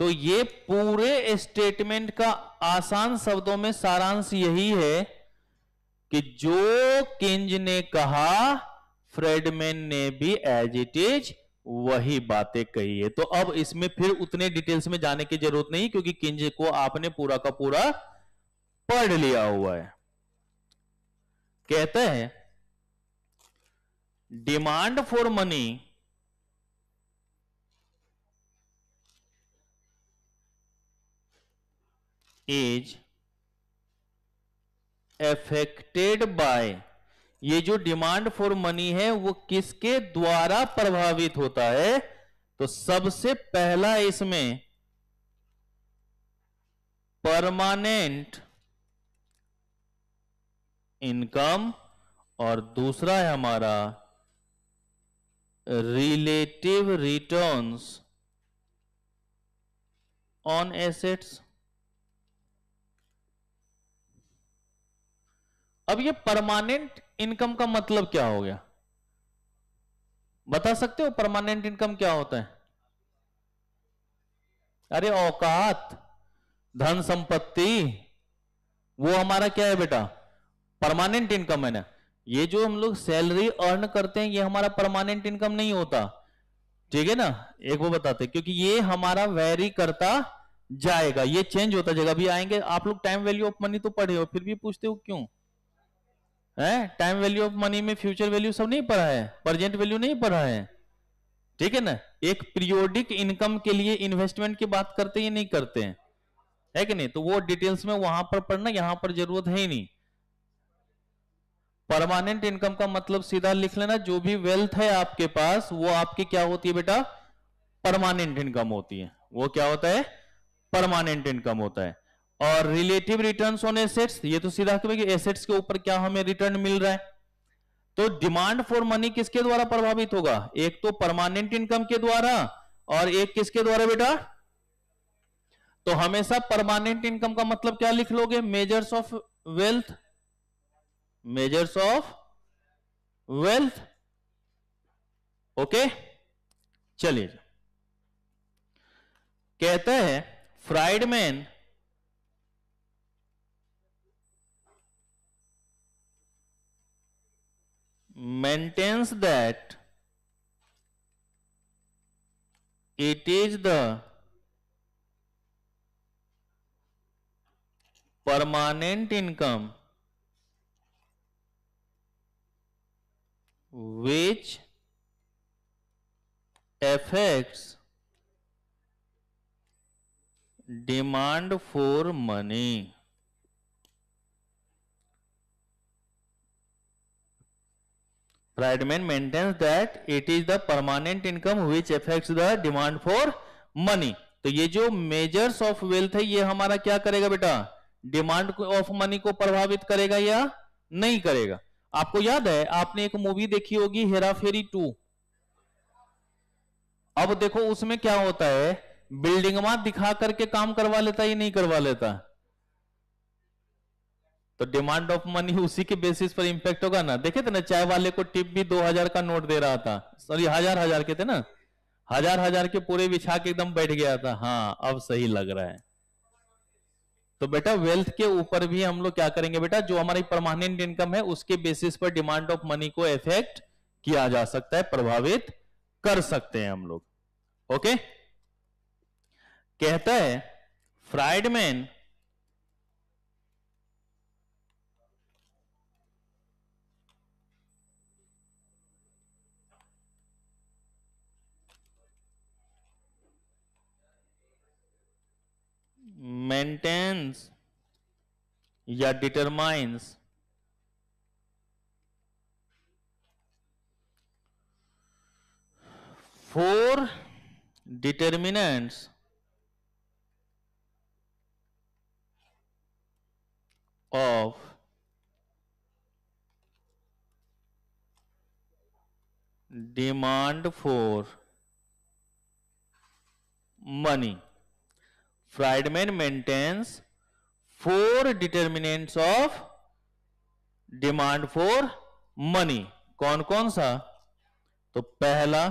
तो ये पूरे स्टेटमेंट का आसान शब्दों में सारांश यही है कि जो किंज ने कहा फ्रेडमैन ने भी एज इट इज वही बातें कही है। तो अब इसमें फिर उतने डिटेल्स में जाने की जरूरत नहीं, क्योंकि किंज को आपने पूरा का पूरा पढ़ लिया हुआ है। कहता है demand for money is affected by, ये जो डिमांड फॉर मनी है वो किसके द्वारा प्रभावित होता है? तो सबसे पहला इसमें परमानेंट इनकम और दूसरा है हमारा रिलेटिव रिटर्न्स ऑन एसेट्स। अब ये परमानेंट इनकम का मतलब क्या हो गया, बता सकते हो? परमानेंट इनकम क्या होता है? अरे औकात, धन संपत्ति, वो हमारा क्या है बेटा? परमानेंट इनकम है ना। ये जो हम लोग सैलरी अर्न करते हैं ये हमारा परमानेंट इनकम नहीं होता, ठीक है ना। एक वो बताते हैं, क्योंकि ये हमारा वेरी करता जाएगा, ये चेंज होता जाएगा। अभी आएंगे आप लोग, टाइम वैल्यू ऑफ मनी तो पढ़े हो, फिर भी पूछते हो क्यों है? टाइम वैल्यू ऑफ मनी में फ्यूचर वैल्यू सब नहीं पढ़ा है, प्रेजेंट वैल्यू नहीं पढ़ा है, ठीक है ना। एक पीरियोडिक इनकम के लिए इन्वेस्टमेंट की बात करते ही नहीं करते हैं, है कि नहीं? तो वो डिटेल्स में वहां पर पढ़ना, यहां पर जरूरत है ही नहीं। परमानेंट इनकम का मतलब सीधा लिख लेना, जो भी वेल्थ है आपके पास वो आपकी क्या होती है बेटा? परमानेंट इनकम होती है। वो क्या होता है? परमानेंट इनकम होता है। और रिलेटिव रिटर्न्स ऑन एसेट्स, ये तो सीधा एसेट्स के ऊपर क्या हमें रिटर्न मिल रहा है। तो डिमांड फॉर मनी किसके द्वारा प्रभावित होगा? एक तो परमानेंट इनकम के द्वारा और एक किसके द्वारा बेटा? तो हमेशा परमानेंट इनकम का मतलब क्या लिख लोगे? Measures of wealth, measures of wealth. Okay, चलिए। कहता है Friedman maintains that it is the permanent income which affects demand for money. Friedman maintains that it is the permanent income which affects the demand for money. तो ये जो measures of wealth है ये हमारा क्या करेगा बेटा? डिमांड ऑफ मनी को प्रभावित करेगा या नहीं करेगा? आपको याद है आपने एक मूवी देखी होगी हेरा फेरी 2। अब देखो उसमें क्या होता है, बिल्डिंग में दिखा करके काम करवा लेता या नहीं करवा लेता? तो डिमांड ऑफ मनी उसी के बेसिस पर इंपैक्ट होगा ना। देखे थे ना, चाय वाले को टिप भी 2000 का नोट दे रहा था, सॉरी 1000 के थे ना, 1000 के पूरे बिछा के एकदम बैठ गया था। हाँ अब सही लग रहा है। तो बेटा वेल्थ के ऊपर भी हम लोग क्या करेंगे बेटा? जो हमारी परमानेंट इनकम है उसके बेसिस पर डिमांड ऑफ मनी को इफेक्ट किया जा सकता है, प्रभावित कर सकते हैं हम लोग। ओके, कहता है फ्राइडमैन maintains या determines four determinants of demand for money. Friedman maintains 4 determinants of demand for money. कौन कौन सा? तो पहला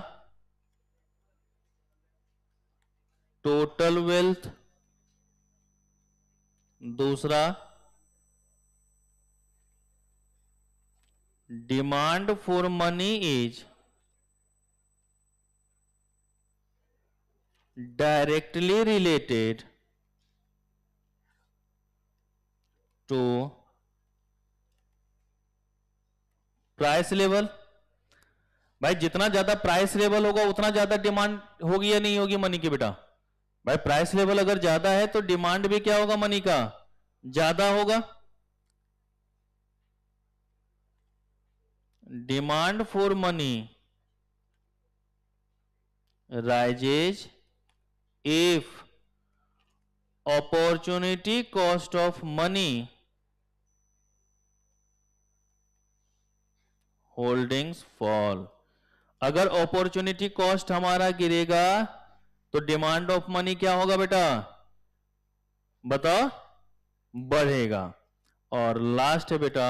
टोटल वेल्थ, दूसरा demand for money is directly related to price level. भाई जितना ज्यादा प्राइस लेवल होगा उतना ज्यादा डिमांड होगी या नहीं होगी मनी की बेटा? भाई प्राइस लेवल अगर ज्यादा है तो डिमांड भी क्या होगा मनी का? ज्यादा होगा। Demand for money rises if opportunity cost of money holdings fall। अगर अपॉर्चुनिटी कॉस्ट हमारा गिरेगा तो डिमांड ऑफ मनी क्या होगा बेटा? बताओ, बढ़ेगा। और लास्ट है बेटा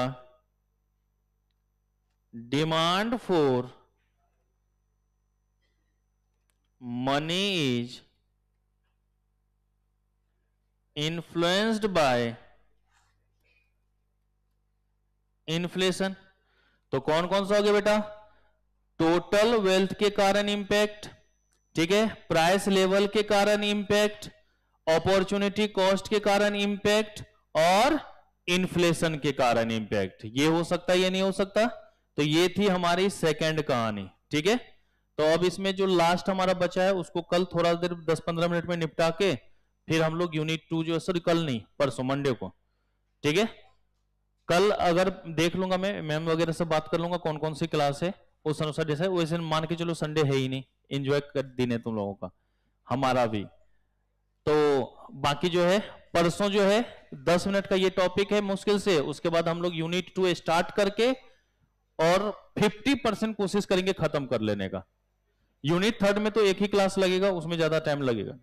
demand for money is influenced by inflation. तो कौन कौन सा हो गया बेटा? टोटल वेल्थ के कारण इंपैक्ट, ठीक है, प्राइस लेवल के कारण इंपैक्ट, अपॉर्चुनिटी कॉस्ट के कारण इंपैक्ट और इन्फ्लेशन के कारण इंपैक्ट। ये हो सकता है या नहीं हो सकता? तो ये थी हमारी सेकंड कहानी, ठीक है। तो अब इसमें जो लास्ट हमारा बचा है उसको कल थोड़ा देर 10-15 मिनट में निपटा के फिर हम लोग यूनिट 2 जो, सॉरी कल नहीं परसों मंडे को, ठीक है। कल अगर देख लूंगा मैं मैम वगैरह से बात कर लूंगा कौन कौन सी क्लास है, उस अनुसार जैसे वैसे मान के चलो संडे है ही नहीं, एंजॉय कर दिन है तुम लोगों का, हमारा भी। तो बाकी जो है परसों जो है 10 मिनट का ये टॉपिक है मुश्किल से, उसके बाद हम लोग यूनिट 2 स्टार्ट करके और 50% कोशिश करेंगे खत्म कर लेने का। यूनिट 3 में तो एक ही क्लास लगेगा, उसमें ज्यादा टाइम लगेगा।